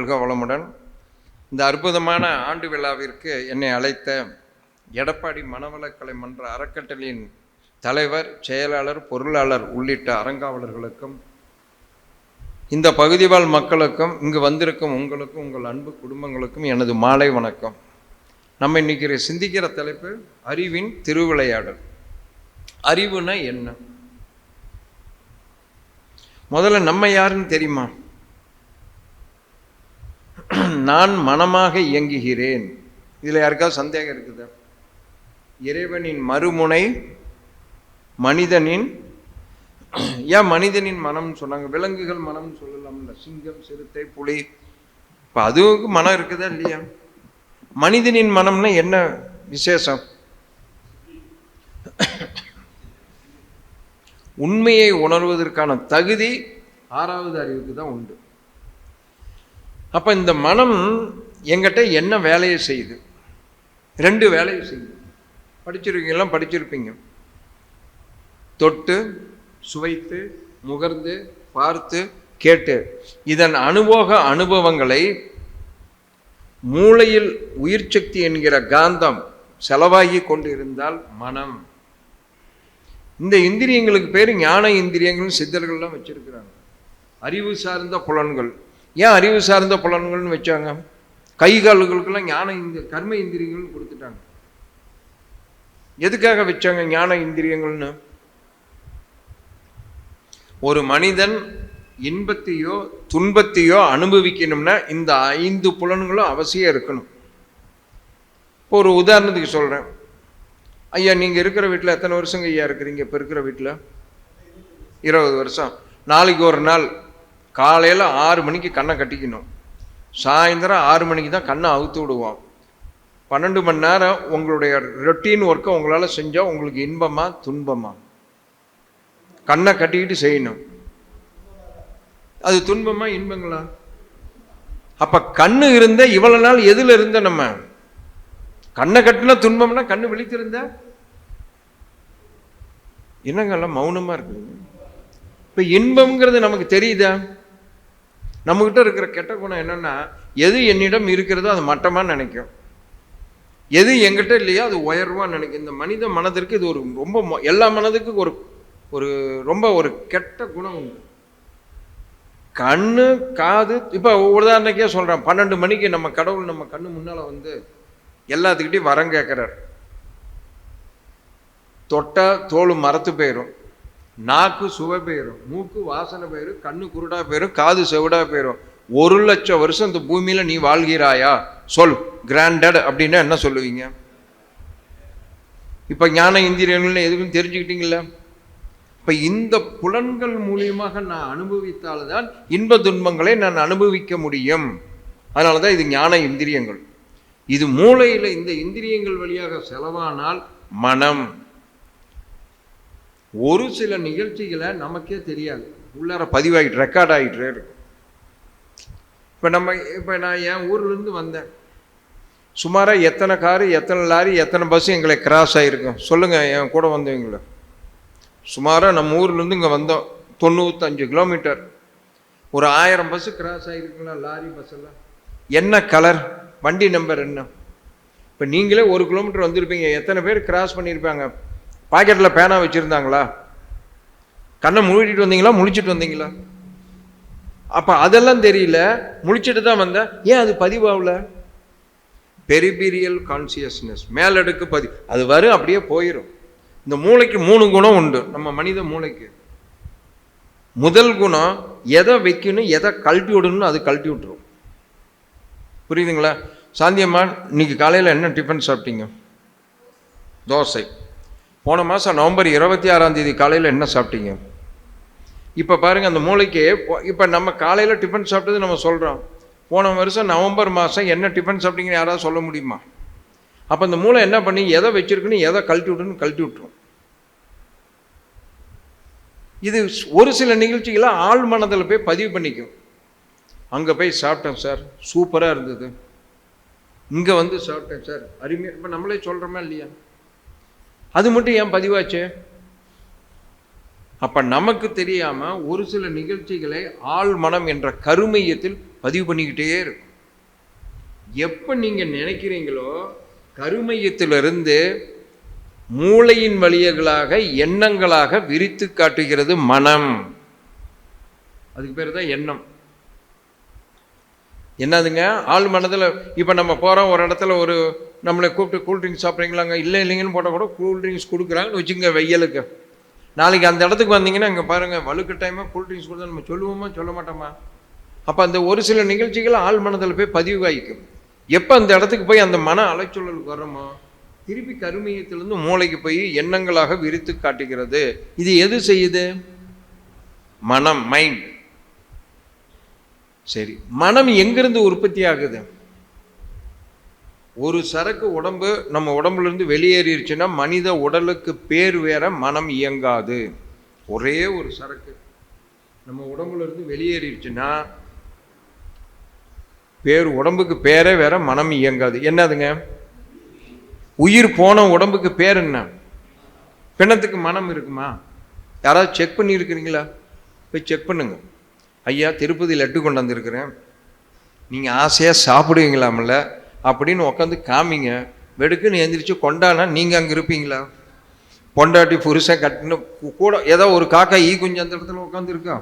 வாழ்க வளமுடன். இந்த அற்புதமான ஆண்டு விழாவிற்கு என்னை அழைத்த எடப்பாடி மனவளக்கலை மன்ற அறக்கட்டளையின் தலைவர், செயலாளர், பொருளாளர் உள்ளிட்ட அறங்காவலர்களுக்கும், இந்த பகுதி வாழ் மக்களுக்கும், இங்கு வந்திருக்கும் உங்களுக்கும், உங்கள் அன்பு குடும்பங்களுக்கும் எனது மாலை வணக்கம். நம்ம இன்னைக்கு சிந்திக்கிற தலைப்பு அறிவின் திருவிளையாடல். அறிவுனா என்ன? முதல்ல நம்ம யாருன்னு தெரியுமா? நான் மனமாக இயங்குகிறேன். இதில் யாருக்காவது சந்தேகம் இருக்குதா? இறைவனின் மறுமுனை மனிதனின், ஏன் மனிதனின் மனம்னு சொன்னாங்க? விலங்குகள் மனம்னு சொல்லலாம்ல, சிங்கம், சிறுத்தை, புலி. இப்போ அதுக்கு மனம் இருக்குதா இல்லையா? மனிதனின் மனம்னா என்ன விசேஷம்? உண்மையை உணர்வதற்கான தகுதி ஆறாவது அறிவுக்கு தான் உண்டு. அப்போ இந்த மனம் எங்கிட்ட என்ன வேலையை செய்யுது? ரெண்டு வேலையை செய்யுது. படிச்சிருக்கீங்களாம், படிச்சிருப்பீங்க. தொட்டு, சுவைத்து, முகர்ந்து, பார்த்து, கேட்டு, இதன் அனுபவங்களை மூளையில் உயிர் சக்தி என்கிற காந்தம் செலவாகி கொண்டிருந்தால் மனம். இந்த இந்திரியங்களுக்கு பேர் ஞான இந்திரியங்கள் சித்தர்கள்லாம் வச்சிருக்கிறாங்க. அறிவு சார்ந்த புலன்கள். ஏன் அறிவு சார்ந்த புலன்கள்னு வச்சாங்க? கை கால்களுக்கெல்லாம் கர்ம இந்திரியங்கள்னு கொடுத்துட்டாங்க. எதுக்காக வச்சாங்க ஞான இந்திரியங்கள்னு? ஒரு மனிதன் இன்பத்தையோ துன்பத்தையோ அனுபவிக்கணும்னா இந்த 5 புலன்களும் அவசியம் இருக்கணும். இப்போ ஒரு உதாரணத்துக்கு சொல்கிறேன். ஐயா, நீங்கள் இருக்கிற வீட்டில் எத்தனை வருஷங்க ஐயா இருக்கிறீங்க? இப்போ இருக்கிற வீட்டில் 20 வருஷம். நாளைக்கு ஒரு நாள் காலையில் 6 மணிக்கு கண்ணை கட்டிக்கணும், சாயந்தரம் 6 மணிக்கு தான் கண்ணை அவுத்து விடுவோம். 12 மணி நேரம் உங்களுடைய ரொட்டீன் ஒர்க்கை உங்களால் செஞ்சால் உங்களுக்கு இன்பமா துன்பமா? கண்ணை கட்டிக்கிட்டு செய்யணும். அது துன்பமா இன்பங்களா? அப்போ கண்ணு இருந்த இவ்வளவு நாள் எதில் இருந்த? நம்ம கண்ணை கட்டினா துன்பம்னா கண்ணு விழித்திருந்த என்னங்கெல்லாம் மௌனமா இருக்குதுங்க. இப்போ இன்பம்ங்கிறது நமக்கு தெரியுதா? நம்மகிட்ட இருக்கிற கெட்ட குணம் என்னன்னா, எது என்னிடம் இருக்கிறதோ அது மட்டமாக நினைக்கும், எது எங்கிட்ட இல்லையோ அது உயர்வா நினைக்கும். இந்த மனித மனதிற்கு இது ஒரு ரொம்ப, எல்லா மனதுக்கும் ஒரு ரொம்ப ஒரு கெட்ட குணம் உண்டு. கண்ணு காது. இப்போ உதாரணக்கே சொல்கிறேன், 12 மணிக்கு நம்ம கடவுள் நம்ம கண்ணு முன்னால் வந்து எல்லாத்துக்கிட்டையும் வரம் கேட்குறார். தொட்டா தோல் மரத்து போயிடும், நாக்கு சுவை போயிடும், மூக்கு வாசனை போயிடும், கண்ணு குருடா போயிடும், காது செவிடா போயிடும். 1,00,000 வருஷம் இந்த பூமியில் நீ வாழ்கிறாயா? சொல், கிராண்டட் அப்படின்னா என்ன சொல்லுவீங்க? இப்போ ஞான இந்திரியங்கள்னு எதுவும் தெரிஞ்சுக்கிட்டீங்களா? இப்போ இந்த புலன்கள் மூலியமாக நான் அனுபவித்தால்தான் இன்ப துன்பங்களை நான் அனுபவிக்க முடியும். அதனால தான் இது ஞான இந்திரியங்கள். இது மூளையில் இந்த இந்திரியங்கள் வழியாக செலவானால் மனம். ஒரு சில நிகழ்ச்சிகளை நமக்கே தெரியாது, உள்ளார பதிவாகிட்டு ரெக்கார்ட் ஆகிட்டே இருக்கும். இப்போ நான் என் ஊர்லேருந்து வந்தேன். சுமாராக எத்தனை காரு, எத்தனை லாரி, எத்தனை பஸ் எங்களை கிராஸ் ஆகிருக்கும் சொல்லுங்கள். என் கூட வந்தவங்கள சுமாராக நம்ம ஊர்லேருந்து இங்கே வந்தோம் 95 கிலோமீட்டர். ஒரு 1000 பஸ்ஸு கிராஸ் ஆகிருக்குங்களா? லாரி பஸ் எல்லாம் என்ன கலர், வண்டி நம்பர் என்ன? இப்போ நீங்களே 1 கிலோமீட்டர் வந்திருப்பீங்க, எத்தனை பேர் கிராஸ் பண்ணியிருப்பாங்க? பாக்கெட்டில் பேனா வச்சுருந்தாங்களா? கண்ணை மூடிட்டு வந்தீங்களா, முழிச்சிட்டு வந்தீங்களா? அப்போ அதெல்லாம் தெரியல, முழிச்சிட்டு தான் வந்தேன். ஏன் அது பதிவாகல? பெரிபீரியல் கான்சியஸ்னஸ், மேலடுக்கு அது வரும், அப்படியே போயிடும். இந்த மூளைக்கு 3 குணம் உண்டு நம்ம மனித மூளைக்கு. முதல் குணம், எதை வைக்கணும் எதை கழட்டி விடணும்னு அது கழட்டி விட்டுரும். புரியுதுங்களா? சாந்தியம்மா, இன்னைக்கு காலையில் என்ன டிஃபன் சாப்பிட்டீங்க? தோசை. போன மாதம் நவம்பர் 26ஆம் தேதி காலையில் என்ன சாப்பிட்டீங்க? இப்போ பாருங்கள், அந்த மூளைக்கு இப்போ நம்ம காலையில் டிஃபன் சாப்பிட்டது நம்ம சொல்கிறோம். போன வருஷம் நவம்பர் மாதம் என்ன டிஃபன் சாப்பிட்டீங்கன்னு யாராவது சொல்ல முடியுமா? அப்போ இந்த மூளை என்ன பண்ணி எதை வச்சிருக்குன்னு எதை கழட்டி விட்டுன்னு கழட்டி விட்டுரும். இது ஒரு சில நிகழ்ச்சிகளை ஆள் மனதில் போய் பதிவு பண்ணிக்கும். அங்கே போய் சாப்பிட்டேன் சார், சூப்பராக இருந்தது. இங்கே வந்து சாப்பிட்டேன் சார், அருமையாக. இப்போ நம்மளே சொல்கிறோமா இல்லையா? அது மட்டும் ஏன் பதிவாச்சு? அப்போ நமக்கு தெரியாமல் ஒரு சில நிகழ்ச்சிகளை ஆள் மனம் என்ற கருமையத்தில் பதிவு பண்ணிக்கிட்டே இருக்கும். எப்போ நீங்கள் நினைக்கிறீங்களோ கருமையத்திலிருந்து மூளையின் வழியங்களாக எண்ணங்களாக விரித்து காட்டுகிறது மனம். அதுக்கு பேர் தான் எண்ணம். என்னதுங்க, ஆள் மனதில். இப்போ நம்ம போகிறோம் ஒரு இடத்துல, ஒரு நம்மளை கூப்பிட்டு கூல்ட்ரிங்க்ஸ் சாப்பிட்றீங்களாங்க, இல்லை இல்லைங்கன்னு போட்டால் கூட கூல்ட்ரிங்க்ஸ் கொடுக்குறாங்கன்னு வச்சுங்க வெயிலுக்கு. நாளைக்கு அந்த இடத்துக்கு வந்தீங்கன்னா இங்கே பாருங்கள், வலுக்கு டைமாக கூல்ட்ரிங்க்ஸ் கொடுத்தா நம்ம சொல்லுவோமா சொல்ல மாட்டோமா? அப்போ அந்த ஒரு சில நிகழ்ச்சிகள் ஆள் மனதில் போய் பதிவாகிக்கும். எப்போ அந்த இடத்துக்கு போய் அந்த மன அலைச்சூழலுக்கு வர்றோமோ திருப்பி கருமையத்திலிருந்து மூளைக்கு போய் எண்ணங்களாக விரித்து காட்டுகிறது. இது எது செய்யுது? மனம், மைண்ட். சரி, மனம் எங்கிருந்து உற்பத்தி ஆகுது? ஒரு சரக்கு உடம்பு நம்ம உடம்புல இருந்து வெளியேறிடுச்சுன்னா மனித உடலுக்கு பேர் வேற, மனம் இயங்காது. ஒரே ஒரு சரக்கு நம்ம உடம்புல இருந்து வெளியேறிடுச்சுன்னா பேர், உடம்புக்கு பேரே வேற, மனம் இயங்காது. என்னதுங்க? உயிர் போன உடம்புக்கு பேர் என்ன? பிணத்துக்கு மனம் இருக்குமா? யாராவது செக் பண்ணி இருக்கிறீங்களா? போய் செக் பண்ணுங்க. ஐயா, திருப்பதி லட்டு கொண்டு வந்திருக்கிறேன், நீங்கள் ஆசையாக சாப்பிடுவீங்களாமில்ல அப்படின்னு உட்காந்து காமிங்க. வெடுக்குன்னு எந்திரிச்சு கொண்டானா நீங்கள் அங்கே இருப்பீங்களா? பொண்டாட்டி புருஷன் கட்டின கூட ஏதோ ஒரு காக்கா ஈ குஞ்சு அந்த இடத்துல உட்காந்துருக்கா?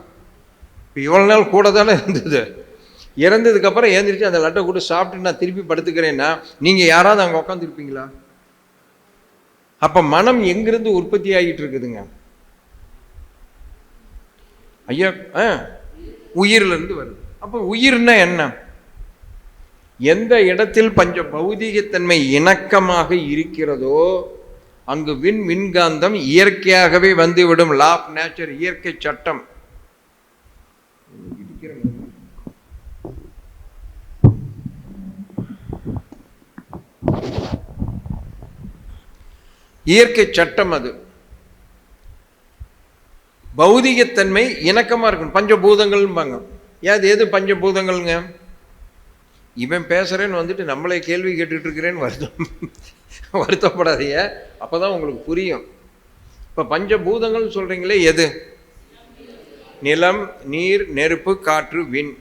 இப்போ இவ்வளோ நாள் கூட தானே இருந்தது. இறந்ததுக்கப்புறம் ஏந்திரிச்சு அந்த லட்டை கூட சாப்பிட்டு நான் திருப்பி படுத்துக்கிறேன்னா நீங்கள் யாராவது அங்கே உட்காந்துருப்பீங்களா? அப்போ மனம் எங்கிருந்து உற்பத்தி ஆகிட்டு இருக்குதுங்க? ஐயா, உயிரிலிருந்து வருது. அப்போ உயிர்னா என்ன? எந்த இடத்தில் பஞ்ச பௌதீகத்தன்மை இணக்கமாக இருக்கிறதோ அங்கு விண்காந்தம் இயற்கையாகவே வந்துவிடும். லா ஆஃப் நேச்சர், இயற்கை சட்டம். இயற்கை சட்டம் அது. பௌதிகத்தன்மை இணக்கமா இருக்கணும். பஞ்சபூதங்கள்பாங்க. எது பஞ்சபூதங்கள்ங்க? இவன் பேசுறேன்னு வந்துட்டு நம்மளே கேள்வி கேட்டுட்டு இருக்கிறேன்னு வருத்தப்படாதீங்க, அப்பதான் உங்களுக்கு புரியும். இப்ப பஞ்சபூதங்கள் சொல்றீங்களே, எது? நிலம், நீர், நெருப்பு, காற்று, விண்.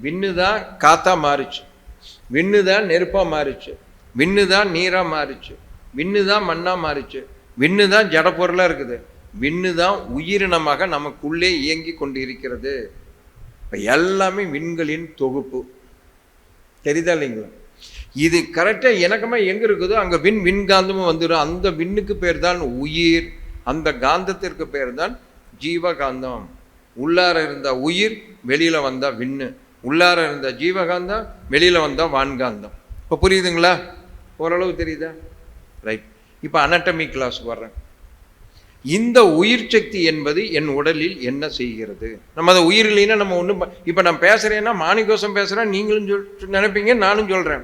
விண்ணு தான் காத்தா மாறிச்சு, விண்ணு தான் நெருப்பா மாறிச்சு, விண்ணு தான் நீரா மாறிச்சு, விண்ணு தான் மண்ணா மாறிச்சு, விண்ணு தான் ஜட பொருளா இருக்குது, விண்ணு தான் உயிரினமாக நமக்குள்ளே இயங்கி கொண்டு இருக்கிறது. இப்போ எல்லாமே விண்களின் தொகுப்பு. தெரியுதா இல்லைங்களா? இது கரெக்டாக இணக்கமாக எங்கே இருக்குதோ அங்கே விண்காந்தமும் வந்துடும். அந்த விண்ணுக்கு பேர் தான் உயிர், அந்த காந்தத்திற்கு பேர் தான் ஜீவகாந்தம். உள்ளார இருந்த உயிர் வெளியில் வந்தால் விண்ணு, உள்ளார இருந்த ஜீவகாந்தம் வெளியில் வந்தால் வான்காந்தம். இப்போ புரியுதுங்களா? ஓரளவு தெரியுதா? ரைட். இப்போ அனாட்டமி கிளாஸ் வர்றேன். இந்த உயிர் சக்தி என்பது என் உடலில் என்ன செய்கிறது? நம்ம அதை உயிர் இல்லைன்னா நம்ம ஒன்றும். இப்போ நான் பேசுகிறேன்னா மாணிக்கோசம் பேசுகிறேன், நீங்களும் நினைப்பீங்க, நானும் சொல்கிறேன்.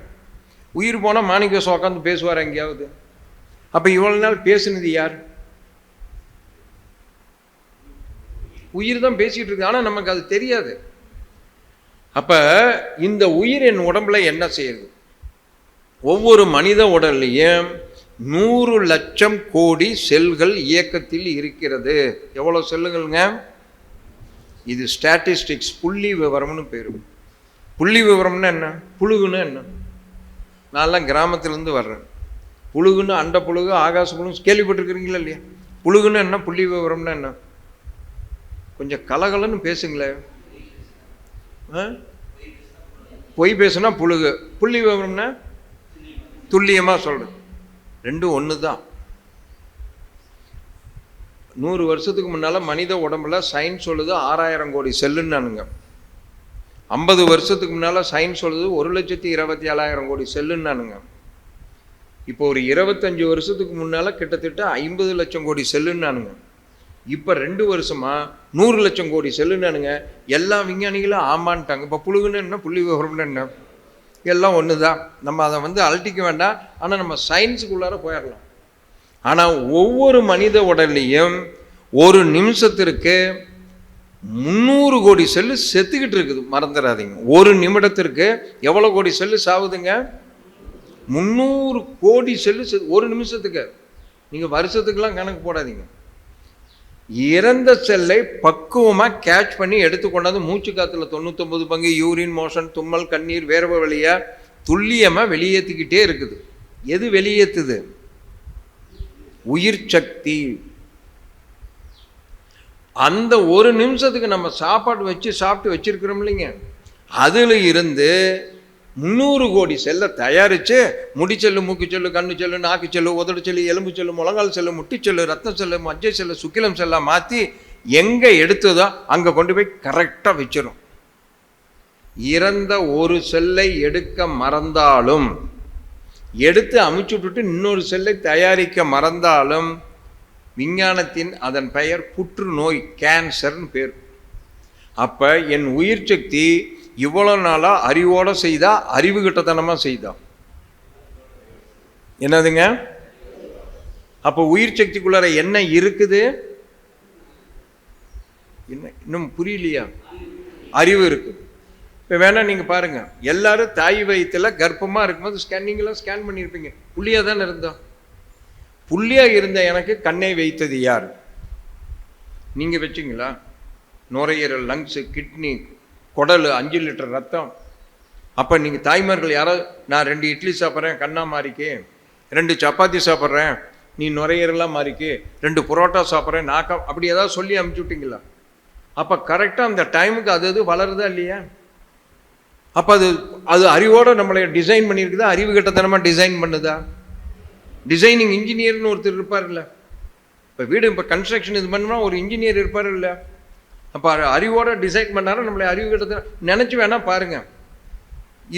உயிர் போனால் மாணிக்கோசம் உட்காந்து பேசுவார் எங்கேயாவது? அப்போ இவ்வளோ நாள் பேசுனது யார்? உயிர் தான் பேசிகிட்டு இருக்கு, ஆனால் நமக்கு அது தெரியாது. அப்போ இந்த உயிர் என் உடம்புல என்ன செய்யுது? ஒவ்வொரு மனித உடல்லையும் 100 லட்சம் கோடி செல்கள் இயக்கத்தில் இருக்கிறது. எவ்வளோ செல்லுங்கள்ங்க? இது ஸ்டாட்டிஸ்டிக்ஸ், புள்ளி விவரம்னு பேர். புள்ளி விவரம்னா என்ன? புழுகுன்னு என்ன? நான்லாம் கிராமத்திலேருந்து வர்றேன். புழுகுன்னு அண்ட புழுகு, ஆகாச புழுகு கேள்விப்பட்டிருக்கிறீங்களா இல்லையா? புழுகுன்னு என்ன, புள்ளி விவரம்னா என்ன? கொஞ்சம் கலகலன்னு பேசுங்களேன். பொய் பேசுனா புழுகு, புள்ளி விவரம்னா துல்லியமாக சொல்கிறது. ரெண்டும் ஒன்று தான். 100 வருஷத்துக்கு முன்னால் மனித உடம்புல சயின்ஸ் சொல்லுது 6000 கோடி செல்லுன்னானுங்க. 50 வருஷத்துக்கு முன்னால் சயின்ஸ் சொல்லுது 1,27,000 கோடி செல்லுன்னானுங்க. இப்போ ஒரு 25 வருஷத்துக்கு முன்னால் கிட்டத்தட்ட 50 லட்சம் கோடி செல்லுன்னானுங்க. இப்போ 2 வருஷமா 100 லட்சம் கோடி செல்லுன்னானுங்க. எல்லா விஞ்ஞானிகளும் ஆமான்ட்டாங்க. இப்போ புழுகுன்னு என்ன, புள்ளி விவரம்னு என்ன, எல்லாம் ஒன்று தான். நம்ம அதை அழட்டிக்க வேண்டாம். ஆனால் நம்ம சயின்ஸுக்குள்ளார போயிடலாம். ஆனால் ஒவ்வொரு மனித உடல்லையும் ஒரு நிமிஷத்திற்கு 300 கோடி செல்லு செத்துக்கிட்டு இருக்குது, மறந்துடாதீங்க. ஒரு நிமிடத்திற்கு எவ்வளோ கோடி செல்லு சாவுதுங்க? 300 கோடி செல்லு ஒரு நிமிஷத்துக்கு. நீங்கள் வருஷத்துக்கெல்லாம் கணக்கு போடாதீங்க. இறந்த செல்லை பக்குவமாக கேட்ச் பண்ணி எடுத்துக்கொண்டாந்து மூச்சு காத்துல 99 பங்கு யூரின் மோஷன் தும்மல் கண்ணீர் வேர்வை வழியா துல்லியமாக வெளியேற்றிக்கிட்டே இருக்குது. எது வெளியேற்றுது? உயிர் சக்தி. அந்த ஒரு நிமிஷத்துக்கு நம்ம சாப்பாடு வச்சு சாப்பிட்டு வச்சிருக்கிறோம் இல்லைங்க, அதில் இருந்து 300 கோடி செல்லை தயாரித்து முடிச்செல்லு மூக்குச்செல்லு கண்ணு செல்லு நாக்கு செல்லு உதடு செல்லு எலும்பு செல்லு முழங்கால் செல்லு முட்டிச்செல்லு ரத்த செல்லு மஜ்ஜை செல்லு சுக்கிலம் செல்லாம் மாற்றி எங்கே எடுத்ததோ அங்கே கொண்டு போய் கரெக்டாக வச்சிடும். இறந்த ஒரு செல்லை எடுக்க மறந்தாலும், எடுத்து அமுச்சு விட்டுட்டு இன்னொரு செல்லை தயாரிக்க மறந்தாலும், விஞ்ஞானத்தின் அதன் பெயர் புற்றுநோய், கேன்சர்னு பேர். அப்போ என் உயிர் சக்தி இவ்வளோ நாளாக அறிவோடு செய்தா அறிவு கிட்டத்தனமாக செய்தா? என்னதுங்க? அப்போ உயிர் சக்திக்குள்ளார என்ன இருக்குது? என்ன இன்னும் புரியலையா? அறிவு இருக்குது. இப்போ வேணா நீங்கள் பாருங்கள், எல்லாரும் தாய் வயிற்றில் கர்ப்பமாக இருக்கும்போது ஸ்கேனிங்கெல்லாம் ஸ்கேன் பண்ணியிருப்பீங்க. புள்ளியாக தானே இருந்தோம். புள்ளியாக இருந்த எனக்கு கண்ணை வைத்தது யார்? நீங்கள் வச்சிங்களா? நுரையீரல், லங்ஸு, கிட்னி, குடல், 5 லிட்டர் ரத்தம். அப்போ நீங்கள் தாய்மார்கள் யாராவது, நான் 2 இட்லி சாப்பிட்றேன் கண்ணா மாறிக்கு, 2 சப்பாத்தி சாப்பிட்றேன் நீ நுரையீரலாக மாறிக்கு, 2 புரோட்டா சாப்பிட்றேன் நாக்கா, அப்படி ஏதாவது சொல்லி அமுச்சு விட்டீங்களா? அப்போ கரெக்டாக அந்த டைமுக்கு அது வளருதா இல்லையா? அப்போ அது அறிவோடு நம்மளை டிசைன் பண்ணியிருக்குதா? அறிவு கிட்டத்தனமாக டிசைன் பண்ணுதா? டிசைனிங் இன்ஜினியர்னு ஒருத்தர் இருப்பார் இல்லை? இப்போ வீடு இப்போ கன்ஸ்ட்ரக்ஷன் இது பண்ணோம்னா ஒரு இன்ஜினியர் இருப்பார் இல்லை? அப்போ அறிவோட டிசைன் பண்ணாலும் நம்மளை அறிவு கிட்ட நினச்சி வேணால் பாருங்கள்.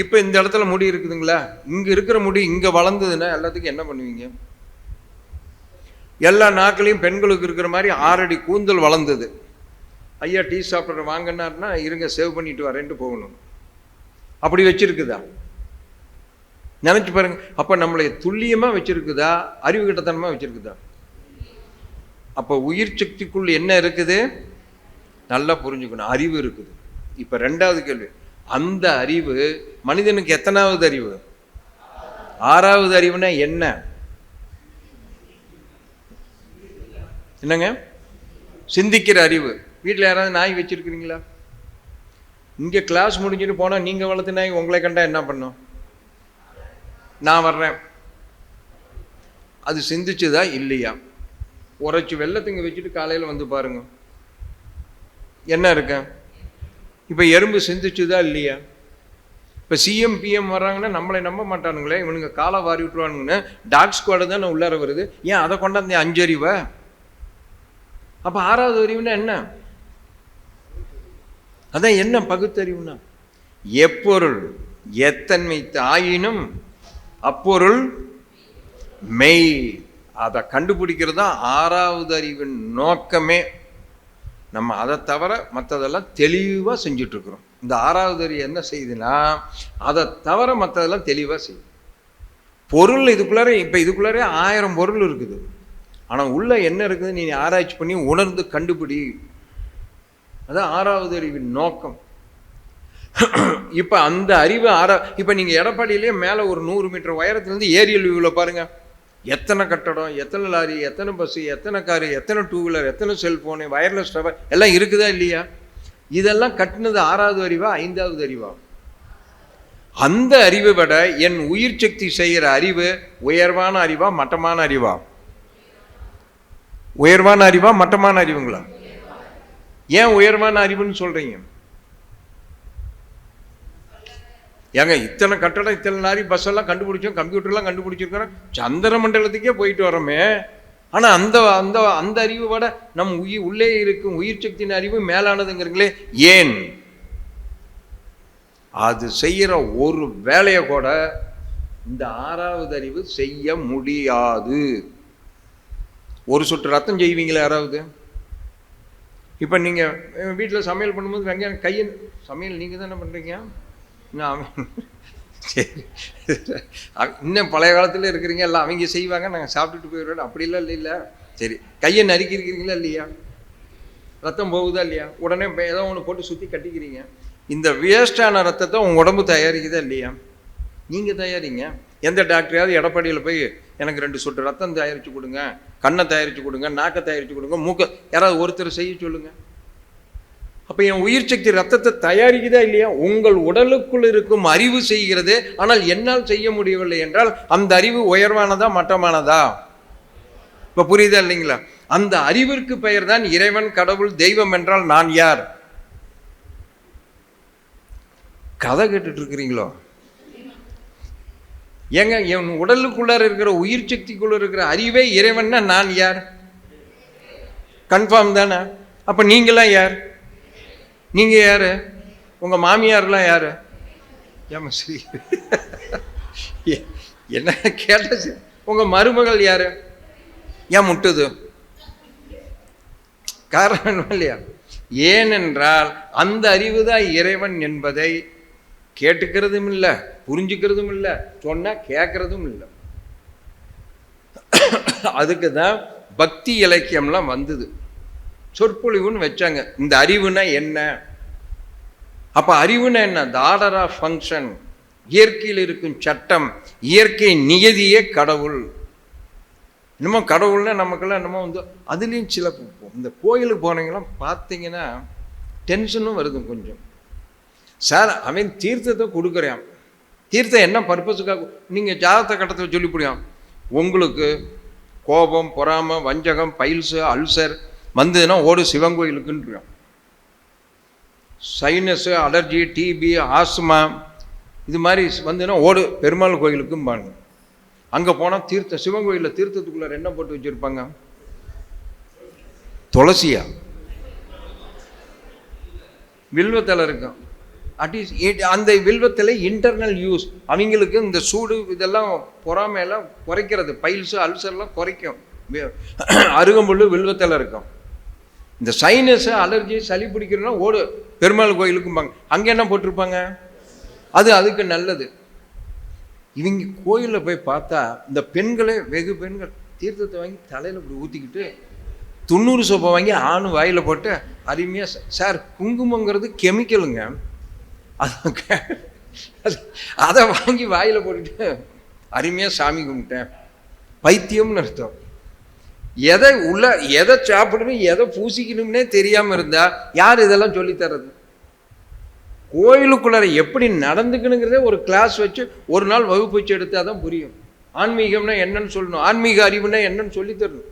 இப்போ இந்த இடத்துல முடி இருக்குதுங்களா? இங்கே இருக்கிற முடி இங்கே வளர்ந்ததுன்னா எல்லாத்துக்கும் என்ன பண்ணுவீங்க? எல்லா நாட்களையும் பெண்களுக்கு இருக்கிற மாதிரி 6 அடி கூந்தல் வளர்ந்தது. ஐயா டீ சாப்பிட்ற வாங்கினார்னா இருங்க சேவ் பண்ணிட்டு வரேன்ட்டு போகணும். அப்படி வச்சிருக்குதா? நினச்சி பாருங்க. அப்போ நம்மளை துல்லியமாக வச்சிருக்குதா அறிவு கிட்டத்தனமாக வச்சிருக்குதா? அப்போ உயிர் சக்திக்குள் என்ன இருக்குது? நல்லா புரிஞ்சுக்கணும், அறிவு இருக்குது. இப்போ 2வது கேள்வி, அந்த அறிவு மனிதனுக்கு எத்தனாவது அறிவு? 6வது அறிவுனா என்ன? என்னங்க? சிந்திக்கிற அறிவு. வீட்டில் யாராவது நாய் வச்சிருக்கிறீங்களா? இங்கே கிளாஸ் முடிஞ்சுட்டு போனால் நீங்கள் வளர்த்து நாய் உங்களை கண்டா என்ன பண்ணும்? நான் வர்றேன், அது சிந்திச்சுதா இல்லையா? உரைச்சி வெள்ளத்துங்க வச்சுட்டு காலையில் வந்து பாருங்க என்ன இருக்க. இப்போ எறும்பு சிந்திச்சுதா இல்லையா? இப்போ சிஎம் பிஎம் வர்றாங்கன்னா நம்மளை நம்ப மாட்டானுங்களே, இவனுங்க காலை வாரி விட்டுருவானுங்கன்னு டாக் ஸ்குவாடு தானே உள்ளார வருது. ஏன் அதை கொண்டாந்து 5 அறிவை? அப்போ 6வது அறிவுனா என்ன? அதான் என்ன பகுத்தறிவுனா, எப்பொருள் எத்தன்மை ஆயினும் அப்பொருள் மெய். அதை கண்டுபிடிக்கிறது தான் 6வது அறிவின் நோக்கமே. நம்ம அதை தவிர மற்றதெல்லாம் தெளிவாக செஞ்சிட்ருக்குறோம். இந்த 6வது அறிவு என்ன செய்யுதுன்னா, அதை தவிர மற்றதெல்லாம் தெளிவாக செய்யுது. பொருள் இதுக்குள்ளார, இப்போ இதுக்குள்ளாரே 1000 பொருள் இருக்குது. ஆனால் உள்ள என்ன இருக்குது நீ ஆராய்ச்சி பண்ணி உணர்ந்து கண்டுபிடி. அதான் 6வது அறிவின் நோக்கம். இப்போ அந்த அறிவு இப்போ நீங்கள் எடப்பாடியிலே மேலே ஒரு 100 மீட்டர் உயரத்துலேருந்து ஏரியல் வியூவில் பாருங்கள், எத்தனை கட்டடம், எத்தனை லாரி, எத்தனை பஸ்ஸு, எத்தனை காரு, எத்தனை 2 வீலர், எத்தனை செல்ஃபோனு, வயர்லெஸ் டவர் எல்லாம் இருக்குதா இல்லையா? இதெல்லாம் கட்டினது 6வது அறிவா 5வது அறிவா? அந்த அறிவை விட என் உயிர் சக்தி செய்கிற அறிவு உயர்வான அறிவா மட்டமான அறிவா? உயர்வான அறிவா மட்டமான அறிவுங்களா? ஏன் உயர்வான அறிவுன்னு சொல்றீங்க? ஏங்க இத்தனை கட்டடம் இத்தனை லாரி பஸ் எல்லாம் கண்டுபிடிச்சோம், கம்ப்யூட்டர்லாம் கண்டுபிடிச்சிருக்கிறோம், சந்திர மண்டலத்துக்கே போயிட்டு வரோமே. ஆனால் அந்த அந்த அந்த அறிவு விட நம் உள்ளே இருக்கும் உயிர் சக்தியின் அறிவு மேலானதுங்கிறீங்களே, ஏன்? அது செய்கிற ஒரு வேலையை கூட இந்த 6வது அறிவு செய்ய முடியாது. ஒரு சொட்டு ரத்தம் செய்வீங்களா யாராவது? இப்போ நீங்கள் வீட்டில் சமையல் பண்ணும்போது வெங்காயம் கையை, சமையல் நீங்கள் தானே பண்ணுறீங்க. சரி, இன்னும் பழைய காலத்தில் இருக்கிறீங்க, எல்லாம் அவங்க செய்வாங்க, நாங்கள் சாப்பிட்டுட்டு போயிடுவோம், அப்படிலாம் இல்லை. சரி, கையை நறுக்கிருக்கிறீங்களா இல்லையா? ரத்தம் போகுதா இல்லையா? உடனே ஏதோ ஒன்று போட்டு சுற்றி கட்டிக்கிறீங்க. இந்த வேஸ்டான ரத்தத்தை உங்கள் உடம்பு தயாரிக்குதா இல்லையா? நீங்கள் தயாரிங்க. எந்த டாக்டரையாவது எடப்பாடியில் போய் எனக்கு 2 சொட்டு ரத்தம் தயாரித்து கொடுங்க, கண்ணை தயாரித்து கொடுங்க, நாக்கை தயாரித்து கொடுங்க, மூக்க யாராவது ஒருத்தர் செய்ய சொல்லுங்க. அப்போ என் உயிர் சக்தி ரத்தத்தை தயாரிக்குதா இல்லையா? உங்கள் உடலுக்குள் இருக்கும் அறிவு செய்கிறது. ஆனால் என்னால் செய்ய முடியவில்லை என்றால் அந்த அறிவு உயர்வானதா மட்டமானதா? இப்போ புரியுதா இல்லைங்களா? அந்த அறிவிற்கு பெயர் தான் இறைவன், கடவுள், தெய்வம் என்றால் நான் யார்? கதை கேட்டுட்டு இருக்கிறீங்களோ? ஏங்க, என் உடலுக்குள்ளார இருக்கிற உயிர் சக்திக்குள்ள இருக்கிற அறிவே இறைவன்னா நான் யார்? கன்ஃபார்ம் தானே? அப்ப நீங்களாம் யார்? நீங்க யாரு? உங்க மாமியார்லாம் யாரு? ஏமா சரி என்ன கேட்ட? உங்க மருமகள் யாரு? ஏன் முட்டுது? காரணம் இல்லையா? ஏனென்றால் அந்த அறிவு தான் இறைவன் என்பதை கேட்டுக்கிறதும் இல்லை, புரிஞ்சுக்கிறதும் இல்லை, சொன்னா கேட்கறதும் இல்லை. அதுக்கு தான் பக்தி இலக்கியம்லாம் வந்தது, சொற்பொழிவுன்னு வச்சாங்க. இந்த அறிவுனா என்ன? அப்ப அறிவுனா என்ன? த ஆர்டர் ஆஃப் ஃபங்க்ஷன், இயற்கையில் இருக்கும் சட்டம், இயற்கை நியதியே கடவுள். இன்னமும் கடவுள்னா நமக்கெல்லாம் என்னமோ வந்து அதுலேயும் சில இந்த கோயிலுக்கு போனீங்களாம் பார்த்தீங்கன்னா டென்ஷனும் வருது கொஞ்சம். சார் அவன் தீர்த்தத்தை கொடுக்குறான், தீர்த்தம் என்ன பர்பஸுக்காக? நீங்கள் ஜாதகத்தை கட்டத்தை சொல்லி புரியும். உங்களுக்கு கோபம், பொறாமை, வஞ்சகம், பைல்ஸு, அல்சர் வந்ததுன்னா ஓடு சிவன் கோயிலுக்குன்னு. சைனஸு, அலர்ஜி, டிபி, ஆஸ்மா இது மாதிரி வந்ததுன்னா ஓடு பெருமாள் கோயிலுக்கும் பாருங்க. அங்கே போனால் தீர்த்தம், சிவன் கோயிலில் தீர்த்தத்துக்குள்ளார என்ன போட்டு வச்சுருப்பாங்க? துளசியா, வில்வத்தலை இருக்கும். அட்லீஸ்ட் அந்த வில்வத்தில் இன்டர்னல் யூஸ், அவங்களுக்கு இந்த சூடு இதெல்லாம் பொறாமையெல்லாம் குறைக்கிறது, பைல்ஸு அல்சர்லாம் குறைக்கும். அருகம்புல் வில்வத்தில் இருக்கும். இந்த சைனஸு, அலர்ஜி, சளி பிடிக்கிறதுனா ஓடு பெருமாள் கோயிலுக்கும்பாங்க. அங்கே என்ன போட்டிருப்பாங்க? அதுக்கு நல்லது. இவங்க கோயிலில் போய் பார்த்தா இந்த பெண்களே, வெகு பெண்கள் தீர்த்தத்தை வாங்கி தலையில் இப்படி ஊற்றிக்கிட்டு 90 சோப்பை வாங்கி ஆணு வாயில் போட்டு அருமையாக. சார் குங்குமங்கிறது கெமிக்கலுங்க, அதை வாங்கி வாயில் போட்டுட்டு அருமையாக சாமி கும்பிட்டேன். பைத்தியம்னு அர்த்தம். எதை சாப்பிடணும், எதை பூசிக்கணும்னே தெரியாமல் இருந்தா யார் இதெல்லாம் சொல்லித்தர்றது? கோயிலுக்குள்ளார எப்படி நடந்துக்கணுங்கிறதே ஒரு கிளாஸ் வச்சு ஒரு நாள் வகுப்பு வச்சு எடுத்தால் தான் புரியும். ஆன்மீகம்னா என்னன்னு சொல்லணும், ஆன்மீக அறிவுனா என்னன்னு சொல்லி தரணும்.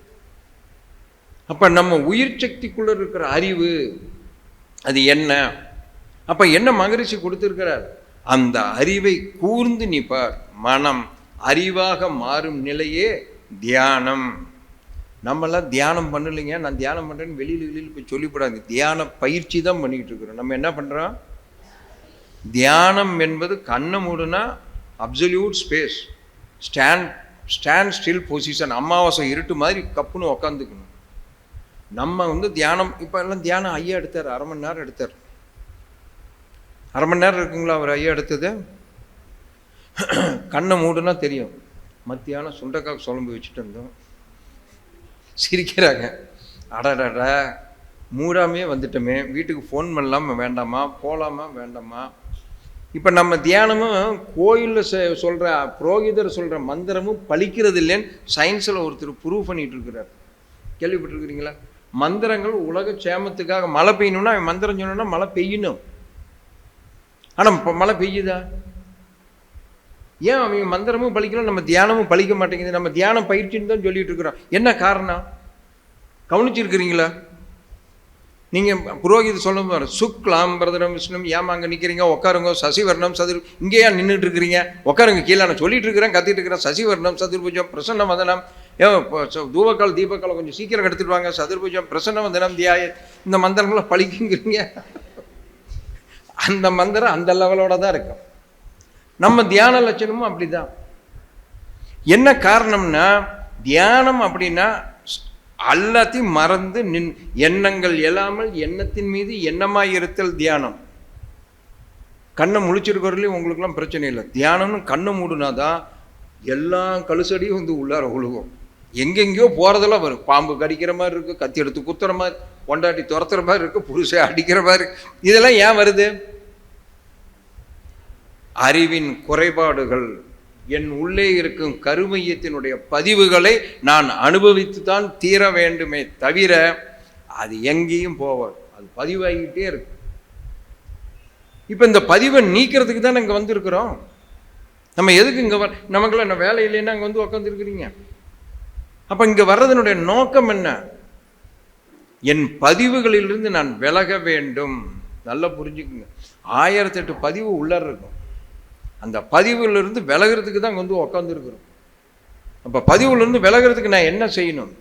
அப்போ நம்ம உயிர் சக்திக்குள்ள இருக்கிற அறிவு அது என்ன? அப்போ என்ன மகரிஷி கொடுத்துருக்கிறார்? அந்த அறிவை கூர்ந்து நிப்பார். மனம் அறிவாக மாறும் நிலையே தியானம். நம்மளாம் தியானம் பண்ணலைங்க, நான் தியானம் பண்ணுறேன்னு வெளியில் போய் சொல்லிவிடாது. தியான பயிற்சி தான் பண்ணிக்கிட்டு இருக்கிறோம். நம்ம என்ன பண்ணுறோம்? தியானம் என்பது கண்ணை மூடுனா absolute space, stand still position. அமாவாசை இருட்டு மாதிரி கப்புன்னு உக்காந்துக்கணும். நம்ம வந்து தியானம் இப்போ எல்லாம் தியானம் ஐயா எடுத்தார், 1/2 மணி நேரம் எடுத்தார். 1/2 மணி நேரம் இருக்குங்களா அவர் ஐயா எடுத்தது? கண்ணை மூடுனா தெரியும். மத்தியானம் சுண்டைக்காய் குழம்பு வச்சுட்டு இருந்தோம். சிரிக்கிறாங்க. அடடா மூடாமே வந்துட்டோமே, வீட்டுக்கு ஃபோன் பண்ணலாமா வேண்டாமா, போகலாமா வேண்டாமா? இப்போ நம்ம தியானமும் கோயிலில் சொல்கிற புரோகிதர் சொல்கிற மந்திரமும் பலிக்கிறது இல்லைன்னு சயின்ஸில் ஒருத்தர் ப்ரூவ் பண்ணிகிட்டு இருக்கிறார். கேள்விப்பட்டிருக்கிறீங்களா? மந்திரங்கள் உலக சேமத்துக்காக. மழை பெய்யணும்னா அவன் மந்திரம் சொன்னோன்னா மழை பெய்யணும். ஆனால் இப்போ மழை பெய்யுதா? ஏன் அவங்க மந்திரமும் பலிக்கலாம், நம்ம தியானமும் பலிக்க மாட்டேங்குது? நம்ம தியானம் பயிற்சின்னு தான் சொல்லிட்டு இருக்கிறோம். என்ன காரணம் கவனிச்சிருக்கிறீங்களா? நீங்கள் புரோகித சொல்லும் போது சுக்லாம் பிரதரம் விஷ்ணு, ஏமா அங்கே நிற்கிறீங்க, உட்காருங்க, சசிவர்ணம் சதுர், இங்கேயா நின்றுட்டு இருக்கிறீங்க, உட்காருங்க, கீழே நான் சொல்லிட்டு இருக்கிறேன், கத்திட்டு இருக்கிறேன். சசிவர்ணம் சதுர்புஜம் பிரசன்ன வதனம், தூவக்கால் தீபக்காலை கொஞ்சம் சீக்கிரம் எடுத்துட்டு வாங்க, சதுர்புஜம் பிரசன்ன வதனம் தியாய, இந்த மந்திரங்களை பழிக்குங்கிறீங்க. அந்த மந்திரம் அந்த லெவலோட தான் இருக்கும். நம்ம தியான லட்சணமும் அப்படிதான். என்ன காரணம்னா, தியானம் அப்படின்னா எல்லாத்தையும் மறந்து எண்ணங்கள் எழாமல் எண்ணத்தின் மீது எண்ணமாய் இருத்தல் தியானம். கண்ணை முழிச்சிருக்கிறதுலையும் உங்களுக்குலாம் பிரச்சனை இல்லை. தியானம்னு கண்ணை மூடுனாதான் எல்லா கழுசடியும் வந்து உள்ளார உழுகும். எங்கெங்கேயோ போகிறதெல்லாம் வரும். பாம்பு கடிக்கிற மாதிரி இருக்குது, கத்தி எடுத்து குத்துற மாதிரி, பொண்டாட்டி துரத்துற மாதிரி இருக்குது, புருஷை அடிக்கிற மாதிரி. இதெல்லாம் ஏன் வருது? அறிவின் குறைபாடுகள். என் உள்ளே இருக்கும் கருமையத்தினுடைய பதிவுகளை நான் அனுபவித்து தான் தீர வேண்டுமே தவிர அது எங்கேயும் போவாது. அது பதிவாகிக்கிட்டே இருக்கு. இப்போ இந்த பதிவை நீக்கிறதுக்கு தான் நாங்கள் வந்திருக்கிறோம். நம்ம எதுக்கு இங்கே நமக்குள்ள என்ன வேலை இல்லைன்னா அங்கே வந்து உட்காந்துருக்கிறீங்க? அப்போ இங்கே வர்றதனுடைய நோக்கம் என்ன? என் பதிவுகளிலிருந்து நான் விலக வேண்டும். நல்லா புரிஞ்சுக்குங்க. 1008 பதிவு உள்ளார இருக்கும். அந்த பதிவுகளிலிருந்து விலகிறதுக்கு தான் வந்து உட்காந்துருக்கிறோம். அப்போ பதிவுலேருந்து விலகிறதுக்கு நான் என்ன செய்யணும்?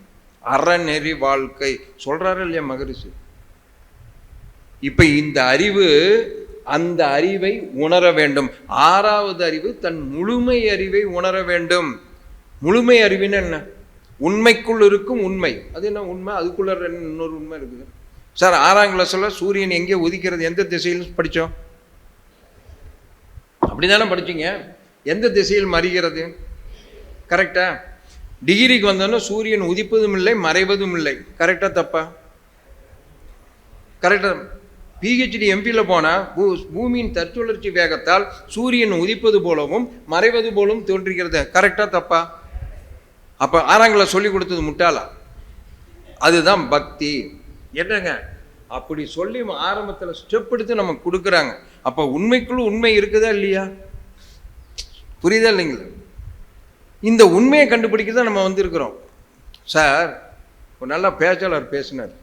அறநெறி வாழ்க்கை சொல்கிறாரு இல்லையா மகரிஷி? இப்போ இந்த அறிவு அந்த அறிவை உணர வேண்டும். 6வது அறிவு தன் முழுமை அறிவை உணர வேண்டும். முழுமை அறிவுன்னு என்ன? உண்மைக்குள் இருக்கும் உண்மை. அது என்ன உண்மை? அதுக்குள்ள இன்னொரு உண்மை இருக்குது. சார் 6ஆம் கிளாஸில் சூரியன் எங்கே உதிக்கிறது எந்த திசையில் படித்தோம்? அப்படிதானே படிச்சிங்க? எந்த திசையில் மறிகிறது? கரெக்டா? டிகிரிக்கு வந்தோன்னா சூரியன் உதிப்பதும் இல்லை மறைவதும் இல்லை. கரெக்டா தப்பா? கரெக்டா. பிஹெச்டி எம்பியில் போனால் பூமியின் தற்சுழற்சி வேகத்தால் சூரியன் உதிப்பது போலவும் மறைவது போலவும் தோன்றுகிறது. கரெக்டா தப்பா? அப்போ 6ஆம் கிளாஸ் சொல்லி கொடுத்தது முட்டாளா? அதுதான் பக்தி. என்னங்க அப்படி சொல்லி ஆரம்பத்தில் ஸ்டெப் எடுத்து நம்ம கொடுக்குறாங்க. அப்போ உண்மைக்குள்ள உண்மை இருக்குதா இல்லையா? புரியுதா இல்லைங்களா? இந்த உண்மையை கண்டுபிடிக்க தான் நம்ம வந்திருக்கிறோம். சார் ஒரு நல்ல பேச்சாளர் பேசினார்.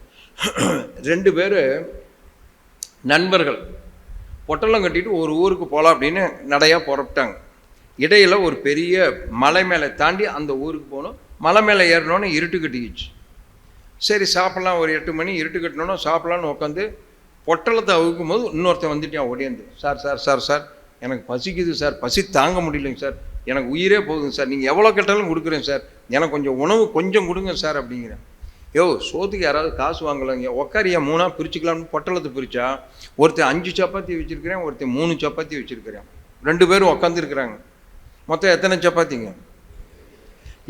2 பேர் நண்பர்கள் பொட்டலம் கட்டிட்டு ஒரு ஊருக்கு போகலாம் அப்படின்னு நடையாக புறப்பட்டாங்க. இடையில் ஒரு பெரிய மலை மேலே தாண்டி அந்த ஊருக்கு போகணும். மலை மேலே ஏறினோன்னு இருட்டு கட்டிக்கிச்சு. சரி சாப்பிட்லாம், ஒரு 8 மணி இருட்டு கட்டினோன்னா சாப்பிட்லான்னு உட்காந்து பொட்டலத்தை அவுக்கும் போது இன்னொருத்தன் வந்துட்டான் ஓடியாந்து. சார் சார் சார் சார் எனக்கு பசிக்குது சார், பசி தாங்க முடியலைங்க சார், எனக்கு உயிரே போகுதுங்க சார், நீங்கள் எவ்வளோ கேட்டாலும் கொடுக்குறேன் சார், எனக்கு கொஞ்சம் உணவு கொஞ்சம் கொடுங்க சார் அப்படிங்கிறேன். யோ சோத்துக்கு யாராவது காசு வாங்கலாங்க, உக்காரியா 3ஆக பிரிச்சுக்கலாம்னு பொட்டலத்தை பிரித்தா ஒருத்தர் 5 சப்பாத்தி வச்சுருக்கிறேன், ஒருத்தர் 3 சப்பாத்தி வச்சுருக்கிறேன். 2 பேரும் உட்காந்துருக்குறாங்க. மொத்தம் எத்தனை சப்பாத்திங்க?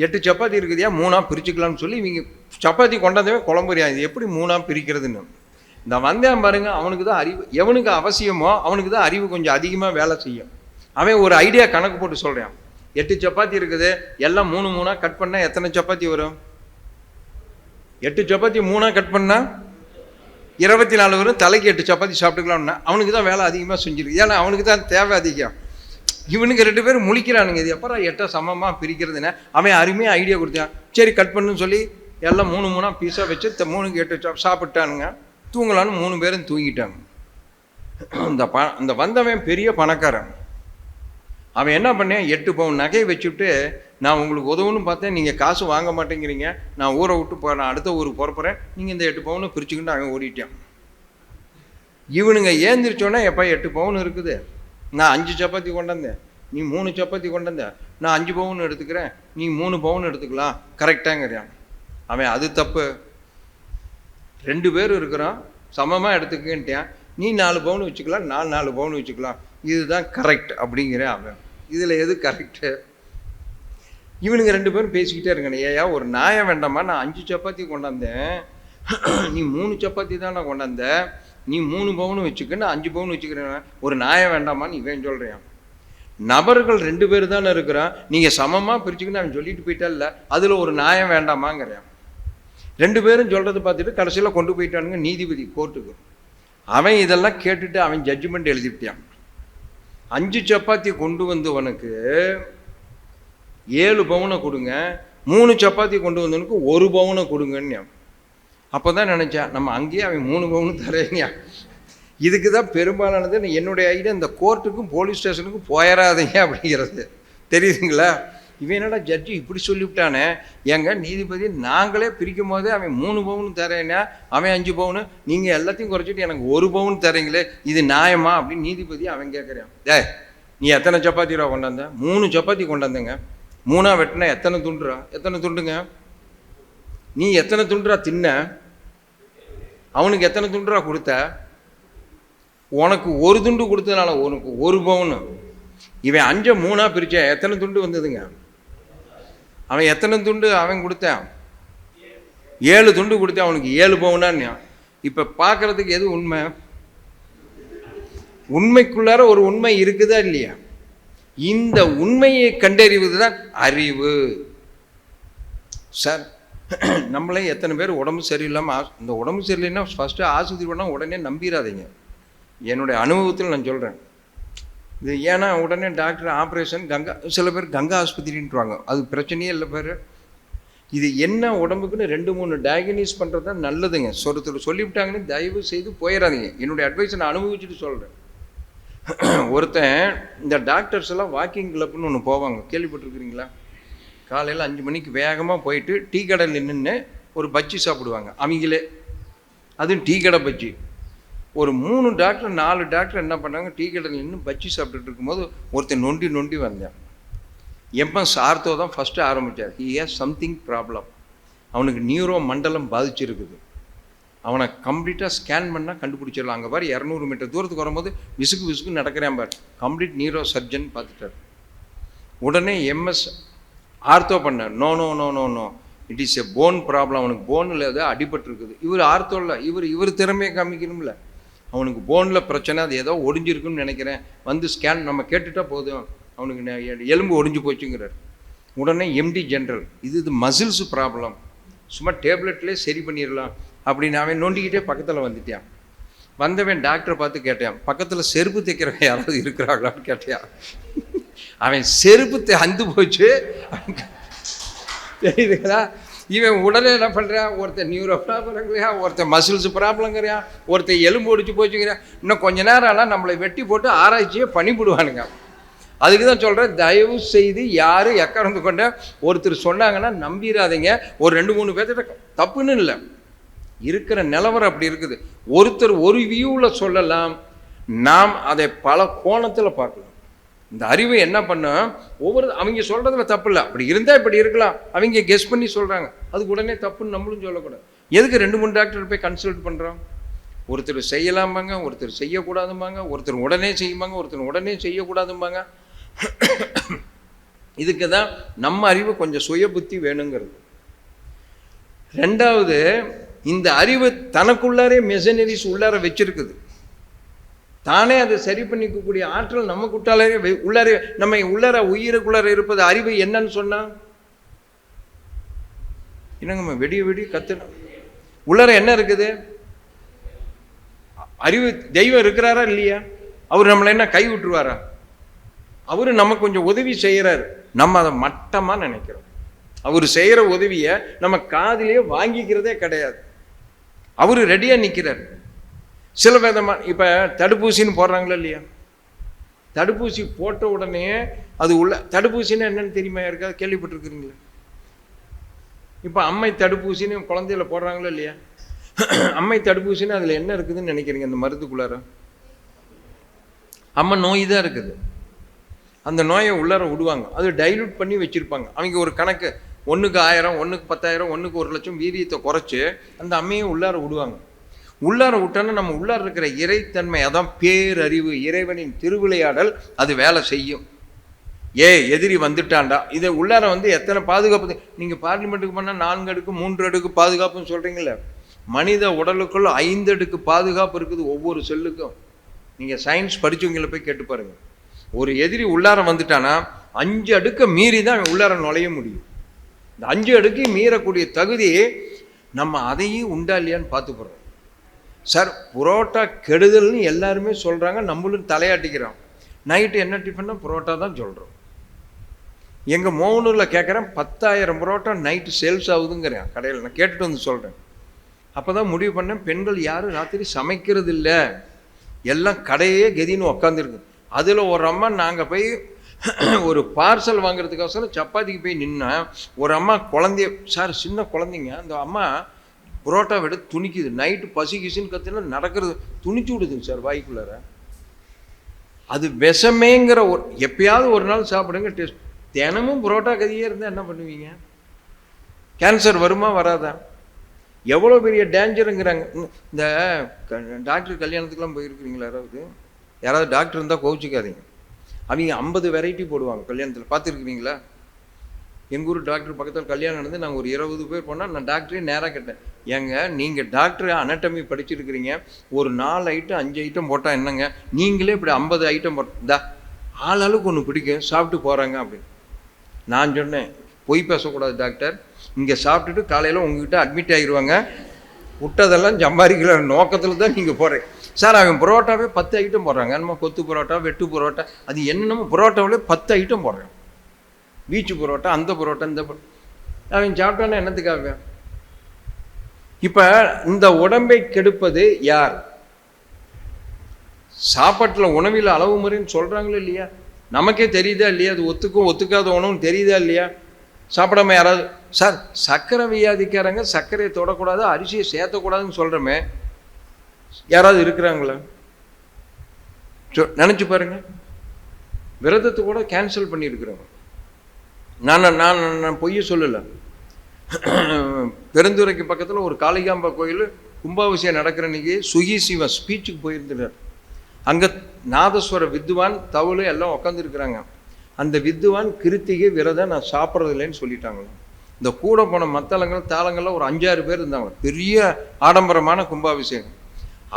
8 சப்பாத்தி இருக்குதுயா, 3ஆக பிரிச்சுக்கலாம்னு சொல்லி இவங்க சப்பாத்தி கொண்டாந்தவே குழம்புறியா, இது எப்படி 3ஆக பிரிக்கிறதுன்னு. இந்த வந்தேன் பாருங்க, அவனுக்கு தான் அறிவு. எவனுக்கு அவசியமோ அவனுக்கு தான் அறிவு கொஞ்சம் அதிகமாக வேலை செய்யும். அவன் ஒரு ஐடியா கணக்கு போட்டு சொல்கிறான். 8 சப்பாத்தி இருக்குது, எல்லாம் 3 கட் பண்ணால் எத்தனை சப்பாத்தி வரும்? 8 சப்பாத்தி 3ஆக கட் பண்ணால் 24 வரும். தலைக்கு 8 சப்பாத்தி சாப்பிட்டுக்கலாம்னா அவனுக்கு தான் வேலை அதிகமாக செஞ்சிருக்கு. ஏன்னா அவனுக்கு தான் தேவை அதிகம். இவனுக்கு 2 பேரும் முழிக்கிறானுங்க, இது எப்போ 8 சமமாக பிரிக்கிறதுன்னு. அவன் அருமையாக ஐடியா கொடுத்தான். சரி கட் பண்ணுன்னு சொல்லி எல்லாம் 3 பீஸாக வச்சு 3க்கு 8 சாப்பிட்டானுங்க. தூங்கலான்னு 3 பேரும் தூங்கிட்டாங்க. இந்த வந்தவன் பெரிய பணக்காரன். அவன் என்ன பண்ணேன், 8 பவுன் நகையை வச்சுட்டு நான் உங்களுக்கு உதவுன்னு பார்த்தேன், நீங்கள் காசு வாங்க மாட்டேங்கிறீங்க, நான் ஊரை விட்டு போகிறேன், அடுத்த ஊருக்கு போகிறேன், நீங்கள் இந்த 8 பவுனை பிரிச்சுக்கிட்டு அவன் ஓடிட்டான். இவனுங்க ஏந்திரிச்சோன்னா எப்போ 8 பவுன் இருக்குது, நான் 5 சப்பாத்தி கொண்டாந்தேன், நீ 3 சப்பாத்தி கொண்டாந்த, நான் 5 பவுன் எடுத்துக்கிறேன், நீ 3 பவுன் எடுத்துக்கலாம், கரெக்டாங்கிறான். அவன் அது தப்பு. 2 பேர் இருக்கிறான், சமமாக எடுத்துக்கிட்டேன், நீ 4 பவுன் வச்சுக்கலாம், நான் 4 பவுன் வச்சுக்கலாம், இதுதான் கரெக்ட் அப்படிங்கிறேன். அவன் இதில் எது கரெக்டு? இவனுங்க 2 பேரும் பேசிக்கிட்டே இருக்கானே, ஏயா ஒரு நியாயம் வேண்டாமா, நான் 5 சப்பாத்தி கொண்டாந்தேன், நீ 3 சப்பாத்தி தான் நான் கொண்டாந்தேன், நீ 3 பவுன் வச்சுக்க, நான் 5 பவுன் வச்சுக்கிறேன், ஒரு நியாயம் வேண்டாமான்னு இவன் சொல்கிறேன். நபர்கள் 2 பேர் தானே இருக்கிறான், நீங்கள் சமமாக பிரிச்சுக்கின்னு அவன் சொல்லிட்டு போயிட்டா இல்லை, அதில் ஒரு நியாயம் வேண்டாமாங்கிறேன். 2 பேரும் சொல்கிறத பார்த்துட்டு கடைசியில் கொண்டு போயிட்டானுங்க நீதிபதி கோர்ட்டுக்கு. அவன் இதெல்லாம் கேட்டுட்டு அவன் ஜட்ஜ்மெண்ட் எழுதிவிட்டான். 5 சப்பாத்தி கொண்டு வந்தவனுக்கு 7 பவுனை கொடுங்க, 3 சப்பாத்தி கொண்டு வந்தவனுக்கு 1 பவுனை கொடுங்கன்னு. அப்போ தான் நினச்சேன், நம்ம அங்கேயே அவன் 3 பவுன் தரேங்க. இதுக்கு தான் பெரும்பாலானது என்னுடைய ஐடியா, இந்த கோர்ட்டுக்கும் போலீஸ் ஸ்டேஷனுக்கும் போயிடாதீங்க அப்படிங்கிறது. தெரியுதுங்களா? இவன் என்னடா ஜட்ஜி இப்படி சொல்லிவிட்டானே, எங்க நீதிபதி நாங்களே பிரிக்கும் போதே அவன் 3 பவுன் தரேன்னா அவன் 5 பவுனு, நீங்கள் எல்லாத்தையும் குறைச்சிட்டு எனக்கு 1 பவுன் தரீங்களே, இது நியாயமா அப்படின்னு நீதிபதி அவன் கேட்குறான். நீ எத்தனை சப்பாத்தி ரூபா கொண்டாந்த? 3 சப்பாத்தி கொண்டாந்தங்க. 3ஆக வெட்டினா எத்தனை துண்டுரா? எத்தனை துண்டுங்க? நீ எத்தனை துண்டுரா தின்ன? அவனுக்கு எத்தனை துண்டுரா கொடுத்த? உனக்கு 1 துண்டு கொடுத்ததுனால உனக்கு 1 பவுனு. இவன் 5 3ஆக பிரிச்ச எத்தனை துண்டு வந்ததுங்க? அவன் எத்தனை துண்டு அவன் கொடுத்தான்? 7 துண்டு கொடுத்தேன், அவனுக்கு 7 பவுனான்னு. இப்போ பார்க்குறதுக்கு எது உண்மை? உண்மைக்குள்ளார ஒரு உண்மை இருக்குதா இல்லையா? இந்த உண்மையை கண்டறிவது தான் அறிவு. சார், நம்மளே எத்தனை பேர் உடம்பு சரியில்லாமல், இந்த உடம்பு சரியில்லைன்னா ஃபஸ்ட்டு ஆஸ்பத்திரி பண்ணால் உடனே நம்பிடாதீங்க. என்னுடைய அனுபவத்தில் நான் சொல்கிறேன். இது ஏன்னா உடனே டாக்டர் ஆப்ரேஷன் சில பேர் கங்கா ஆஸ்பத்திரின்ட்டுருவாங்க. அது பிரச்சனையே இல்லை பேர். இது என்ன உடம்புக்குன்னு 2-3 டயக்னைஸ் பண்ணுறது தான் நல்லதுங்க. ஒருத்தர் சொல்லிவிட்டாங்கன்னு தயவு செய்து போயிடாதீங்க. என்னுடைய அட்வைஸை நான் அனுபவிச்சுட்டு சொல்கிறேன். ஒருத்தன் இந்த டாக்டர்ஸ் எல்லாம் வாக்கிங் கிளப்னு ஒன்று போவாங்க, கேள்விப்பட்டிருக்கிறீங்களா? காலையில் 5 மணிக்கு வேகமாக போயிட்டு டீ கடையில் நின்று ஒரு பஜ்ஜி சாப்பிடுவாங்க அவங்களே. அதுவும் டீ கடை பஜ்ஜி. ஒரு 3 டாக்டர் 4 டாக்டர் என்ன பண்ணாங்க, டீ கடையில் நின்று பஜ்ஜி சாப்பிட்டுட்டு இருக்கும்போது ஒருத்தர் நொண்டி வந்தேன். எம்எஸ் ஆர்த்தோ தான் ஃபஸ்ட்டு ஆரம்பித்தார். He has something problem. அவனுக்கு நியூரோ மண்டலம் பாதிச்சிருக்குது. அவனை கம்ப்ளீட்டாக ஸ்கேன் பண்ணால் கண்டுபிடிச்சிடலாம். அங்கே பாரு 200 மீட்டர் தூரத்துக்கு வரும்போது விசுக்கு நடக்கிறேன் பார். கம்ப்ளீட் நியூரோ சர்ஜன் பார்த்துட்டார். உடனே எம்எஸ் ஆர்த்தோ பண்ணார். No no no no no it is a phone problem. அவனுக்கு போனில் ஏதோ அடிபட்டுருக்குது. இவர் ஆர்த்தோவில் இவர் திறமையை காமிக்கணும்ல. அவனுக்கு போனில் பிரச்சனை, அது ஏதோ ஒடிஞ்சிருக்குன்னு நினைக்கிறேன், வந்து ஸ்கேன் நம்ம கேட்டுட்டா போதும், அவனுக்கு எலும்பு ஒடிஞ்சு போச்சுங்கிறார். உடனே எம்டி ஜென்ரல், இது மசில்ஸ் ப்ராப்ளம், சும்மா டேப்லெட்லேயே சரி பண்ணிடலாம் அப்படின்னு அவன் நோண்டிக்கிட்டே பக்கத்தில் வந்துட்டான். வந்தவன் டாக்டரை பார்த்து கேட்டான், பக்கத்தில் செருப்பு தைக்கிறவன் யாராவது இருக்கிறாங்களான்னு கேட்டான். அவன் செருப்பு அந்து போச்சு தெரியுதுங்களா? இவன் உடனே என்ன பண்ணுறான், ஒருத்தர் நியூரோ ப்ராப்ளங்கிறியா, ஒருத்தர் மசில்ஸ் ப்ராப்ளங்கிறியா, ஒருத்தர் எலும்பு ஒடிச்சு போச்சுங்கிறியா. இன்னும் கொஞ்ச நேரம் ஆனால் நம்மளை வெட்டி போட்டு ஆராய்ச்சியே பண்ணிவிடுவானுங்க. அதுக்கு தான் சொல்கிறேன், தயவு செய்து யாரும் எக்கறந்து கொண்ட ஒருத்தர் சொன்னாங்கன்னா நம்பிடாதீங்க. ஒரு 2-3 பேர்த்திட்ட தப்புன்னு இல்லை, இருக்கிற நிலவரம் அப்படி இருக்குது. ஒருத்தர் ஒரு வியூவில் சொல்லலாம், நாம் அதை பல கோணத்தில் பார்க்கலாம். இந்த அறிவு என்ன பண்ண, அவங்க சொல்கிறதுல தப்பு இல்லை, அப்படி இருந்தால் இப்படி இருக்கலாம், அவங்க கெஸ் பண்ணி சொல்கிறாங்க, அதுக்கு உடனே தப்புன்னு நம்மளும் சொல்லக்கூடாது. எதுக்கு 2-3 டாக்டர் போய் கன்சல்ட் பண்ணுறோம்? ஒருத்தர் செய்யலாமாங்க, ஒருத்தர் செய்யக்கூடாதும்பாங்க, ஒருத்தர் உடனே செய்யுமாங்க, ஒருத்தர் உடனே செய்யக்கூடாதும்பாங்க. இதுக்கு தான் நம்ம அறிவு கொஞ்சம் சுய புத்தி வேணுங்கிறது. 2வது, இந்த அறிவு தனக்குள்ளாரே மெஷினரிஸ் உள்ளார வச்சிருக்குது. தானே அதை சரி பண்ணிக்கக்கூடிய ஆற்றல் நமக்குள்ளாரே உள்ளாரே, நம்ம உள்ளார உயிருக்குள்ளார இருப்பது அறிவு. என்னன்னு சொன்னா என்னங்க வெடிய கத்துணும். உள்ளார என்ன இருக்குது? அறிவு. தெய்வம் இருக்கிறாரா இல்லையா? அவர் நம்மளை என்ன கை விட்டுருவாரா? அவரு நமக்கு கொஞ்சம் உதவி செய்யறாரு, நம்ம அதை மட்டமா நினைக்கிறோம். அவரு செய்யற உதவியை நம்ம காதிலேயே வாங்கிக்கிறதே கிடையாது. அவரு ரெடியா நிற்கிறார். சில விதமாக இப்போ தடுப்பூசின்னு போடுறாங்களா இல்லையா? தடுப்பூசி போட்ட உடனே அது உள்ள தடுப்பூசின்னு என்னன்னு தெரியுமா? இருக்காது, கேள்விப்பட்டிருக்கிறீங்களா? இப்போ அம்மை தடுப்பூசின்னு குழந்தையில போடுறாங்களா இல்லையா? அம்மை தடுப்பூசின்னு அதில் என்ன இருக்குதுன்னு நினைக்கிறீங்க? அந்த மருந்துக்குள்ளார அம்மை நோய் தான் இருக்குது. அந்த நோயை உள்ளார விடுவாங்க, அது டைல்யூட் பண்ணி வச்சுருப்பாங்க. அவங்க ஒரு கணக்கு, 1க்கு 1000, 1க்கு 10,000, 1க்கு 1,00,000 வீரியத்தை குறைச்சி அந்த அம்மையை உள்ளார விடுவாங்க. உள்ளார விட்டோன்னா நம்ம உள்ளார இருக்கிற இறைத்தன்மை, அதான் பேரறிவு, இறைவனின் திருவிளையாடல், அது வேலை செய்யும். எதிரி வந்துட்டான்டா, இதை உள்ளார வந்து எத்தனை பாதுகாப்பு. நீங்கள் பார்லிமெண்ட்டுக்கு பண்ணால் 4 அடுக்கு 3 அடுக்கு பாதுகாப்புன்னு சொல்கிறீங்களே, மனித உடலுக்குள்ள 5 அடுக்கு பாதுகாப்பு இருக்குது ஒவ்வொரு செல்லுக்கும். நீங்கள் சயின்ஸ் படித்தவங்களை போய் கேட்டு பாருங்கள். ஒரு எதிரி உள்ளார வந்துட்டானா 5 அடுக்கை மீறி தான் உள்ளார நுழைய முடியும். இந்த 5 அடுக்கு மீறக்கூடிய தகுதி நம்ம அதையும் உண்டா இல்லையான்னு பார்த்து போகிறோம். சார், புரோட்டா கெடுதல்னு எல்லாருமே சொல்கிறாங்க, நம்மளும் தலையாட்டிக்கிறோம். நைட்டு என்ன டிஃபன்னா புரோட்டா தான் சொல்கிறோம். எங்கள் மோகனூரில் கேட்குறேன், 10,000 புரோட்டா நைட்டு சேல்ஸ் ஆகுதுங்கிறேன் கடையில். நான் கேட்டுட்டு வந்து சொல்கிறேன். அப்போ தான் முடிவு பண்ணேன், பெண்கள் யாரும் ராத்திரி சமைக்கிறது இல்லை, எல்லாம் கடையே கெதின்னு உக்காந்துருக்கு. அதில் ஒரு அம்மா, நாங்கள் போய் ஒரு பார்சல் வாங்குறதுக்கோசரம் சப்பாத்திக்கு போய் நின்னா, ஒரு அம்மா குழந்தைய, சார் சின்ன குழந்தைங்க, அந்த அம்மா புரோட்டா விட துணிக்குது. நைட்டு பசி கிசின்னு கற்றுனா நடக்கிறது துணிச்சு விடுதுங்க சார் வாய்க்குள்ளார. அது விஷமேங்கிற ஒரு, எப்பயாவது ஒரு நாள் சாப்பிடுங்க டேஸ்ட். தினமும் புரோட்டா கதியே இருந்தால் என்ன பண்ணுவீங்க? கேன்சர் வருமா வராதா? எவ்வளோ பெரிய டேஞ்சருங்கிறாங்க. இந்த டாக்டர் கல்யாணத்துக்கெலாம் போயிருக்கிறீங்களா? யாராவது டாக்டர் இருந்தால் கோவிச்சிக்காதீங்க. அவங்க 50 வெரைட்டி போடுவாங்க கல்யாணத்தில், பார்த்துருக்குறீங்களா? எங்கள் ஊர் டாக்டர் பக்கத்தில் கல்யாணம் நடந்து நாங்கள் ஒரு 20 பேர் போனால், நான் டாக்டரே நேராக கேட்டேன், ஏங்க நீங்கள் டாக்டர் அனட்டமி படிச்சிருக்கிறீங்க, ஒரு 4 ஐட்டம் 5 ஐட்டம் போட்டால் என்னங்க, நீங்களே இப்படி 50 ஐட்டம் போட்டா ஆளாளுக்கு ஒன்று பிடிக்கும், சாப்பிட்டு போகிறாங்க அப்படின்னு. நான் சொன்னேன், பொய் பேசக்கூடாது டாக்டர், இங்கே சாப்பிட்டுட்டு காலையில் உங்ககிட்ட அட்மிட் ஆகிடுவாங்க, விட்டதெல்லாம் சம்பாதிக்கிற நோக்கத்தில் தான் நீங்கள் போகிறேன். சார் அவன் புரோட்டாவே 10 ஐட்டம் போடுறாங்க, நம்ம கொத்து புரோட்டா, வெட்டு புரோட்டா, அது என்னமோ புரோட்டாவிலே 10 ஐட்டம் போடுறான், வீச்சு புரோட்டா, அந்த புரோட்டா, இந்த அவன் சாப்பிட்டானா என்னத்துக்காக? இப்போ இந்த உடம்பை கெடுப்பது யார்? சாப்பாட்டில் உணவில் அளவு முறைன்னு சொல்கிறாங்களோ இல்லையா? நமக்கே தெரியுதா இல்லையா? அது ஒத்துக்கும் ஒத்துக்காத உணவுன்னு தெரியுதா இல்லையா? சாப்பிடாம யாராவது, சார் சர்க்கரை வியாதிக்காரங்க சர்க்கரையை தொடக்கூடாது, அரிசியை சேர்த்தக்கூடாதுன்னு சொல்கிறோமே, யாராவது இருக்கிறாங்களா? நினச்சி பாருங்க. விரதத்தை கூட கேன்சல் பண்ணியிருக்கிறோம். நான் பொய்ய சொல்லலை. பெருந்துறைக்கு பக்கத்தில் ஒரு காளிகாம்பா கோயில் கும்பாபிஷேகம் நடக்கிற அன்றைக்கி சுகி சிவன் ஸ்பீச்சுக்கு போயிருந்துட்டார். அங்கே நாதஸ்வர வித்வான் தவுள் எல்லாம் உட்காந்துருக்குறாங்க. அந்த வித்வான் கிருத்திகை விரதம் நான் சாப்பிட்றதில்லைன்னு சொல்லிட்டாங்களாம். இந்த கூட போன மத்தளங்கள் தாளங்கள்லாம் ஒரு 5-6 பேர் இருந்தாங்க. பெரிய ஆடம்பரமான கும்பாபிஷேகம்.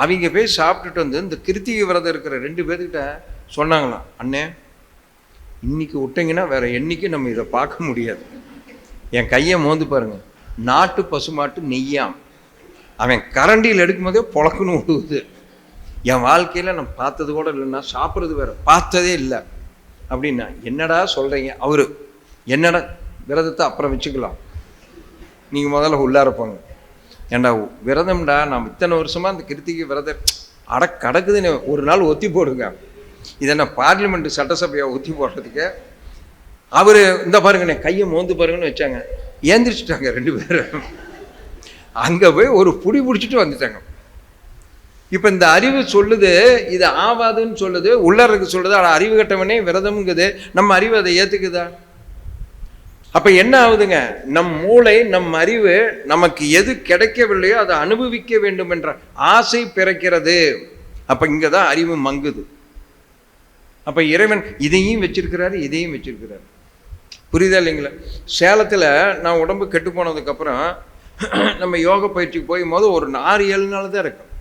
அவங்க போய் சாப்பிட்டுட்டு வந்து இந்த கிருத்திகை விரதம் இருக்கிற 2 பேர்கிட்ட சொன்னாங்களாம், அண்ணே இன்னைக்கு விட்டிங்கன்னா வேற என்னைக்கு நம்ம இதை பார்க்க முடியாது. என் கையை மோந்து பாருங்க, நாட்டு பசுமாட்டு நெய்யாம், அவன் கரண்டியில் எடுக்கும் போதே பொழக்குன்னு விடுவது. என் வாழ்க்கையில் நான் பார்த்தது கூட இல்லைன்னா, சாப்பிட்றது வேற பார்த்ததே இல்லை அப்படின்னா. என்னடா சொல்கிறீங்க? அவரு என்னடா விரதத்தை அப்புறம் வச்சுக்கலாம், நீங்கள் முதல்ல உள்ளார போங்க. ஏண்டா விரதம்டா, நான் இத்தனை வருஷமாக அந்த கிருத்திகை விரதம் கடக்குதுன்னு ஒரு நாள் ஒத்தி போடுங்க. இதை நான் பார்லிமெண்ட் சட்டசபையை ஒத்தி போடுறதுக்கு அவர் இந்த பாருங்கண்ணே கையை மோந்து பாருங்கன்னு வச்சாங்க. ஏந்திரிச்சிட்டாங்க 2 பேரும். அங்கே போய் ஒரு புடி பிடிச்சிட்டு வந்துட்டாங்க. இப்போ இந்த அறிவு சொல்லுது இது ஆவாதுன்னு சொல்லுது, உள்ளருக்கு சொல்லுது. ஆனால் அறிவு கட்டவனே விரதம்ங்குது. நம்ம அறிவு அதை ஏற்றுக்குதா? அப்போ என்ன ஆகுதுங்க? நம் மூளை, நம் அறிவு நமக்கு எது கிடைக்கவில்லையோ அதை அனுபவிக்க வேண்டும் என்ற ஆசை பிறக்கிறது. அப்போ இங்கே தான் அறிவு மங்குது. அப்போ இறைவன் இதையும் வச்சிருக்கிறாரு, இதையும் வச்சிருக்கிறாரு. புரியுதா இல்லைங்களா? சேலத்தில் நான் உடம்பு கெட்டு போனதுக்கப்புறம் நம்ம யோகா பயிற்சிக்கு போகும்போது ஒரு 6-7 நாள் தான் இருக்கும்.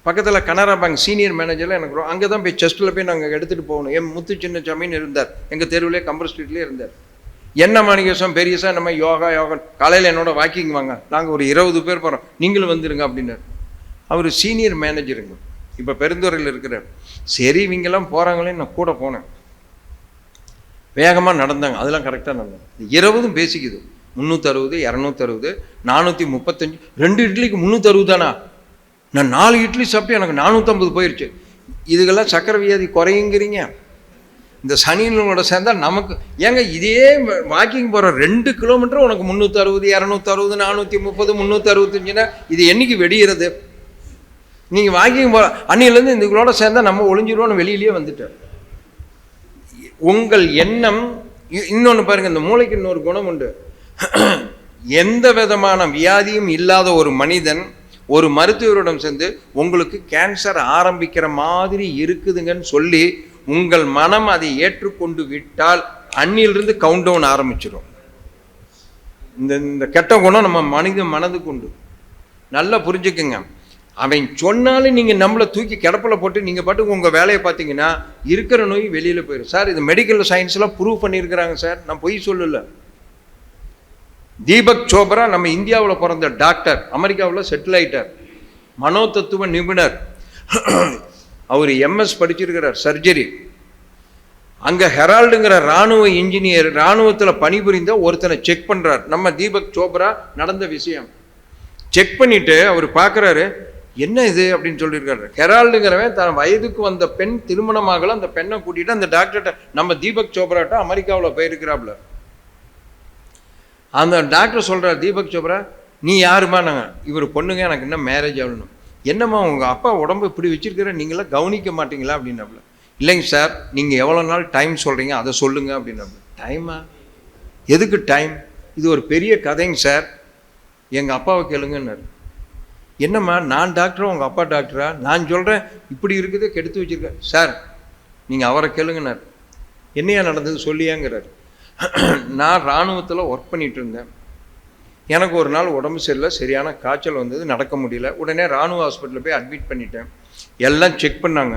பக்கத்தில் கனரா பேங்க் சீனியர் மேனேஜரில் எனக்கு அங்கே தான் போய் செஸ்ட்டில் போய் நாங்கள் எடுத்துகிட்டு போகணும். என் முத்து சின்ன சாமின்னு இருந்தார், எங்கள் தெருவிலே கம்பர் ஸ்ட்ரீட்லேயே இருந்தார். என்ன மாணிகேசம் பெரியசா நம்ம யோகா காலையில் என்னோட வாக்கிங் வாங்க, நாங்கள் ஒரு 20 பேர் போகிறோம், நீங்களும் வந்துடுங்க அப்படின்னார். அவர் சீனியர் மேனேஜருங்க, இப்போ பெருந்துறையில் இருக்கிறார். சரி இவங்கெல்லாம் போகிறாங்களேன்னு நான் கூட போனேன். வேகமாக நடந்தாங்க, அதெல்லாம் கரெக்டாக நடந்தாங்க. 20 பேசிக்குது, 360, 260, 435. 2 இட்லிக்கு 360 தானா? நான் 4 இட்லி சாப்பிட்டு எனக்கு 450 போயிடுச்சு. இதுக்கெல்லாம் சக்கரை வியாதி குறையுங்கிறீங்க. இந்த சனியினோட சேர்ந்தால் நமக்கு ஏங்க இதே வாக்கிங் போகிற 2 கிலோமீட்டர் உனக்கு 360, 260, 430, 365ன்னா இது என்னைக்கு வெடிகிறது? நீங்கள் வாக்கிங் போகிற அன்னிலேருந்து இதுகளோட சேர்ந்தால் நம்ம ஒளிஞ்சிருவோன்னு வெளியிலேயே வந்துட்டார். உங்கள் எண்ணம். இன்னொன்று பாருங்கள், இந்த மூளைக்கு இன்னொரு குணம் உண்டு. எந்த விதமான வியாதியும் இல்லாத ஒரு மனிதன் ஒரு மருத்துவரிடம் சேர்ந்து உங்களுக்கு கேன்சர் ஆரம்பிக்கிற மாதிரி இருக்குதுங்கன்னு சொல்லி உங்கள் மனம் அதை ஏற்றுக்கொண்டு விட்டால் அன்னிலிருந்து கவுண்ட் டவுன் ஆரம்பிச்சிடும். இந்த கெட்ட குணம் நம்ம மனதுக்கு உண்டு. நல்லா புரிஞ்சுக்குங்க. அவன் சொன்னாலும் நீங்கள் நம்மளை தூக்கி கிடப்பில் போட்டு நீங்கள் பாட்டுக்கு உங்கள் வேலையை பார்த்தீங்கன்னா இருக்கிற நோய் வெளியில் போயிடும். சார் இது மெடிக்கல் சயின்ஸ்லாம் ப்ரூவ் பண்ணியிருக்கிறாங்க சார், நான் பொய் சொல்லலை. தீபக் சோப்ரா நம்ம இந்தியாவில் பிறந்த டாக்டர், அமெரிக்காவில் செட்டில் ஆகிட்டார், மனோதத்துவ நிபுணர். அவர் எம்எஸ் படிச்சிருக்கிறார், சர்ஜரி. அங்கே ஹெரால்டுங்கிற இராணுவ இன்ஜினியர், இராணுவத்தில் பணிபுரிந்த ஒருத்தனை செக் பண்ணுறார். நம்ம தீபக் சோப்ரா நடந்த விஷயம் செக் பண்ணிவிட்டு அவர் பார்க்குறாரு, என்ன இது அப்படின்னு சொல்லியிருக்காரு. ஹெரால்டுங்கிறவன் தன் வயதுக்கு வந்த பெண் திருமணமாகல, அந்த பெண்ணை கூட்டிகிட்டு அந்த டாக்டர்கிட்ட நம்ம தீபக் சோப்ராட்ட அமெரிக்காவில் போயிருக்கிறாப்புல. அந்த டாக்டர் சொல்கிறார், தீபக் சோப்ரா நீ யாருமா? நாங்கள் இவர் பொண்ணுங்க, எனக்கு இன்னும் மேரேஜ் ஆகணும். என்னம்மா உங்கள் அப்பா உடம்பு இப்படி வச்சிருக்கிற, நீங்களாம் கவனிக்க மாட்டீங்களா அப்படின்னாப்புல. இல்லைங்க சார், நீங்கள் எவ்வளோ நாள் டைம் சொல்கிறீங்க அதை சொல்லுங்க அப்படின்னாப்புல. டைமா? எதுக்கு டைம்? இது ஒரு பெரிய கதைங்க சார், எங்கள் அப்பாவை கேளுங்கன்னாரு. என்னம்மா நான் டாக்டரா உங்கள் அப்பா டாக்டரா? நான் சொல்கிறேன் இப்படி இருக்குது கெடுத்து வச்சுருக்கேன். சார் நீங்கள் அவரை கேளுங்கன்னார். என்னையா நடந்தது சொல்லியாங்கிறார். நான் இராணுவத்தில் ஒர்க் பண்ணிகிட்டு இருந்தேன். எனக்கு ஒரு நாள் உடம்பு சரியில்லை, சரியான காய்ச்சல் வந்தது, நடக்க முடியல. உடனே இராணுவ ஹாஸ்பிட்டலில் போய் அட்மிட் பண்ணிட்டேன். எல்லாம் செக் பண்ணாங்க.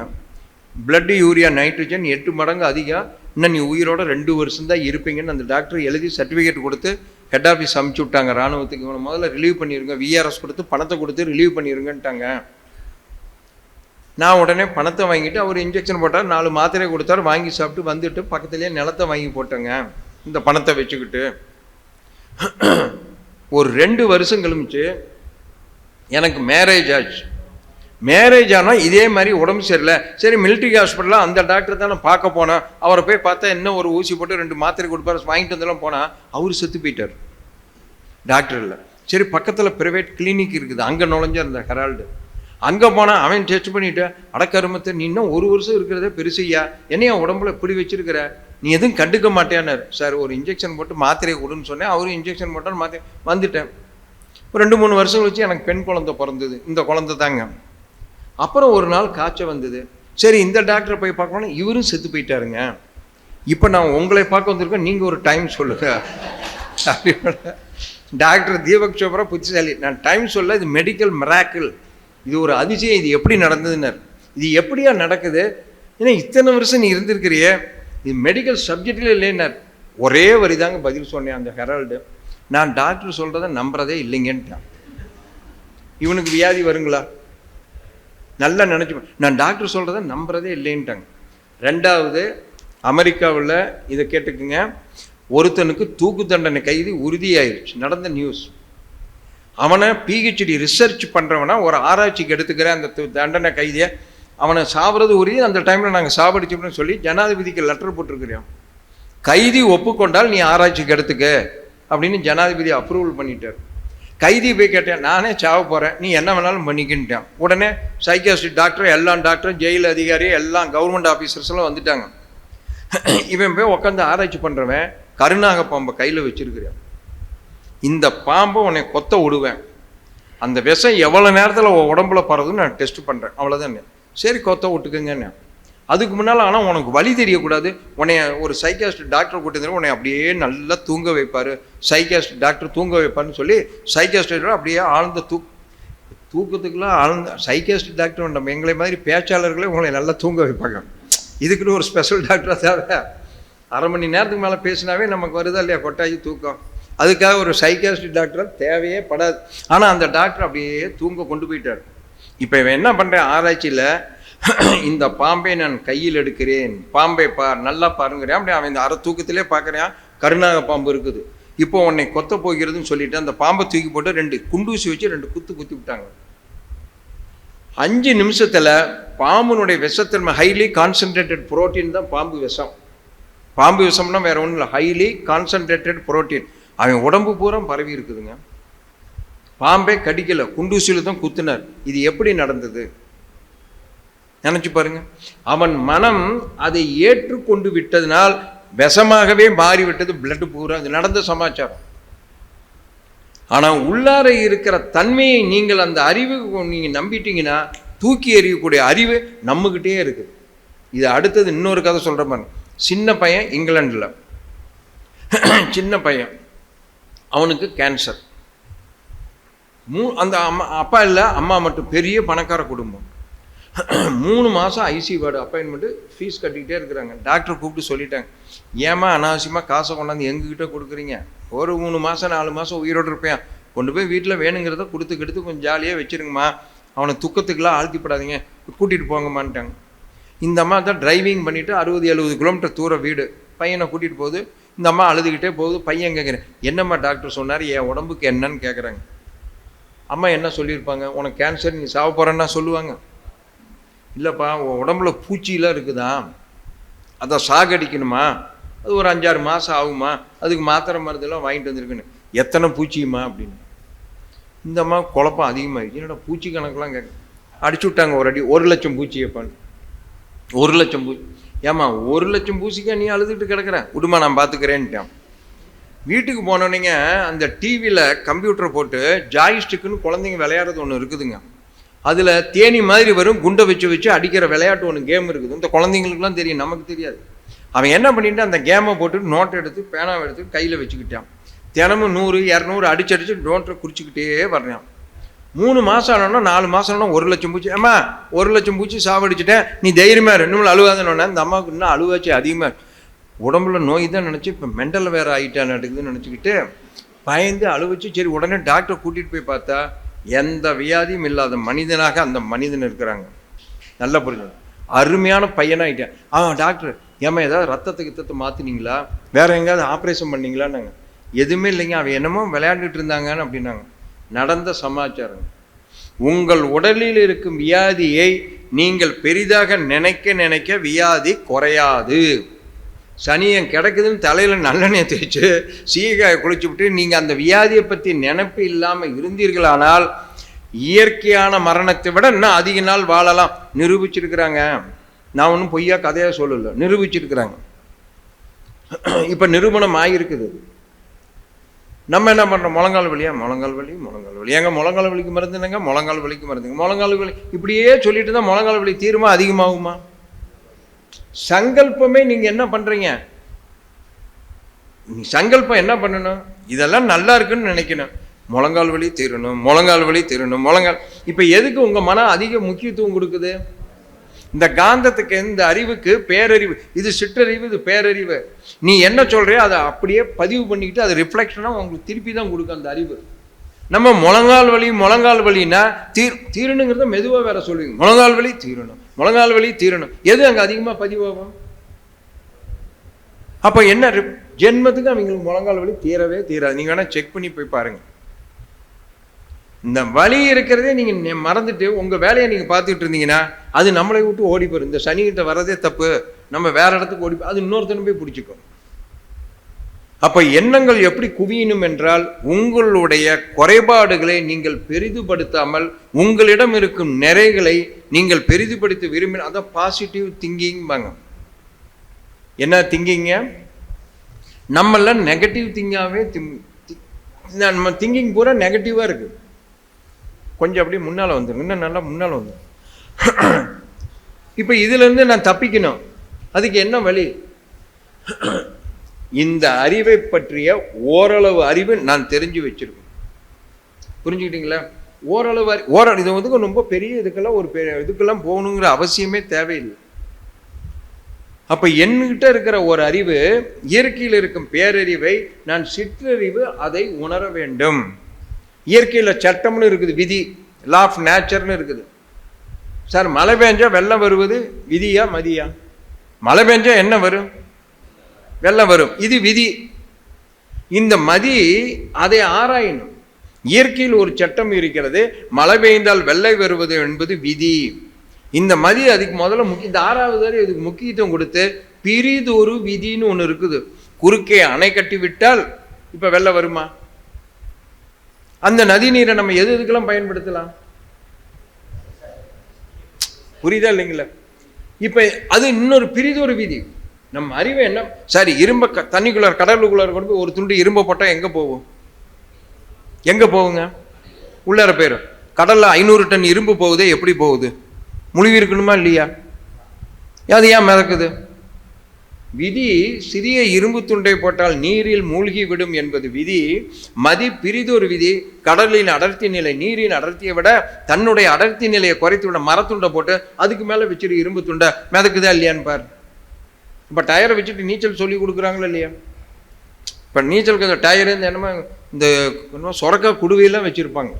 பிளட்டு, யூரியா, நைட்ரஜன் 8 மடங்கு அதிகம், இன்னும் நீ உயிரோட 2 வருஷம் தான் இருப்பீங்கன்னு அந்த டாக்டர் எழுதி சர்டிஃபிகேட் கொடுத்து ஹெட் ஆஃபீஸ் அமுச்சு விட்டாங்க இராணுவத்துக்கு. இவனை முதல்ல ரிலீவ் பண்ணிடுங்க, விஆர்எஸ் கொடுத்து பணத்தை கொடுத்து ரிலீவ் பண்ணிடுங்கன்ட்டாங்க. நான் உடனே பணத்தை வாங்கிட்டு அவர் இன்ஜெக்ஷன் போட்டார், 4 மாத்திரை கொடுத்தார், வாங்கி சாப்பிட்டு வந்துட்டு பக்கத்துலேயே நிலத்தை வாங்கி போட்டேங்க இந்த பணத்தை வச்சுக்கிட்டு. ஒரு 2 வருஷம் கழிச்சு எனக்கு மேரேஜ் ஆச்சு. மேரேஜ் ஆனால் இதே மாதிரி உடம்பு சரியில்லை. சரி, மிலிட்ரி ஹாஸ்பிட்டலில் அந்த டாக்டர் தான் நான் பார்க்க போனேன். அவரை போய் பார்த்தா இன்னும் ஒரு ஊசி போட்டு 2 மாத்திரை கொடுப்பாரு, வாங்கிட்டு வந்தெல்லாம் போனால் அவர் செத்து போயிட்டார், டாக்டர் இல்லை. சரி, பக்கத்தில் ப்ரைவேட் கிளினிக் இருக்குது, அங்கே நுழைஞ்ச அந்த ஹெரால்டு. அங்கே போனால் அவன் டெஸ்ட் பண்ணிவிட்டு, அடக்கருமத்தை நீ இன்னும் 1 வருஷம் இருக்கிறதே பெருசையா, என்னையா உடம்புல இப்படி வச்சிருக்கிற, நீ எதுவும் கண்டுக்க மாட்டேன்னாரு. சார் ஒரு இன்ஜெக்ஷன் போட்டு மாத்திரையை கொடுன்னு சொன்னேன், அவரும் இன்ஜெக்ஷன் போட்டால் மாத்திரை வந்துட்டேன். 2-3 வருஷம் கழிச்சு எனக்கு பெண் குழந்தை பிறந்தது, இந்த குழந்தை தாங்க. அப்புறம் ஒரு நாள் காய்ச்சல் வந்தது. சரி, இந்த டாக்டரை போய் பார்க்கணும், இவரும் செத்து போயிட்டாருங்க. இப்போ நான் உங்களை பார்க்க வந்திருக்கேன், நீங்கள் ஒரு டைம் சொல்லுங்க. டாக்டர் தீபக் சோப்ரா புத்திசாலி, நான் டைம் சொல்ல, இது மெடிக்கல் மிராக்கிள், இது ஒரு அதிசயம், இது எப்படி நடந்ததுன்னார். இது எப்படியா நடக்குது, ஏன்னா இத்தனை வருஷம் நீ இருந்திருக்கிறியே, இது மெடிக்கல் சப்ஜெக்டில் இல்லைன்னார். ஒரே வரி தாங்க பதில் சொன்னேன் அந்த ஹெரால்டு, நான் டாக்டர் சொல்கிறத நம்புறதே இல்லைங்கன்ட்டான். இவனுக்கு வியாதி வருங்களா? நல்லா நினச்சி, நான் டாக்டர் சொல்கிறத நம்புறதே இல்லைன்ட்டாங்க. 2வது, அமெரிக்காவில் இதை கேட்டுக்குங்க, ஒருத்தனுக்கு தூக்கு தண்டனை கைது உறுதியாயிருச்சு, நடந்த நியூஸ். அவனை பிஹெச்டி ரிசர்ச் பண்ணுறவனா ஒரு ஆராய்ச்சிக்கு எடுத்துக்கிற அந்த தண்டனை கைதியை, அவனை சாப்பிட்றது உறுதி, அந்த டைமில் நாங்கள் சாப்பிடுச்சோம்னு சொல்லி ஜனாதிபதிக்கு லெட்டர் போட்டிருக்கிறோம். கைதி ஒப்புக்கொண்டால் நீ ஆராய்ச்சிக்கு எடுத்துக்க அப்படின்னு ஜனாதிபதி அப்ரூவல் பண்ணிட்டார். கைதி போய் கேட்டேன், நானே சாவ போகிறேன், நீ என்ன வேணாலும் பண்ணிக்கின்ட்டான். உடனே சைக்கியாட்ரிஸ்ட் டாக்டர், எல்லா டாக்டரும், ஜெயில் அதிகாரி, எல்லாம் கவர்மெண்ட் ஆஃபீஸர்ஸ்லாம் வந்துட்டாங்க. இவன் போய் உட்காந்து ஆராய்ச்சி பண்ணுறவன் கருநாக பாம்பை கையில் வச்சிருக்கிறான். இந்த பாம்பை உன்னை கொத்த விடுவேன், அந்த விஷம் எவ்வளோ நேரத்தில் உடம்புல பறதுன்னு நான் டெஸ்ட் பண்ணுறேன், அவ்வளோதான். சரி, கொத்த விட்டுக்குங்கன்னு. அதுக்கு முன்னால் ஆனால் உனக்கு வழி தெரியக்கூடாது, உன்னை ஒரு சைக்கியாட்ரிஸ்ட் டாக்டர் கூட்டி உன்னை அப்படியே நல்லா தூங்க வைப்பார், சைக்கியாட்ரிஸ்ட் டாக்டர் தூங்க வைப்பார்னு சொல்லி சைக்கியாட்ரிஸ்ட் அப்படியே ஆழ்ந்த தூக்கத்துக்குலாம் ஆழ்ந்த சைக்கியாட்ரிஸ்ட் டாக்டர் நம்ம எங்களை மாதிரி பேச்சாளர்களே உங்களை நல்லா தூங்க வைப்பாங்க. இதுக்குன்னு ஒரு ஸ்பெஷல் டாக்டராக தேவை. 1/2 மணி நேரத்துக்கு மேலே பேசினாவே நமக்கு வருதா இல்லையா கொட்டாயி தூக்கம், அதுக்காக ஒரு சைக்கியாட்ரிஸ்ட் டாக்டர் தேவையே படாது. ஆனால் அந்த டாக்டர் அப்படியே தூங்க கொண்டு போயிட்டார். இப்போ இவன் என்ன பண்ணுறேன், ஆராய்ச்சியில் இந்த பாம்பை நான் கையில் எடுக்கிறேன், பாம்பை பார், நல்லா பாருங்கிறேன். அப்படி அவன் இந்த 1/2 தூக்கத்திலே பார்க்குறான், கருநாக பாம்பு இருக்குது, இப்போ உன்னை கொத்த போகிறதுன்னு சொல்லிட்டு அந்த பாம்பை தூக்கி போட்டு 2 குண்டூசி வச்சு 2 குத்தி விட்டாங்க. 5 நிமிஷத்தில் பாம்புனுடைய விஷத்தன்மை, ஹைலி கான்சன்ட்ரேட்டட் புரோட்டீன் தான் பாம்பு விஷம். பாம்பு விஷம்னா வேற ஒன்றும் இல்லை, ஹைலி கான்சன்ட்ரேட்டட் புரோட்டீன். அவன் உடம்பு பூரா பரவி இருக்குதுங்க. பாம்பே கடிக்கலை, குண்டூசியில் தான் குத்துனார். இது எப்படி நடந்தது நினைச்சு பாருங்க. அவன் மனம் அதை ஏற்றுக்கொண்டு விட்டதனால் விஷமாகவே மாறிவிட்டது பிளட் பூரா. அது நடந்த சமாச்சாரம். ஆனால் உள்ளார இருக்கிற தன்மையை நீங்கள் அந்த அறிவுக்கு நீங்கள் நம்பிட்டீங்கன்னா தூக்கி எறியக்கூடிய அறிவு நம்மகிட்டே இருக்குது. இது அடுத்தது இன்னொரு கதை சொல்கிற மாதிரி. சின்ன பையன் இங்கிலாண்டில், சின்ன பையன், அவனுக்கு கேன்சர். அந்த அப்பா இல்லை, அம்மா மட்டும், பெரிய பணக்கார குடும்பம். 3 மாதம் ஐசி வார்டு அப்பாயின்மெண்ட்டு, ஃபீஸ் கட்டிக்கிட்டே இருக்கிறாங்க. டாக்டர் கூப்பிட்டு சொல்லிட்டாங்க, ஏமா அனாவசியமாக காசை கொண்டாந்து எங்ககிட்ட கொடுக்குறீங்க, ஒரு 3 மாதம் 4 மாதம் உயிரோடு இருப்பேன், கொண்டு போய் வீட்டில் வேணுங்கிறத கொடுத்து கொஞ்சம் ஜாலியாக வச்சுருங்கம்மா, அவனை துக்கத்துக்கெலாம் ஆழ்த்திப்படாதீங்க, கூட்டிகிட்டு போங்கம்மான்ட்டாங்க. இந்த அம்மா தான் டிரைவிங் பண்ணிவிட்டு 60-70 கிலோமீட்டர் தூரம் வீடு, பையனை கூட்டிகிட்டு போகுது. இந்த அம்மா அழுதுகிட்டே போகுது. பையன் கேட்குறேன், என்னம்மா டாக்டர் சொன்னார், என் உடம்புக்கு என்னன்னு கேட்குறாங்க. அம்மா என்ன சொல்லியிருப்பாங்க, உனக்கு கேன்சர், நீ சாவ போகிறேன்னா சொல்லுவாங்க. இல்லைப்பா, உன் உடம்புல பூச்சியெலாம் இருக்குதா, அதை சாகடிக்கணுமா, அது ஒரு 5-6 மாதம் ஆகுமா, அதுக்கு மாத்திரை மருந்தெல்லாம் வாங்கிட்டு வந்திருக்குன்னு. எத்தனை பூச்சியுமா அப்படின்னு. இந்த அம்மா குழப்பம் அதிகமாகிடுச்சு. என்னடா பூச்சி கணக்கெலாம் கேட்க அடிச்சு விட்டாங்க ஒரு அடி. 1 லட்சம் பூச்சி வைப்பான்னு. 1 லட்சம் பூச்சி. ஏம்மா 1 லட்சம் பூச்சிக்கா நீ அழுதுகிட்டு கிடக்குறேன், விடுமா நான் பார்த்துக்கிறேன்ட்டான். வீட்டுக்கு போனோன்னீங்க அந்த டிவியில் கம்ப்யூட்டரை போட்டு ஜாய்ஸ்டிக்குன்னு குழந்தைங்க விளையாடுறது ஒன்று இருக்குதுங்க. அதில் தேனி மாதிரி வரும், குண்டை வச்சு அடிக்கிற விளையாட்டு ஒன்று கேம் இருக்குது. இந்த குழந்தைங்களுக்குலாம் தெரியும், நமக்கு தெரியாது. அவன் என்ன பண்ணிட்டு அந்த கேமை போட்டு நோட்டை எடுத்து பேனாவை எடுத்து கையில் வச்சுக்கிட்டான். தினமும் 100-200 அடிச்சு நோட்டை குறிச்சிக்கிட்டே வர்றான். 3 மாதம் ஆனோன்னா 4 மாதம் ஆனால் 1 லட்சம் பூச்சி. அம்மா 1 லட்சம் பூச்சி சாவடிச்சுட்டேன், நீ தைரியமாக 2 நாள் அழுவாதனோன்னா இந்த அம்மாவுக்கு இன்னும் அழுவாச்சு அதிகமாக. உடம்புல நோய் தான் நினச்சி இப்போ மெண்டல் வேறு ஆகிட்டான்னு நடக்குதுன்னு நினச்சிக்கிட்டு பயந்து அழுவச்சு. சரி உடனே டாக்டரை கூட்டிகிட்டு போய் பார்த்தா எந்த வியாதியும் இல்லாத மனிதனாக அந்த மனிதன் இருக்கிறாங்க. நல்லா புரிஞ்சு, அருமையான பையனாகிட்டேன். டாக்டர் ஏமா ஏதாவது ரத்தத்தை மாற்றினீங்களா, வேறு எங்கேயாவது ஆப்ரேஷன் பண்ணிங்களான்னாங்க. எதுவுமே இல்லைங்க, அவன் என்னமோ விளையாண்டுட்டு இருந்தாங்கன்னு அப்படின்னாங்க. நடந்த சமாச்சாரம். உங்கள் உடலில் இருக்கும் வியாதியை நீங்கள் பெரிதாக நினைக்க வியாதி குறையாது. சனியன் கிடக்குதுன்னு தலையில் நல்லெண்ணெயை தேய்ச்சி சீகாயை குளிச்சு விட்டு நீங்கள் அந்த வியாதியை பற்றி நினைப்பு இல்லாமல் இருந்தீர்களானால் இயற்கையான மரணத்தை விட இன்னும் அதிக நாள் வாழலாம். நிரூபிச்சிருக்கிறாங்க. நான் ஒன்றும் பொய்யா கதையாக சொல்லலை, நிரூபிச்சிருக்கிறாங்க. இப்போ நிரூபணம் ஆகியிருக்குது. நம்ம என்ன பண்ணுறோம், முழங்கால் வலியா, முழங்கால் வலி எங்க முழங்கால் வலிக்கு மருந்துங்க, முழங்கால் வலிக்கு மருந்துங்க, முழங்கால் வலி இப்படியே சொல்லிட்டு தான் முழங்கால் வலி தீருமா அதிகமாகுமா? சங்கல்பமே நீங்கள் என்ன பண்ணுறீங்க, சங்கல்பம் என்ன பண்ணணும், இதெல்லாம் நல்லா இருக்குன்னு நினைக்கணும். முழங்கால் வலி தீரணும், முழங்கால் வலி தீரணும், முழங்கால். இப்போ எதுக்கு உங்கள் மனம் அதிக முக்கியத்துவம் கொடுக்குது? இந்த காந்தத்துக்கு, இந்த அறிவுக்கு பேரறிவு. இது சிற்றறிவு, இது பேரறிவு. நீ என்ன சொல்றியோ அதை அப்படியே பதிவு பண்ணிக்கிட்டு அது ரிஃப்ளெக்ஷனாக உங்களுக்கு திருப்பி தான் கொடுக்கும் அந்த அறிவு. நம்ம முழங்கால் வலின்னா தீரணுங்கிறத மெதுவாக வேற சொல்லுவீங்க. முழங்கால் வலி தீரணும், எது அங்கே அதிகமாக பதிவாகும்? அப்போ என்ன ஜென்மத்துக்கு அவங்களுக்கு முழங்கால் வலி தீரவே தீராது. நீங்கள் வேணால் செக் பண்ணி போய் பாருங்க. இந்த வலி இருக்கிறதே நீங்கள் மறந்துட்டு உங்கள் வேலையை நீங்கள் பார்த்துக்கிட்டு இருந்தீங்கன்னா அது நம்மளை விட்டு ஓடி போயிடும். இந்த சனிகிட்ட வரதே தப்பு, நம்ம வேற இடத்துக்கு ஓடி அது இன்னொருத்தனை போய் பிடிச்சிக்கும். அப்போ எண்ணங்கள் எப்படி குவியணும் என்றால், உங்களுடைய குறைபாடுகளை நீங்கள் பெரிதுபடுத்தாமல் உங்களிடம் இருக்கும் நிறைகளை நீங்கள் பெரிதுபடுத்த விரும்பின, அதான் பாசிட்டிவ் திங்கிங் பாங்க. என்ன திங்கிங்க? நம்மள நெகட்டிவ் திங்காகவே நம்ம திங்கிங் பூரா நெகட்டிவாக இருக்குது. கொஞ்சம் அப்படியே முன்னால் வந்துடும், இன்னும் நல்லா முன்னால் வந்துடும். இப்போ இதுலேருந்து நான் தப்பிக்கணும், அதுக்கு என்ன வழி? இந்த அறிவை பற்றிய ஓரளவு அறிவு நான் தெரிஞ்சு வச்சிருக்கேன். புரிஞ்சுக்கிட்டீங்களா? ஓரளவு இது வந்து ரொம்ப பெரிய இதுக்கெல்லாம் இதுக்கெல்லாம் போகணுங்கிற அவசியமே தேவையில்லை. அப்ப என்கிட்ட இருக்கிற ஒரு அறிவு, இயற்கையில் இருக்கும் பேரறிவை நான் சிற்றறிவு அதை உணர வேண்டும். இயற்கையில் சட்டம்னு இருக்குது, விதி, லா ஆஃப் நேச்சர்னு இருக்குது. சார் மழை பெஞ்சா வெள்ளம் வருவது விதியா மதியா? மழை பெஞ்சா என்ன வரும்? வெள்ளம் வரும், இது விதி. இந்த மதி அதை ஆராயணும். இயற்கையில் ஒரு சட்டம் இருக்கிறது, மழை பெய்ந்தால் வெள்ளை வருவது என்பது விதி. இந்த மதி அதுக்கு முதல்ல இந்த 6வது இதுக்கு முக்கியத்துவம் கொடுத்து பிரிதொரு விதின்னு ஒன்று இருக்குது. குறுக்கே அணை கட்டி விட்டால் இப்போ வெள்ளம் வருமா? அந்த நதி நீரை நம்ம எதுக்கெல்லாம் பயன்படுத்தலாம்? புரியுதா இல்லைங்களா? இப்போ அது இன்னொரு பிரிதொரு விதி. நம்ம அறிவை என்ன, சரி இரும்ப தண்ணிக்குள்ளார கடலுக்குள்ளார கொண்டு போய் ஒரு துண்டு இரும்ப போட்டால் எங்கே போகும்? எங்கே போகுங்க? உள்ளார போயிடும். கடலில் 500 டன் இரும்பு போகுதே, எப்படி போகுது? முழுவி இருக்கணுமா இல்லையா? அது ஏன் மிதக்குது? விதி சிறிய இரும்பு துண்டை போட்டால் நீரில் மூழ்கி விடும் என்பது விதி. மதி பிரிதொரு விதி. கடலின் அடர்த்தி நிலை நீரின் அடர்த்தியை விட தன்னுடைய அடர்த்தி நிலையை குறைத்து விட மரத்துண்டை போட்டு அதுக்கு மேலே வச்சுட்டு இரும்பு துண்டை மிதக்குதா இல்லையான்னு பாரு. இப்போ டயரை வச்சுட்டு நீச்சல் சொல்லி கொடுக்குறாங்களா இல்லையா? இப்போ நீச்சலுக்கு அந்த டயரு என்னமோ இந்த சொரக்கா குடுவையெல்லாம் வச்சுருப்பாங்க.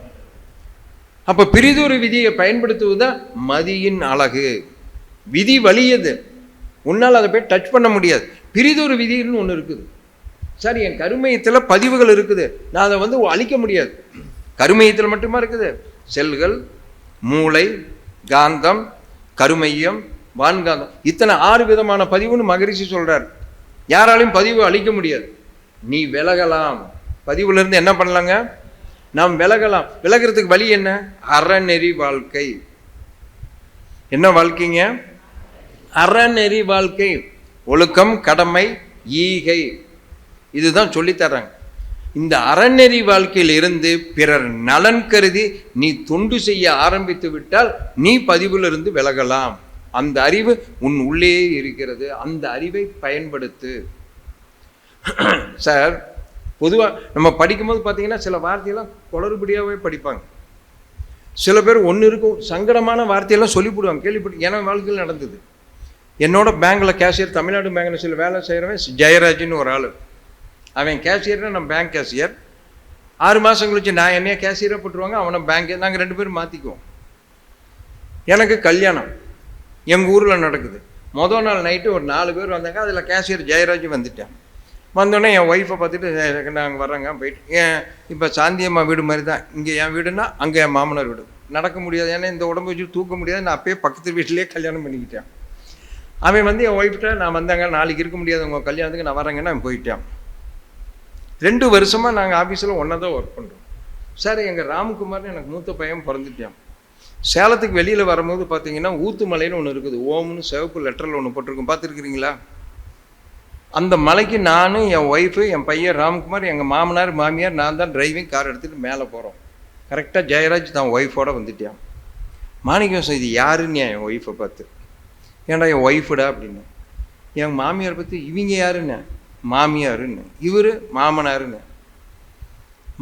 அப்போ பிரிதொரு விதியை பயன்படுத்துவதுதான் மதியின் அழகு. விதி வலியது, உன்னால் அதை போய் டச் பண்ண முடியாது. பிரிதொரு விதின்னு ஒன்று இருக்குது. சார் என் கருமையத்தில் பதிவுகள் இருக்குது, நான் அதை வந்து அழிக்க முடியாது. கருமையத்தில் மட்டுமா இருக்குது? செல்கள், மூளை, காந்தம், கருமையம், வான்காந்தம், இத்தனை 6 விதமான பதிவுன்னு மகரிஷி சொல்றார். யாராலையும் பதிவு அழிக்க முடியாது. நீ விலகலாம். பதிவுல இருந்து என்ன பண்ணலாங்க? நாம் விலகலாம். விலகிறதுக்கு வழி என்ன? அறநெறி வாழ்க்கை. என்ன வாழ்க்கைங்க? அறநெறி வாழ்க்கை. ஒழுக்கம், கடமை, ஈகை, இதுதான் சொல்லித்தர்றாங்க. இந்த அறநெறி வாழ்க்கையில் இருந்து பிறர் நலன் கருதி நீ தொண்டு செய்ய ஆரம்பித்து விட்டால் நீ பதிவிலிருந்து விலகலாம். அந்த அறிவு உன் உள்ளே இருக்கிறது, அந்த அறிவை பயன்படுத்து. சார் பொதுவாக நம்ம படிக்கும்போது பார்த்தீங்கன்னா சில வார்த்தையெல்லாம் குளறுபடியாகவே படிப்பாங்க. சில பேர் ஒன்று இருக்கும், சங்கடமான வார்த்தையெல்லாம் சொல்லிவிடுவாங்க, கேள்விப்பட்டு என் வாழ்க்கையில் நடந்தது. என்னோட பேங்கில் கேஷியர், தமிழ்நாடு பேங்கில் சில வேலை செய்கிறவன் ஜெயராஜ்னு ஒரு ஆள். அவன் கேஷியர்னா நம்ம பேங்க் கேஷியர். 6 மாதம் கழிச்சு நான் என்னைய கேஷியராக போட்டுருவாங்க, அவனை பேங்க். நாங்கள் 2 பேரும் மாற்றிக்குவோம். எனக்கு கல்யாணம் எங்கள் ஊரில் நடக்குது. மொதல் நாள் நைட்டு ஒரு 4 பேர் வந்தாங்க. அதில் கேஷியர் ஜெயராஜ் வந்துட்டேன். வந்தோடனே என் ஒய்ஃபை பார்த்துட்டு நாங்கள் வர்றேங்க போயிட்டு, இப்போ சாந்தியம்மா வீடு மாதிரி தான் இங்கே என் வீடுனா அங்கே என் மாமனார் வீடு. நடக்க முடியாது, ஏன்னா இந்த உடம்பு வச்சு தூக்க முடியாது. நான் அப்பயே பக்கத்து வீட்டிலேயே கல்யாணம் பண்ணிக்கிட்டேன். அவன் வந்து என் ஒய்ஃப்கிட்ட நான் வந்தாங்க, நாளைக்கு இருக்க முடியாது உங்கள் கல்யாணத்துக்கு, நான் வரேங்கன்னா அவன் போயிட்டான். 2 வருஷமாக நாங்கள் ஆஃபீஸில் ஒன்றா தான் ஒர்க் பண்ணுறோம். சார் எங்கள் ராம்குமார்னு எனக்கு மூத்த பையன் பிறந்துட்டான். சேலத்துக்கு வெளியில் வரும்போது பார்த்தீங்கன்னா ஊத்துமலைன்னு ஒன்று இருக்குது, ஓம்னு சிவப்பு லெட்டரில் ஒன்று போட்டிருக்கும், பார்த்துருக்குறீங்களா? அந்த மலைக்கு நானும் என் ஒய்ஃபு என் பையன் ராம்குமார், எங்கள் மாமனார் மாமியார், நான் தான் டிரைவிங் கார் எடுத்துகிட்டு மேலே போகிறோம். கரெக்டாக ஜெயராஜ் தான் ஒய்ஃபோடு வந்துட்டான். மாணிக்கம் இது யாருன்னு என் ஒய்ஃபை பார்த்து, ஏன்டா என் ஒய்ஃபுடா அப்படின்னு. என் மாமியார் பார்த்து இவங்க யாருன்னு, மாமியாருன்னு, இவர் மாமனாருன்னு.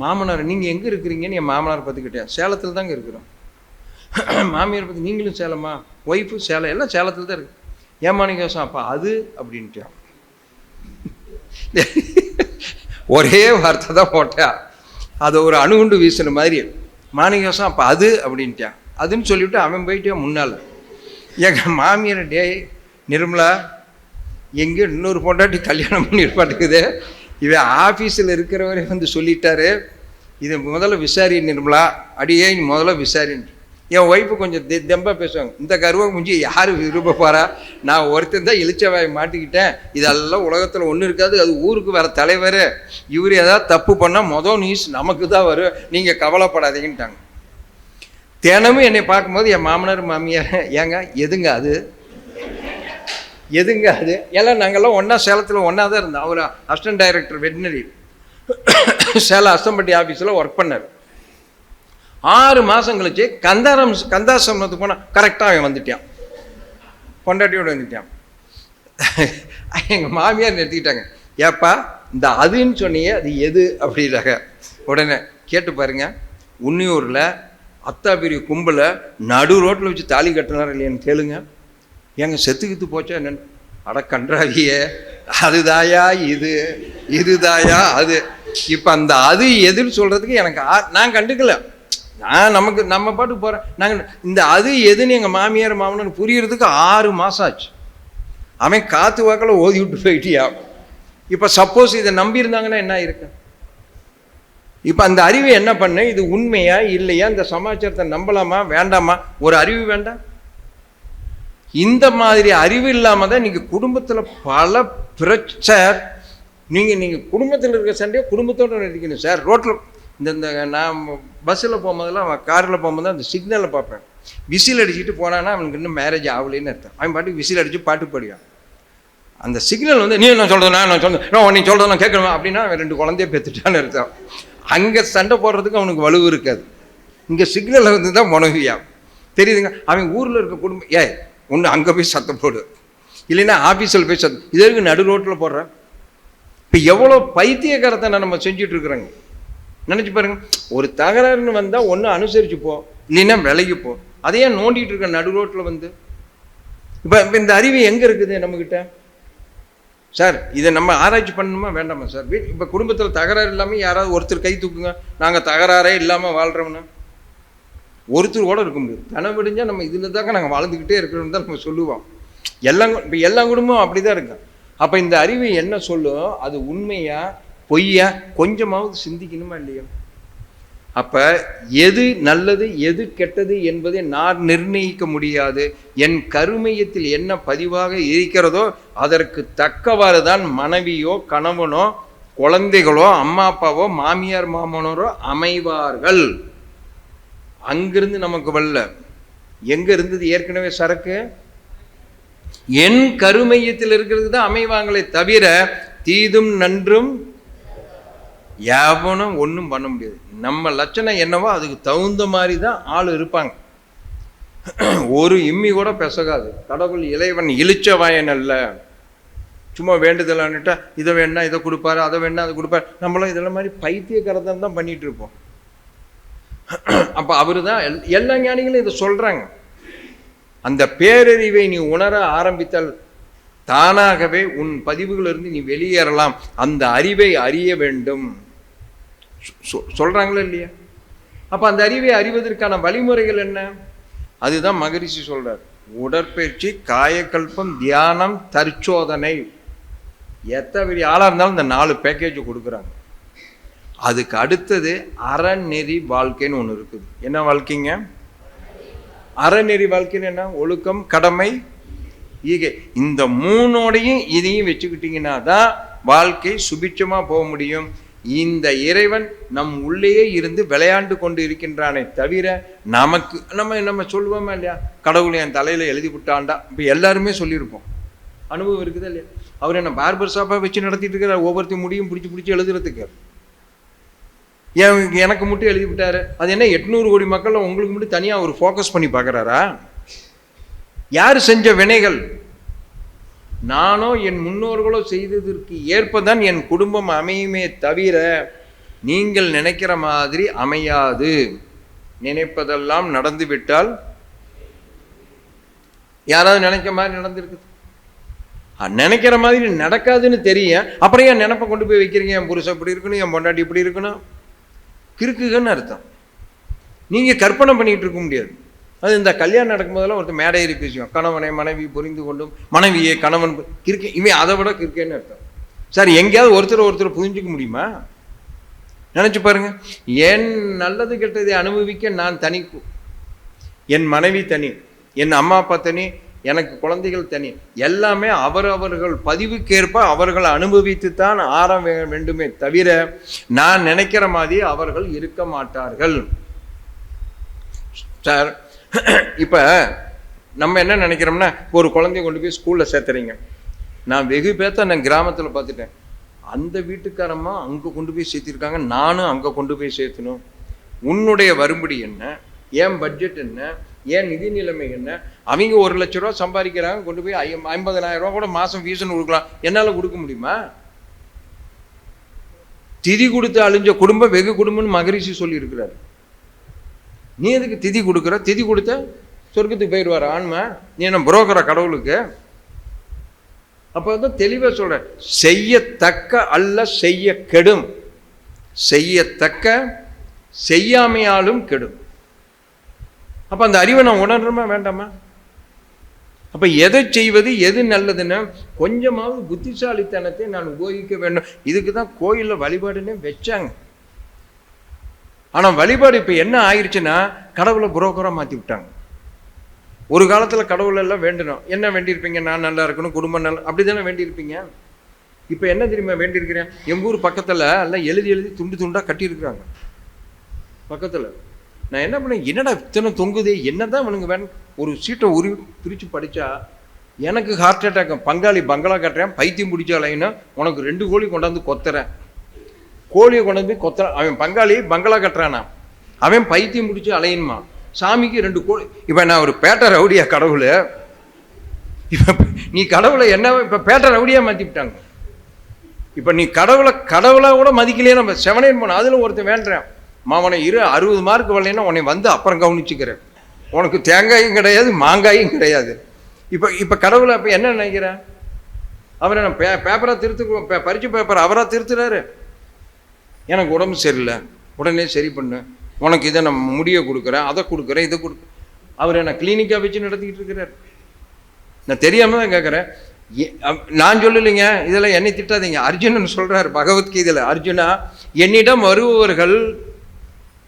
மாமனார் நீங்கள் எங்கே இருக்கிறீங்கன்னு என் மாமனார் பார்த்துக்கிட்டேன். சேலத்தில் தாங்க இருக்கிறோம். மாமியார் பார்த்து நீங்களும் சேலமா, ஒய்ஃபு சேலம், எல்லாம் சேலத்தில் தான் இருக்கு. ஏன் மாணிக்கம் அப்பா அது அப்படின்ட்டான். ஒரே வார்த்தை தான் போட்டா, அதை ஒரு அணுகுண்டு வீசின மாதிரி. மாணிக்கம் அப்போ அது அப்படின்ட்டான். அதுன்னு சொல்லிவிட்டு அவன் போயிட்டே முன்னால். எங்கள் மாமியார் டே நிர்மலா எங்கேயும் இன்னொரு பொண்டாட்டி கல்யாணம் பண்ணிருப்பாட்டுக்குது, இவன் ஆஃபீஸில் இருக்கிறவரே வந்து சொல்லிட்டாரு, இதை முதல்ல விசாரி நிர்மலா, அடியே நீ முதல்ல விசாரின்னு. என் ஒய்ஃபு கொஞ்சம் தெம்பாக பேசுவாங்க, இந்த கருவை முடிஞ்சு யார் விருப்பப்பாரா, நான் ஒருத்தன் தான் இளிச்சவாய் மாட்டிக்கிட்டேன், இதெல்லாம் உலகத்தில் ஒன்றும் இருக்காது, அது ஊருக்கு வர தலைவர், இவர் ஏதாவது தப்பு பண்ணால் மொதல் நியூஸ் நமக்கு தான் வரும், நீங்கள் கவலைப்படாதீங்கன்ட்டாங்க. தினமும் என்னை பார்க்கும்போது என் மாமனார் மாமியார், ஏங்க எதுங்க அது, எதுங்க அது, எல்லாம் நாங்கள்லாம் ஒன்றா சேலத்தில் ஒன்றா தான் இருந்தோம். அவர் assistant director veterinary Salem Hasthampatti ஆஃபீஸில் ஒர்க் பண்ணார். 6 மாதம் கழிச்சு கந்தாசிரமத்துக்கு போனால் கரெக்டாக அவன் வந்துட்டான், பொண்டாட்டியோடு வந்துட்டான். எங்கள் மாமியார் நிறுத்திக்கிட்டாங்க, ஏப்பா இந்த அதுன்னு சொன்னியே அது எது அப்படின்னாங்க. உடனே கேட்டு பாருங்க, உன்னியூரில் அத்தாபிரி கும்பலை நடு ரோட்டில் வச்சு தாலி கட்டினார் இல்லையான்னு கேளுங்க. ஏங்க செத்துக்கித்து போச்சா என்னென்னு, அட கன்றாவியே, அதுதாயா இது, இதுதாயா அது. இப்போ அந்த அது எதுன்னு சொல்கிறதுக்கு எனக்கு நான் கண்டுக்கல, நான் நம்ம பாட்டுக்கு போகிறேன். நாங்கள் இந்த அது எதுன்னு எங்கள் மாமியார் மாமனார் புரியறதுக்கு 6 மாதம் ஆச்சு. அவன் காற்று வாக்கில் ஓதி விட்டு போயிட்டியா. இப்போ சப்போஸ் இதை நம்பியிருந்தாங்கன்னா என்ன இருக்கு. இப்போ அந்த அறிவை என்ன பண்ண, இது உண்மையா இல்லையா, இந்த சமாச்சாரத்தை நம்பலாமா வேண்டாமா, ஒரு அறிவு வேண்டாம். இந்த மாதிரி அறிவு இல்லாமல் தான் நீங்கள் குடும்பத்தில் பல பிரச்சனை. நீங்கள் குடும்பத்தில் இருக்கிற சண்டையை குடும்பத்தோடு நினைக்கணும் சார். ரோட்டில் இந்த நான் பஸ்ஸில் போகும்போதெல்லாம் காரில் போகும்போது அந்த சிக்னலை பார்ப்பேன். விசில் அடிச்சுட்டு போனான்னா அவனுக்கு இன்னும் மேரேஜ் ஆகலைன்னு அர்த்தம். அவன் பாட்டுக்கு விசில் அடித்து பாட்டு பாடிவான். அந்த சிக்னல் வந்து நீ நான் சொல்கிறேன் நான் சொல்கிறேன் நீ சொல்கிறத நான் கேட்கணுமா அப்படின்னா அவன் 2 குழந்தைய பெற்றுட்டான்னு அர்த்தம். அங்கே சண்டை போடுறதுக்கு அவனுக்கு வலுவு இருக்காது. இங்கே சிக்னலில் வந்து தான் முனவியா தெரியுதுங்க. அவன் ஊரில் இருக்க குடும்பம் ஒன்று அங்கே போய் சத்தம் போடு, இல்லைன்னா ஆஃபீஸில் போய் சத்தம், இதற்கு நடு ரோட்டில் போடுறேன். இப்போ எவ்வளோ பைத்தியக்காரத்தை நம்ம செஞ்சுட்டு இருக்கிறோங்க. நினச்சி பாருங்க, ஒரு தகராறுன்னு வந்தால் ஒன்று அனுசரிச்சு போ, இல்லைன்னா விலகி போ. அதையே நோண்டிகிட்டு இருக்க நடு ரோட்டில் வந்து. இப்போ இந்த அறிவு எங்கே இருக்குது நம்மக்கிட்ட சார்? இதை நம்ம ஆராய்ச்சி பண்ணணுமா வேண்டாமா சார்? இப்போ குடும்பத்தில் தகராறு இல்லாமல் யாராவது ஒருத்தர் கை தூக்குங்க, நாங்கள் தகராறே இல்லாமல் வாழ்கிறோம்னா ஒருத்தர் கூட இருக்க முடியாது. கனவு விடிஞ்சால் நம்ம இதில் தாங்க நாங்கள் வாழ்ந்துக்கிட்டே இருக்கிறோம் தான் நம்ம சொல்லுவோம். இப்போ எல்லா குடும்பமும் அப்படி தான் இருக்கு. அப்போ இந்த அறிவு என்ன சொல்லும், அது உண்மையா பொய்யா கொஞ்சமாவது சிந்திக்கணுமா இல்லையா? அப்போ எது நல்லது எது கெட்டது என்பதை நான் நிர்ணயிக்க முடியாது. என் கருமையத்தில் என்ன பதிவாக இருக்கிறதோ அதற்கு தக்கவாறு தான் மனைவியோ கணவனோ குழந்தைகளோ அம்மா அப்பாவோ மாமியார் மாமனோரோ அமைவார்கள். அங்கிருந்து நமக்கு வரல, எங்க இருந்தது ஏற்கனவே சரக்கு. என் கருமையத்தில் இருக்கிறது தான் அமைவாங்களே தவிர தீதும் நன்றும் யாவனும் ஒன்றும் பண்ண முடியாது. நம்ம லட்சணம் என்னவோ அதுக்கு தகுந்த மாதிரி தான் ஆள் இருப்பாங்க. ஒரு இம்மி கூட பெசகாது. கடவுள் இறைவன் இளிச்சவாயன் அல்ல. சும்மா வேண்டுதலான்னுட்டா இதை வேணா இதை கொடுப்பாரு, அதை வேணா அதை கொடுப்பாரு. நம்மளும் இதெல்லாம் மாதிரி பைத்தியக்காரத்தான் தான் பண்ணிட்டு இருப்போம். அப்போ அவர் தான் எல்லா ஞானிகளும் இதை சொல்கிறாங்க. அந்த பேரறிவை நீ உணர ஆரம்பித்தால் தானாகவே உன் பதிவுகளிலிருந்து நீ வெளியேறலாம். அந்த அறிவை அறிய வேண்டும் சொல்கிறாங்களா இல்லையா? அப்போ அந்த அறிவை அறிவதற்கான வழிமுறைகள் என்ன? அதுதான் மகரிஷி சொல்றார். உடற்பயிற்சி, காயக்கல்பம், தியானம், தற்சோதனை. எத்தனை பெரிய ஆளாக இருந்தாலும் இந்த 4 பேக்கேஜ் கொடுக்குறாங்க. அதுக்கு அடுத்தது அறநெறி வாழ்க்கைன்னு ஒன்று இருக்குது. என்ன வாழ்க்கைங்க? அறநெறி வாழ்க்கைன்னு என்ன? ஒழுக்கம், கடமை, ஈகை. இந்த 3ஓடையும் இதையும் வச்சுக்கிட்டீங்கன்னா தான் வாழ்க்கை சுபிட்சமாக போக முடியும். இந்த இறைவன் நம் உள்ளேயே இருந்து விளையாண்டு கொண்டு இருக்கின்றானே தவிர நமக்கு நம்ம சொல்லுவோமா இல்லையா, கடவுளை என் தலையில் எழுதி விட்டான்டா. இப்போ எல்லாருமே சொல்லியிருப்போம். அனுபவம் இருக்குதா இல்லையா? அவர் என்ன பார்பர் ஷாப்பாக வச்சு நடத்திட்டு இருக்கிறார். ஒவ்வொருத்தையும் முடியும் பிடிச்சி எழுதுறதுக்கு. எனக்கு மட்டும் எழுதி விட்டாரு. அது என்ன 800 கோடி மக்கள் உங்களுக்கு மட்டும் தனியாக ஒரு ஃபோக்கஸ் பண்ணி பார்க்குறாரா? யார் செஞ்ச வினைகள்? நானோ என் முன்னோர்களோ செய்ததற்கு ஏற்பதான் என் குடும்பம் அமையுமே தவிர நீங்கள் நினைக்கிற மாதிரி அமையாது. நினைப்பதெல்லாம் நடந்து விட்டால் யாராவது நினைக்கிற மாதிரி நடந்திருக்கு? நினைக்கிற மாதிரி நடக்காதுன்னு தெரியும். அப்புறம் என் நினைப்பை கொண்டு போய் வைக்கிறீங்க. என் புருஷன் இப்படி இருக்கணும், என் பொண்டாட்டி இப்படி இருக்கணும். கிறுக்குன்னு அர்த்தம். நீங்கள் கற்பனை பண்ணிகிட்டு இருக்க முடியாது. அது இந்த கல்யாணம் நடக்கும்போதெல்லாம் ஒருத்தர் மேடை ஏறி பேசுவோம். கணவனை மனைவி புரிந்து கொண்டும் மனைவியை கணவன் கிறுக்கே. இவன் அதை விட கிறுக்கேன்னு அர்த்தம். சார், எங்கேயாவது ஒருத்தர் புரிஞ்சுக்க முடியுமா? நினச்சி பாருங்க. என் நல்லது கெட்டதை அனுபவிக்க நான் தனி, என் மனைவி தனி, என் அம்மா அப்பா தனி, எனக்கு குழந்தைகள் தனி. எல்லாமே அவர்கள் பதிவுக்கேற்ப அவர்கள் அனுபவித்து தான் ஆற வேண்டுமே தவிர நான் நினைக்கிற மாதிரி அவர்கள் இருக்க மாட்டார்கள். சார், இப்போ நம்ம என்ன நினைக்கிறோம்னா, ஒரு குழந்தைய கொண்டு போய் ஸ்கூலில் சேர்த்துறீங்க. நான் வெகு பேர்த்த நான் கிராமத்தில் பார்த்துட்டேன். அந்த வீட்டுக்காரம்மா அங்கே கொண்டு போய் சேர்த்திருக்காங்க, நானும் அங்கே கொண்டு போய் சேர்த்தணும். உன்னுடைய வரும்படி என்ன, ஏன் பட்ஜெட் என்ன, ஏன் நிதி நிலைமை என்ன? அவங்க 1 லட்ச ரூபா சம்பாதிக்கிறாங்க, கொண்டு போய் 50,000 ரூபா கூட மாதம் ஃபீஸ்ன்னு கொடுக்கலாம். என்னால் கொடுக்க முடியுமா? திதி கொடுத்து அழிஞ்ச குடும்பம் வெகு குடும்பம்னு மகரிஷி சொல்லியிருக்கிறார். நீ எதுக்கு திதி கொடுக்குற? திதி கொடுத்த சொர்க்கத்துக்கு போயிடுவார் ஆன்மா. நீ என்ன புரோக்கரா கடவுளுக்கு? அப்போ தான் தெளிவாக சொல்ற, செய்யத்தக்க அல்ல செய்ய கெடும், செய்யத்தக்க செய்யாமையாலும் கெடும். அப்போ அந்த அறிவை நான் உணர்றோமா வேண்டாமா? அப்போ எதை செய்வது எது நல்லதுன்னு கொஞ்சமாவது புத்திசாலித்தனத்தை நான் உபயோகிக்க வேண்டும். இதுக்கு தான் கோயிலில் வழிபாடுன்னே வச்சாங்க. ஆனால் வழிபாடு இப்போ என்ன ஆயிடுச்சுன்னா, கடவுளை புரோக்கராக மாற்றி விட்டாங்க. ஒரு காலத்தில் கடவுள் எல்லாம் வேண்டணும். என்ன வேண்டியிருப்பீங்க? நான் நல்லா இருக்கணும், குடும்பம் நல்லா, அப்படி தானே வேண்டியிருப்பீங்க. இப்போ என்ன தெரியுமா வேண்டியிருக்கிறேன்? எங்கள் ஊர் பக்கத்தில் எல்லாம் எழுதி துண்டு துண்டாக கட்டியிருக்கிறாங்க பக்கத்தில். நான் என்ன பண்ணேன், என்னடா இத்தனை தொங்குதே, என்ன தான் இவனுங்க வேணும்? ஒரு சீட்டை பிரித்து படித்தா எனக்கு ஹார்ட் அட்டாக். பங்காளி பங்களா கட்டுறேன், பைத்தியம் பிடிச்சாலைன்னா உனக்கு 2 கோழி கொண்டாந்து கொத்துறேன். கோழியை கொண்டாந்து போய் கொத்துறான். அவன் பங்காளி பங்களா கட்டுறானா, அவன் பைத்தியம் பிடிச்சி அலையணுமா? சாமிக்கு 2 கோழி. இப்போ நான் ஒரு பேட்டை ரவுடியா கடவுள்? இப்போ நீ கடவுளை என்ன இப்போ பேட்டை ரவுடியாக மாற்றி விட்டாங்க. இப்போ நீ கடவுளாக கூட மதிக்கலையே. நம்ம செவனேன் போனோம். அதில் ஒருத்தன் வேண்டுறேன், மாவனை 60 மார்க் வரலைன்னா உன்னை வந்து அப்புறம் கவனிச்சுக்கிறேன், உனக்கு தேங்காயும் கிடையாது மாங்காயும் கிடையாது. இப்போ கடவுளை அப்போ என்ன நினைக்கிறேன்? அவரை நான் பேப்பராக திருத்து, பரிச்சு பேப்பர் அவராக திருத்துறாரு. எனக்கு உடம்பு சரியில்லை, உடனே சரி பண்ணு, உனக்கு இதை நான் முடிய கொடுக்குறேன், அதை கொடுக்குறேன், இதை கொடுக்குறேன். அவர் என்ன கிளினிக்காக வச்சு நடத்திக்கிட்டு இருக்கிறார். நான் தெரியாமல் தான் கேட்குறேன். நான் சொல்லலைங்க, இதெல்லாம் என்னை திட்டாதீங்க. அர்ஜுனன் சொல்கிறார் பகவத்கீதையில், அர்ஜுனா, என்னிடம் வருபவர்கள்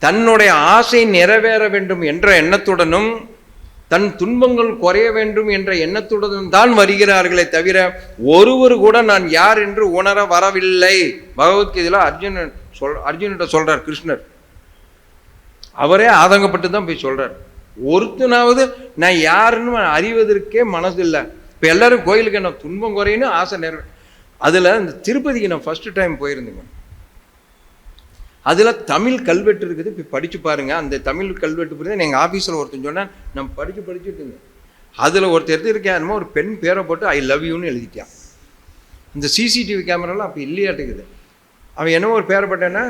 தன்னுடைய ஆசை நிறைவேற வேண்டும் என்ற எண்ணத்துடனும் தன் துன்பங்கள் குறைய வேண்டும் என்ற எண்ணத்துடன் தான் வருகிறார்களே தவிர ஒருவர் கூட நான் யார் என்று உணர வரவில்லை. பகவத்கீதையில் அர்ஜுன்கிட்ட சொல்றார் கிருஷ்ணர். அவரே ஆதங்கப்பட்டு தான் போய் சொல்றார். ஒருத்தனாவது நான் யாருன்னு அறிவதற்கே மனசு இல்லை. இப்போ எல்லாரும் கோயிலுக்கு என்ன துன்பம் குறையணும் ஆசை நிறைவே. அதில் இந்த திருப்பதிக்கு நான் ஃபர்ஸ்ட் டைம் போயிருந்தேங்க. அதில் தமிழ் கல்வெட்டு இருக்குது, இப்போ படித்து பாருங்கள். அந்த தமிழ் கல்வெட்டு புரியுது. எங்கள் ஆஃபீஸில் ஒருத்தன் சொன்னால் நம்ம படிச்சுட்டு இருந்தேன். அதில் ஒருத்தர் எடுத்துருக்கேன், என்னமோ ஒரு பெண் பேரை போட்டு ஐ லவ் யூன்னு எழுதிட்டான். இந்த சிசிடிவி கேமராலாம் அப்போ இல்லையாட்டுக்குது. அவன் என்னமோ ஒரு பேரை போட்டேன்னா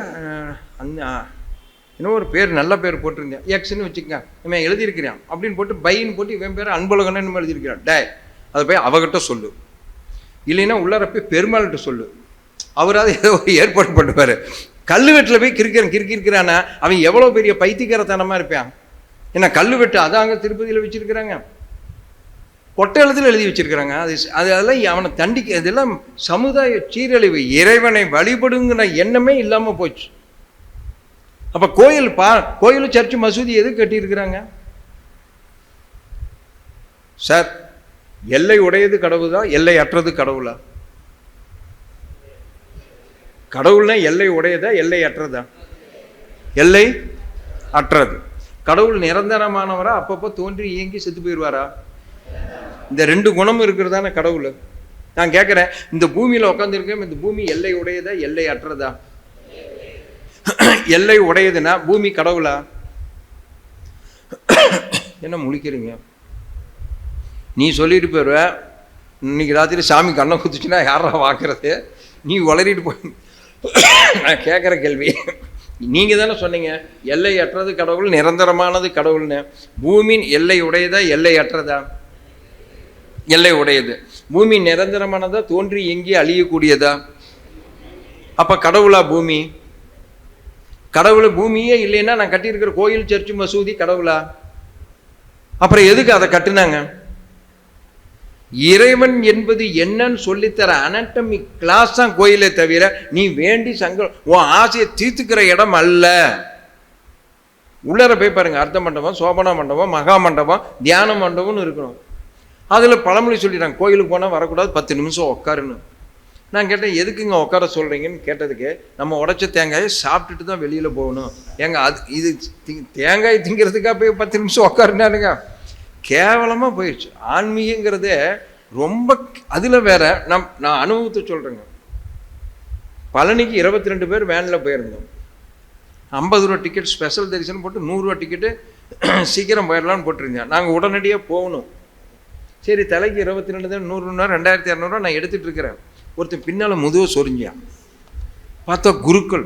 இன்னும் ஒரு பேர் நல்ல பேர் போட்டிருந்தேன், எக்ஸ்ன்னு வச்சுக்கங்க, இவன் எழுதியிருக்கிறான் அப்படின்னு போட்டு பைன்னு போட்டு இவன் பேர் அன்பழகன்னு நம்ம எழுதியிருக்கிறான். டே அதை போய் அவகிட்ட சொல்லு, இல்லைன்னா உள்ளார போய் பெருமாள்கிட்ட சொல்லு, அவராது ஏதோ ஒரு ஏற்பாடு பண்ணுவார். கல்லுவெட்டில் போய் கிறுக்கிறானா அவன் எவ்வளோ பெரிய பைத்தியக்காரத்தனமாக இருப்பான். ஏன்னா கல்லுவெட்டு அதாங்க திருப்பதியில் வச்சிருக்கிறாங்க, கொட்டை எழுத்துல எழுதி வச்சிருக்கிறாங்க. அதெல்லாம் அவனை தண்டிக்க, இதெல்லாம் சமுதாய சீரழிவு. இறைவனை வழிபடுங்கிற எண்ணமே இல்லாமல் போச்சு. அப்போ கோயில் சர்ச்சு மசூதி எது கட்டியிருக்கிறாங்க சார்? எல்லை உடையது கடவுளா, எல்லை அற்றது கடவுளா? கடவுள்னா எல்லை உடையதா, எல்லை அற்றதா? எல்லை அற்றது. கடவுள் நிரந்தரமானவரா, அப்பப்போ தோன்றி இயங்கி செத்து போயிடுவாரா? இந்த ரெண்டு குணமும் இருக்கிறதான கடவுள். நான் கேட்குறேன், இந்த பூமியில் உட்காந்துருக்கேன், இந்த பூமி எல்லை உடையதா, எல்லை அற்றதா? எல்லை உடையதுன்னா பூமி கடவுளா? என்ன முழிக்கிறீங்க? நீ சொல்லிட்டு போயிடுவ, இன்னைக்கு ராத்திரி சாமி கண்ணை குத்துச்சுன்னா யாரா வாக்குறது? நீ வளரிட்டு போய் நான் கேட்குற கேள்வி, நீங்கள் தானே சொன்னீங்க எல்லை அற்றது கடவுள், நிரந்தரமானது கடவுள்னு. பூமியின் எல்லை உடையதா, எல்லை அற்றதா? எல்லை உடையது. பூமி நிரந்தரமானதா, தோன்றி எங்கே அழியக்கூடியதா? அப்போ கடவுளா பூமி? கடவுள் பூமியே இல்லைன்னா நான் கட்டியிருக்கிற கோயில் சர்ச்சு மசூதி கடவுளா? அப்புறம் எதுக்கு அதை கட்டுனாங்க? இறைவன் என்பது என்னன்னு சொல்லித்தர அனாட்டமி கிளாஸ் தான் கோயிலே தவிர நீ வேண்டி உன் ஆசையை தீர்த்துக்கிற இடம் அல்ல. உள்ளர போய் பாருங்க, அர்த்த மண்டபம், சோபனா மண்டபம், மகா மண்டபம், தியான மண்டபம்னு இருக்கணும். அதில் பழமொழி சொல்லிட்டாங்க, கோயிலுக்கு போனால் வரக்கூடாது, 10 நிமிஷம் உட்காருன்னு. நான் கேட்டேன், எதுக்குங்க உட்கார சொல்கிறீங்கன்னு கேட்டதுக்கு, நம்ம உடைச்ச தேங்காயை சாப்பிட்டுட்டு தான் வெளியில் போகணும். ஏங்க இது தேங்காய் திங்கிறதுக்காக போய் 10 நிமிஷம் உட்காருனானுங்க. கேவலமாக போயிடுச்சு ஆன்மீகங்கிறதே. ரொம்ப அதில் வேற நான் அனுபவத்தை சொல்கிறேங்க. பழனிக்கு 22 பேர் வேனில் போயிருந்தோம். 50 ரூபா டிக்கெட் ஸ்பெஷல் தரிசனம் போட்டு 100 ரூபா டிக்கெட்டு சீக்கிரம் போயிடலான்னு போட்டிருந்தேன். நாங்கள் உடனடியாக போகணும். சரி, தலைக்கு 22 தான், 100 2200 நான் எடுத்துகிட்டு இருக்கிறேன். ஒருத்தன் பின்னால் முதுவை சொரிஞ்சான். பார்த்தா குருக்கள்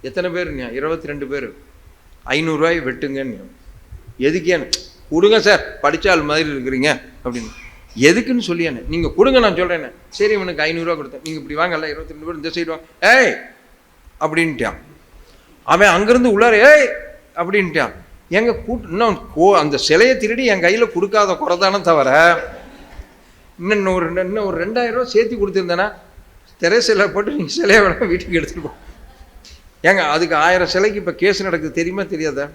எத்தனை பேருங்க? 22 பேர். 500 ரூபாய் வெட்டுங்கன்னு. எதுக்கேன்னு? கொடுங்க சார், படித்தால் மாதிரி இருக்கிறீங்க அப்படின்னு. எதுக்குன்னு சொல்லியானே, நீங்கள் கொடுங்க நான் சொல்கிறேன்னு. சரி, இவனுக்கு 500 ரூபா கொடுத்தேன். நீங்கள் இப்படி வாங்கல்ல, 22 பேர் இந்த சைடு வாங்க, ஏய் அப்படின்ட்டான். அவன் அங்கேருந்து உள்ளார ஏய் அப்படின்ட்டான். எங்க இன்னும் அந்த சிலையை திருடி என் கையில் கொடுக்காத குறைதானே தவிர, இன்னும் ஒரு 2000 ரூபா சேர்த்து கொடுத்துருந்தேன்னா சிலை போட்டு நீங்கள் சிலையை வேணா வீட்டுக்கு எடுத்துகிட்டு போ. ஏங்க அதுக்கு 1000 சிலைக்கு இப்போ கேஸ் நடக்குது, தெரியுமா தெரியாதா?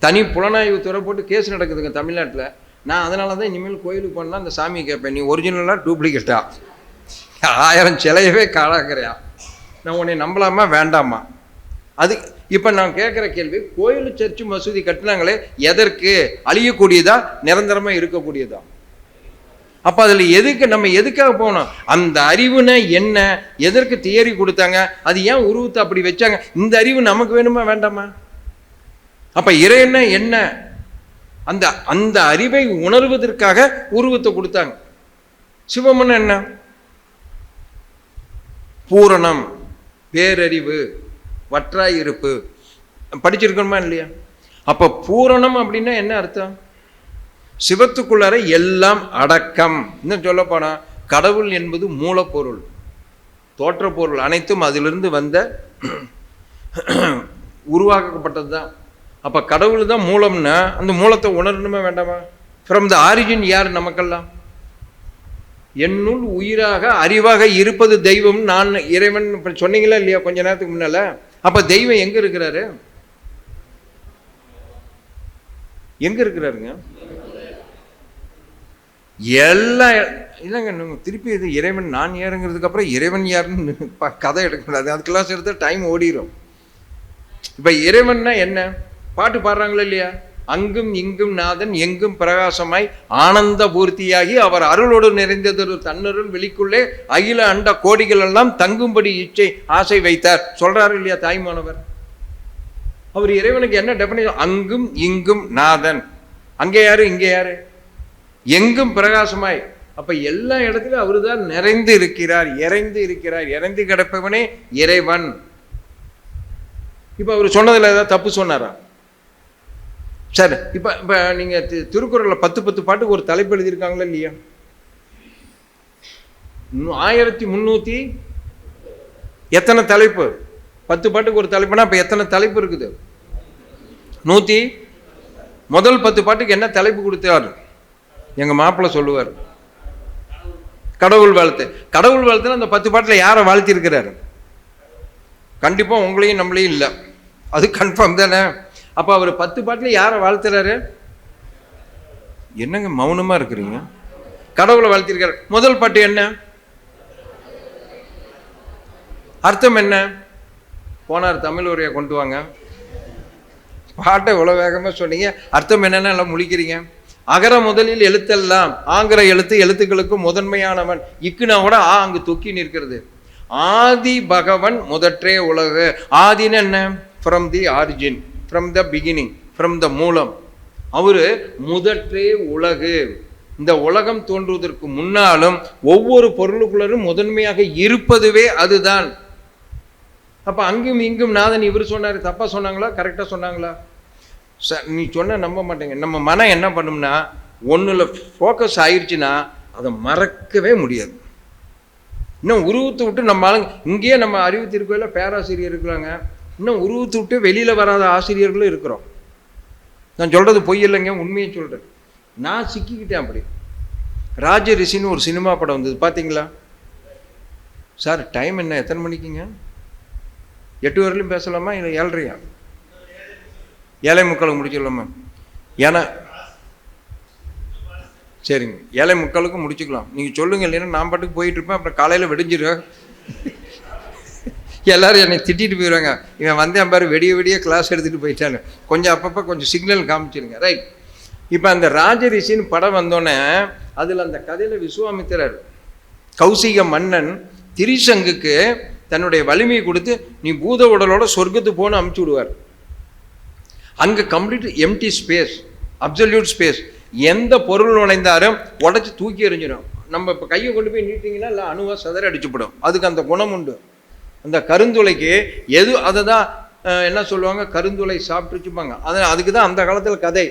தனி புலனாய்வு துறை போட்டு கேஸ் நடக்குதுங்க தமிழ்நாட்டில். நான் அதனால தான் இனிமேல் கோயிலுக்கு போனால் அந்த சாமியை கேட்பேன், நீ ஒரிஜினலாக டூப்ளிகேட்டா? 1000 சிலையவே காலாக்கிறியா? நான் உன்னை நம்பலாமா வேண்டாமா? அது இப்போ நான் கேட்குற கேள்வி, கோயில் சர்ச்சு மசூதி கட்டினாங்களே எதற்கு? அழியக்கூடியதா, நிரந்தரமாக இருக்கக்கூடியதா? அப்போ அதில் எதுக்காக போகணும்? அந்த அறிவுனா என்ன? எதற்கு தியரி கொடுத்தாங்க? அது ஏன் உருவத்தை அப்படி வச்சாங்க? இந்த அறிவு நமக்கு வேணுமா வேண்டாமா? அப்போ இறைவனா என்ன? அந்த அறிவை உணர்வதற்காக உருவத்தை கொடுத்தாங்க. சிவம்னா என்ன? பூரணம், பேரறிவு, வற்றாய் இருப்பு. படிச்சிருக்கணுமா இல்லையா? அப்போ பூரணம் அப்படின்னா என்ன அர்த்தம்? சிவத்துக்குள்ளார எல்லாம் அடக்கம். இன்னும் சொல்ல போனா கடவுள் என்பது மூலப்பொருள், தோற்ற பொருள் அனைத்தும் அதிலிருந்து வந்த உருவாக்கப்பட்டது தான். அப்போ கடவுள் தான் மூலம்னா அந்த மூலத்தை உணரணுமே வேண்டாமா? ஃப்ரம் த ஆரிஜின் யார் நமக்கெல்லாம்? என்னுள் உயிராக அறிவாக இருப்பது தெய்வம், நான் இறைவன் சொன்னீங்களா இல்லையா கொஞ்ச நேரத்துக்கு முன்னால? அப்போ தெய்வம் எங்கே இருக்கிறாரு? எங்கே இருக்கிறாருங்க? எல்லாம் இல்லைங்க. திருப்பி இது இறைவன் நான் யாருங்கிறதுக்கு அப்புறம் இறைவன் யாருன்னு கதை எடுக்கக்கூடாது. அதுக்கெல்லாம் சேர்த்து டைம் ஓடிடும். இப்போ இறைவன்னா என்ன? பாட்டு பாடுறாங்களா இல்லையா? அங்கும் இங்கும் நாதன் எங்கும் பிரகாசமாய் ஆனந்த பூர்த்தியாகி அவர் அருளோடு நிறைந்ததொரு தன்னருள் வெளிக்குள்ளே அகில அண்ட கோடிகள் எல்லாம் தங்கும்படி இச்சை ஆசை வைத்தார் சொல்றாரு இல்லையா தாய்மானவர்? அவர் இறைவனுக்கு என்ன டெஃபினிஷன்? அங்கும் இங்கும் நாதன். அங்கே யாரு, இங்கே யாரு? எங்கும் பிரகாசமாய். அப்ப எல்லா இடத்துலையும் அவரு தான் நிறைந்து இருக்கிறார், இறைந்து இருக்கிறார். இறைந்து கிடப்பவனே இறைவன். இப்போ அவர் சொன்னதில் ஏதாவது தப்பு சொன்னாரா? சரி, இப்போ நீங்கள் திருக்குறளில் 10 பாட்டுக்கு ஒரு தலைப்பு எழுதியிருக்காங்களா இல்லையா? 1300 எத்தனை தலைப்பு? 10 பாட்டுக்கு ஒரு தலைப்புனா இப்போ எத்தனை தலைப்பு இருக்குது? 100. முதல் 10 பாட்டுக்கு என்ன தலைப்பு கொடுத்தார்? எங்கள் மாப்பிள்ளை சொல்லுவார், கடவுள் வாழ்த்து. கடவுள் வாழ்த்துல அந்த 10 பாட்டில் யாரை வாழ்த்திருக்கிறாரு? கண்டிப்பாக உங்களையும் நம்மளையும் இல்லை, அது கன்ஃபார்ம் தானே. அப்போ அவர் 10 பாட்டில் யாரை வாழ்த்துறாரு? என்னங்க மௌனமாக இருக்கிறீங்க? கடவுளை வாழ்த்திருக்காரு. முதல் பாட்டு என்ன அர்த்தம்? என்ன போனார்? தமிழ் உரையை கொண்டு வாங்க. பாட்டை இவ்வளோ வேகமாக சொன்னீங்க, அர்த்தம் என்னன்னு எல்லாம் முழிக்கிறீங்க. அகர முதலில் எழுத்தெல்லாம், ஆங்கிற எழுத்துக்களுக்கு முதன்மையானவன். இக்குனா கூட அங்கு தொக்கி நிற்கிறது. ஆதி பகவன் முதற்றே உலகு. ஆதின்னு என்ன? From the origin, from the beginning, from the மூலம். அவரு முதற்றே உலகு. இந்த உலகம் தோன்றுவதற்கு முன்னாலும் ஒவ்வொரு பொருளுக்குள்ளும் முதன்மையாக இருப்பதுவே அதுதான். அப்ப அங்கும் இங்கும் நாதன் இவர் சொன்னாரு. தப்பா சொன்னாங்களா, கரெக்டா சொன்னாங்களா? நீ சொன்ன நம்ப மாட்டேங்க. நம்ம மனம் என்ன பண்ணும்னா, ஒன்றுல ஃபோக்கஸ் ஆயிடுச்சுன்னா அதை மறக்கவே முடியாது. இன்னும் உருவத்தை விட்டு நம்ம ஆளுங்க இங்கேயே நம்ம அறிவு திருக்கோயில பேராசிரியர் இருக்கிறாங்க, இன்னும் உருவத்தை விட்டு வெளியில் வராத ஆசிரியர்களும் இருக்கிறோம். நான் சொல்கிறது பொய் இல்லைங்க, உண்மையை சொல்கிறேன். நான் சிக்கிக்கிட்டேன் அப்படி. ராஜ ரிஷின்னு ஒரு சினிமா படம் வந்தது, பார்த்தீங்களா சார்? டைம் என்ன, எத்தனை மணிக்குங்க? 8 வரையிலும் பேசலாமா இல்லை 7:30? 7:45 முடிச்சிடலாமா? ஏன்னா சரிங்க, 7:45 முடிச்சுக்கலாம். நீங்கள் சொல்லுங்கள், இல்லைன்னா நான் பாட்டுக்கு போயிட்டு இருப்பேன். அப்புறம் காலையில் வெடிஞ்சிருவேன். எல்லாரும் என்னை திட்டிட்டு போயிடுவாங்க, இவன் வந்தேன் பாரு விடிய விடிய கிளாஸ் எடுத்துகிட்டு போயிட்டாங்க. கொஞ்சம் அப்பப்போ கொஞ்சம் சிக்னல் காமிச்சிருங்க. ரைட். இப்போ அந்த ராஜரிஷின்னு படம் வந்தோடனே அதில் அந்த கதையில் விஸ்வாமித்திரர் கௌசிக மன்னன் திரிசங்குக்கு தன்னுடைய வலிமையை கொடுத்து நீ பூத உடலோட சொர்க்கத்துக்கு போன்னு அமுச்சு விடுவார். அங்கே complete empty space, absolute space. எந்த பொருள் நுழைந்தாலும் உடச்சி தூக்கி எறிஞ்சிடும். நம்ம இப்போ கையை கொண்டு போய் நீட்டிங்கன்னா இல்லை அணுவா சதற அடிச்சுப்படும். அதுக்கு அந்த குணம் உண்டு. அந்த கருந்துளைக்கு எது அதை தான் என்ன சொல்லுவாங்க, கருந்துளை சாப்பிட்டுச்சுப்பாங்க. அதுக்கு தான் அந்த காலத்தில் கதை.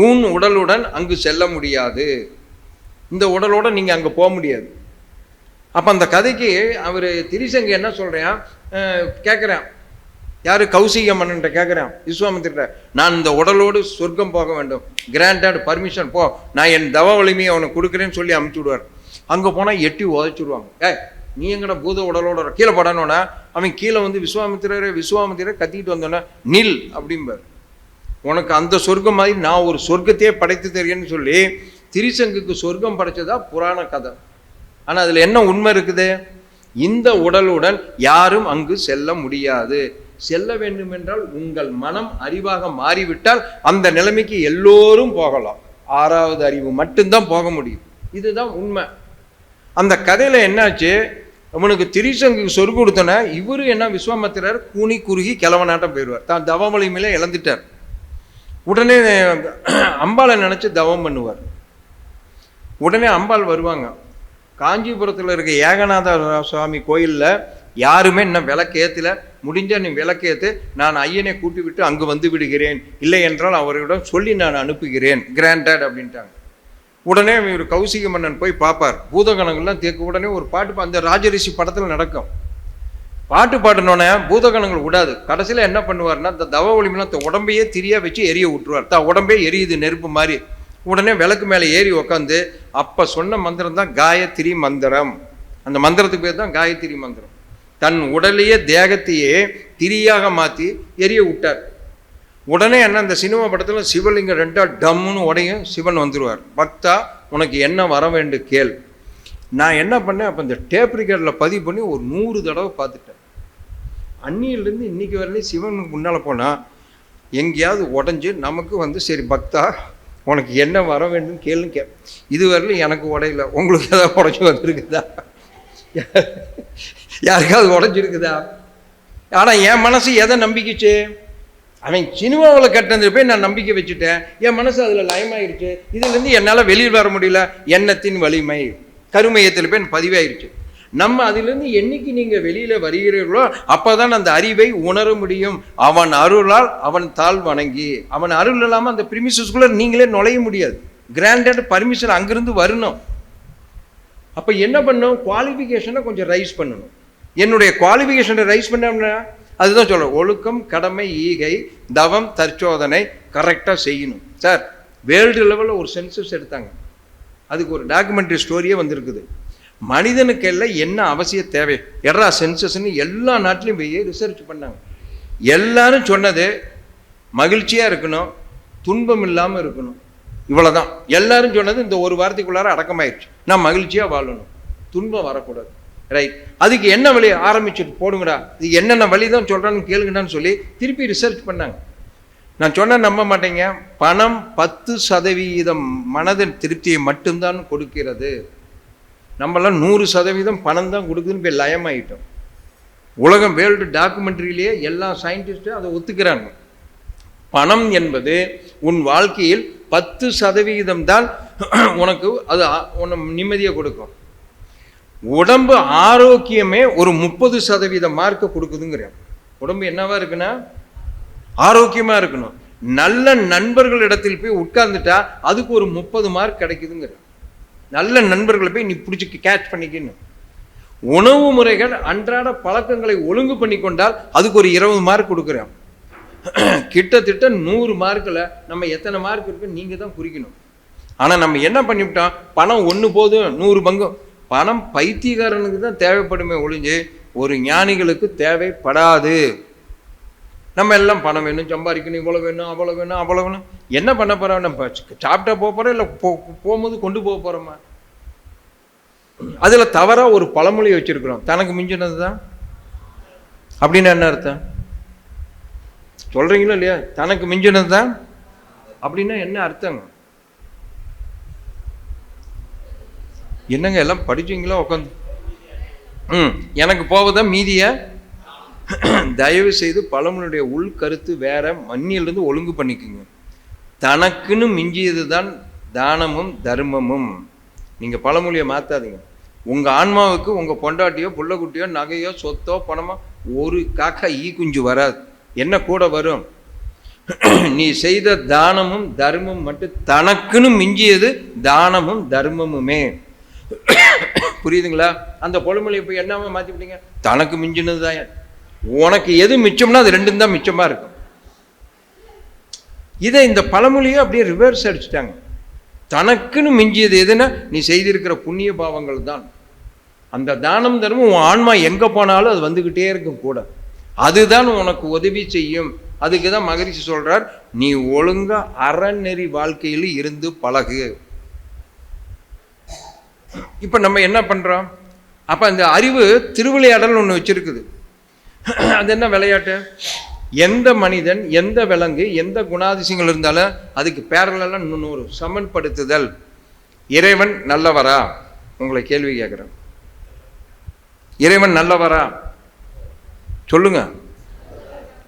ஊன் உடலுடன் அங்கு செல்ல முடியாது, இந்த உடலோட நீங்கள் அங்கே போக முடியாது. அப்போ அந்த கதைக்கு அவர் திரிசங்கு என்ன சொல்கிறேன் கேட்குறேன், யார்? கௌசிக மன்னன்ட்ட கேட்குறேன், விஸ்வாமித்திர, நான் இந்த உடலோடு சொர்க்கம் போக வேண்டும், கிராண்டட் பர்மிஷன் போ, நான் என் தவ வலிமையை அவனுக்கு கொடுக்குறேன்னு சொல்லி அமுச்சு விடுவார். அங்கே போனால் எட்டி உதச்சிடுவாங்க. நீ எங்கட பூத உடலோட கீழே படணுன்னா அவன் கீழே வந்து விஸ்வாமித்திரரை கத்திக்கிட்டு வந்தோன்னா நில் அப்படிம்பார். உனக்கு அந்த சொர்க்கம் மாதிரி நான் ஒரு சொர்க்கத்தையே படைத்து தருகிறேன்னு சொல்லி திரிசங்குக்கு சொர்க்கம் படைச்சதா புராண கதை. ஆனால் அதில் என்ன உண்மை இருக்குது? இந்த உடலுடன் யாரும் அங்கு செல்ல முடியாது. செல்ல வேண்டும் என்றால் உங்கள் மனம் அறிவாக மாறிவிட்டால் அந்த நிலைமைக்கு எல்லோரும் போகலாம். 6வது அறிவு மட்டும்தான் போக முடியும். இதுதான் உண்மை. அந்த கதையில் என்னாச்சு, அவனுக்கு திரிசங்குக்கு சொர்க்கம் கொடுத்தோன்னா இவரு என்ன, விஸ்வாமித்திரர் கூனி குறுகி கிழவனாட்டம் போயிடுவார். தான் தவ வலிமையில இழந்துட்டார். உடனே அம்பாளை நினச்சி தவம் பண்ணுவார். உடனே அம்பாள் வருவாங்க. காஞ்சிபுரத்தில் இருக்க ஏகநாத சுவாமி கோயிலில் யாருமே இன்னும் விளக்கு ஏற்றல, முடிஞ்சால் நீ விளக்கேற்று, நான் ஐயனை கூட்டி விட்டு அங்கு வந்து விடுகிறேன், இல்லை என்றால் அவரிடம் சொல்லி நான் அனுப்புகிறேன், கிராண்டட் அப்படின்ட்டாங்க. உடனே இவர் கௌசிக மன்னன் போய் பார்ப்பார். பூதகணங்கள்லாம் தேக்க. உடனே ஒரு பாட்டு அந்த ராஜரிஷி படத்தில் நடக்கும். பாட்டு பாடினோன்னே பூதகணங்கள் விடாது. கடைசியில் என்ன பண்ணுவார்னா, இந்த தவ ஒளிமெல்லாம் உடம்பையே திரியா வச்சு எரிய விட்டுருவார். தான் உடம்பே எரியுது நெருப்பு மாதிரி. உடனே விளக்கு மேலே ஏறி உக்காந்து அப்போ சொன்ன மந்திரம் தான் காயத்ரி மந்திரம். அந்த மந்திரத்துக்கு பேர் தான் காயத்ரி மந்திரம். தன் உடலையே தேகத்தையே திரியாக மாற்றி எரிய விட்டார். உடனே என்ன, அந்த சினிமா படத்தில் சிவலிங்கம் 2 டம்முன்னு உடையும், சிவன் வந்துடுவார். பக்தா உனக்கு என்ன வர வேண்டும் கேள். நான் என்ன பண்ணேன், அப்போ இந்த டேப் ரிகார்டில் பதிவு பண்ணி ஒரு 100 தடவை பார்த்துட்டேன். அன்னியிலேருந்து இன்னைக்கு வரலையும் சிவனுக்கு முன்னால் போனால் எங்கேயாவது உடஞ்சி நமக்கு வந்து சரி பக்தா உனக்கு என்ன வர வேண்டும் கேளுங்க. இது வரலையும் எனக்கு உடையில. உங்களுக்கு ஏதாவது உடஞ்சி வந்துருக்குதா? யாருக்காவது உடஞ்சிருக்குதா? ஆனால் என் மனசு எதை நம்பிக்கிச்சு, அவன் சினிமாவில் கட்டினது போய் நான் நம்பிக்கை வச்சுட்டேன். என் மனசு அதில் லயமாயிருச்சு. இதுலேருந்து என்னால் வெளியில் வர முடியல. எண்ணத்தின் வலிமை கருமையத்தில் போய் பதிவாயிருச்சு. நம்ம அதிலிருந்து என்னைக்கு நீங்க வெளியில வருகிறீர்களோ அப்பதான் அந்த அறிவை உணர முடியும். அவன் அருளால் அவன் தாழ் வணங்கி, அவன் அருள் இல்லாம அந்த பிரிமிசஸ்குள்ள நீங்களே நுழைய முடியாது. கிராண்டட் பர்மிஷன் அங்கிருந்து வரணும். அப்ப என்ன பண்ணும்? குவாலிஃபிகேஷனை கொஞ்சம் ரைஸ் பண்ணணும். என்னுடைய குவாலிஃபிகேஷனை ரைஸ் பண்ணோம்னா அதுதான் சொல்றேன், ஒழுக்கம், கடமை, ஈகை, தவம், தற்சோதனை கரெக்டாக செய்யணும். சார் வேர்ல்டு லெவலில் ஒரு சென்சஸ் எடுத்தாங்க, அதுக்கு ஒரு டாக்குமெண்ட்ரி ஸ்டோரியே வந்திருக்குது. மனிதனுக்கு எல்லாம் என்ன அவசிய தேவை எட்ரா சென்சஸ்ன்னு எல்லா நாட்டிலையும் போய் ரிசர்ச் பண்ணாங்க. எல்லாரும் சொன்னது மகிழ்ச்சியாக இருக்கணும், துன்பம் இல்லாமல் இருக்கணும், இவ்வளோதான். எல்லாரும் சொன்னது இந்த ஒரு வாரத்துக்குள்ளார அடக்கமாயிடுச்சு, நான் மகிழ்ச்சியாக வாழணும், துன்பம் வரக்கூடாது. ரைட், அதுக்கு என்ன வழி ஆரம்பிச்சுட்டு போடுங்கடா, இது என்னென்ன வழி தான் சொல்கிறான்னு கேளுங்கடான்னு சொல்லி திருப்பி ரிசர்ச் பண்ணாங்க. நான் சொன்ன நம்ப மாட்டேங்க, பணம் 10% மனதின் திருப்தியை மட்டும்தான் கொடுக்கிறது. நம்மளாம் 100% பணம் தான் கொடுக்குதுன்னு போய் லயமாயிட்டோம். உலகம் வேர்ல்டு டாக்குமெண்ட்ரியிலேயே எல்லா சயின்டிஸ்டும் அதை ஒத்துக்கிறாங்க. பணம் என்பது உன் வாழ்க்கையில் 10% தான் உனக்கு அது நிம்மதியை கொடுக்கும். உடம்பு ஆரோக்கியமே ஒரு 30% மார்க்கை கொடுக்குதுங்கிற. உடம்பு என்னவா இருக்குன்னா ஆரோக்கியமா இருக்கணும். நல்ல நண்பர்கள் இடத்தில் போய் உட்கார்ந்துட்டா அதுக்கு ஒரு 30 மார்க் கிடைக்குதுங்கிற. நல்ல நண்பர்களை போய் நீ பிடிச்சி கேட்ச் பண்ணிக்கணும். உணவு முறைகள், அன்றாட பழக்கங்களை ஒழுங்கு பண்ணி கொண்டால் அதுக்கு ஒரு 20 மார்க் கொடுக்குறோம். கிட்டத்தட்ட 100 மார்க்கில் நம்ம எத்தனை மார்க் இருக்குன்னு நீங்கள் தான் குறிக்கணும். ஆனால் நம்ம என்ன பண்ணிவிட்டோம், பணம் ஒன்று போதும் 100 பங்கு. பணம் பைத்தியக்காரனுக்கு தான் தேவைப்படுமே ஒழிஞ்சு ஒரு ஞானிகளுக்கு தேவைப்படாது. நம்ம எல்லாம் பணம் வேணும், சம்பாதிக்கணும், இவ்வளோ வேணும், அவ்வளோ வேணும், அவ்வளோ வேணும். என்ன பண்ண போகிறோம்? நம்ம சாப்பிட்டா போக போகிறோம், இல்லை போகும்போது கொண்டு போக போகிறோமா? அதில் தவறாக ஒரு பழமொழி வச்சுருக்கிறோம், தனக்கு மிஞ்சினது தான். அப்படின்னு என்ன அர்த்தம் சொல்கிறீங்களோ இல்லையா? தனக்கு மிஞ்சினது தான் அப்படின்னா என்ன அர்த்தங்க? என்னங்க எல்லாம் படிச்சீங்களா உட்காந்து? எனக்கு போவதான் மீதிய தயவு செய்து பழமொழியுடைய உள்கருத்து வேற, மண்ணிலிருந்து ஒழுங்கு பண்ணிக்குங்க. தனக்குன்னு மிஞ்சியது தான் தானமும் தர்மமும். நீங்கள் பழமொழியை மாற்றாதீங்க. உங்கள் ஆன்மாவுக்கு உங்கள் பொண்டாட்டியோ புள்ளக்குட்டியோ நகையோ சொத்தோ பணமோ ஒரு காக்கா ஈ குஞ்சு வராது. என்ன கூட வரும்? நீ செய்த தானமும் தர்மம் மட்டும். தனக்குன்னு மிஞ்சியது தானமும் தர்மமுமே. புரியுதுங்களா? அந்த பொழுமொழியை போய் என்னவா மாற்றிவிட்டீங்க, தனக்கு மிஞ்சினது தான். உனக்கு எது மிச்சம்னா அது ரெண்டும் தான் மிச்சமா இருக்கும். இதை இந்த பழமொழியை அப்படியே ரிவர்ஸ் அடிச்சுட்டாங்க. தனக்குன்னு மிஞ்சியது எதுன்னா நீ செய்திருக்கிற புண்ணிய பாவங்கள் தான். அந்த தானம் தர்மம் உன் ஆன்மா எங்கே போனாலும் அது வந்துக்கிட்டே இருக்கும் கூட. அதுதான் உனக்கு உதவி செய்யும். அதுக்கு தான் மகரிஷி சொல்றார், நீ ஒழுங்கா அறநெறி வாழ்க்கையில் இருந்து பழகு. இப்போ நம்ம என்ன பண்ணுறோம்? அப்போ அந்த அறிவு திருவிளையாடல் ஒன்று வச்சிருக்குது. அது என்ன விளையாட்டு? எந்த மனிதன், எந்த விலங்கு, எந்த குணாதிசயங்கள் இருந்தாலும் அதுக்கு பேரலாம் இன்னொரு சமன்படுத்துதல். இறைவன் நல்லவரா? உங்களை கேள்வி கேட்குறேன். இறைவன் நல்லவரா சொல்லுங்க.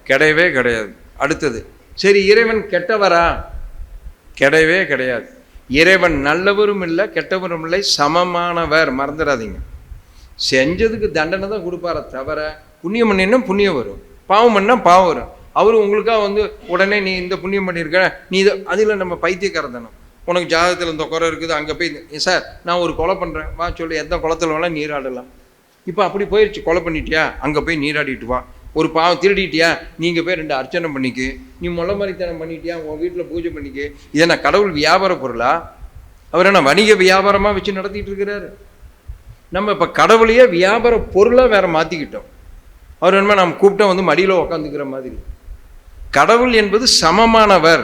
கிடையவே கிடையாது. அடுத்தது, சரி இறைவன் கெட்டவரா? கிடையவே கிடையாது. இறைவன் நல்லவரும் இல்லை கெட்டவரும் இல்லை, சமமானவர். மறந்துடாதீங்க. செஞ்சதுக்கு தண்டனை தான் கொடுப்பார தவிர புண்ணியம் பண்ணினா புண்ணியம் வரும், பாவம் பண்ணால் பாவம் வரும். அவர் உங்களுக்காக வந்து உடனே நீ இந்த புண்ணியம் பண்ணியிருக்க, நீ இது அதில் நம்ம பைத்தியக்காரத்தனம். உனக்கு ஜாதகத்தில் இந்த குறை இருக்குது, அங்கே போய் சார் நான் ஒரு கொலை பண்ணுறேன் வா சொல்லி எந்த குளத்தில் வேணால் நீராடலாம். இப்போ அப்படி போயிடுச்சு, கொலை பண்ணிட்டியா அங்கே போய் நீராடிட்டு வா. ஒரு பாவம் திருடிட்டியா நீங்கள் போய் 2 அர்ச்சனை பண்ணிக்கு. நீ முளை மாதிரித்தனம் பண்ணிட்டியா உன் வீட்டில் பூஜை பண்ணிக்கு. இதை நான் கடவுள் வியாபார பொருளா? அவர் என்ன வணிக வியாபாரமாக வச்சு நடத்திட்டு இருக்கிறாரு? நம்ம இப்போ கடவுளையே வியாபார பொருளாக வேற மாற்றிக்கிட்டோம். அவர் என்ன நம்ம கூப்பிட்டா வந்து மடியில் உக்காந்துக்கிற மாதிரி. கடவுள் என்பது சமமானவர்.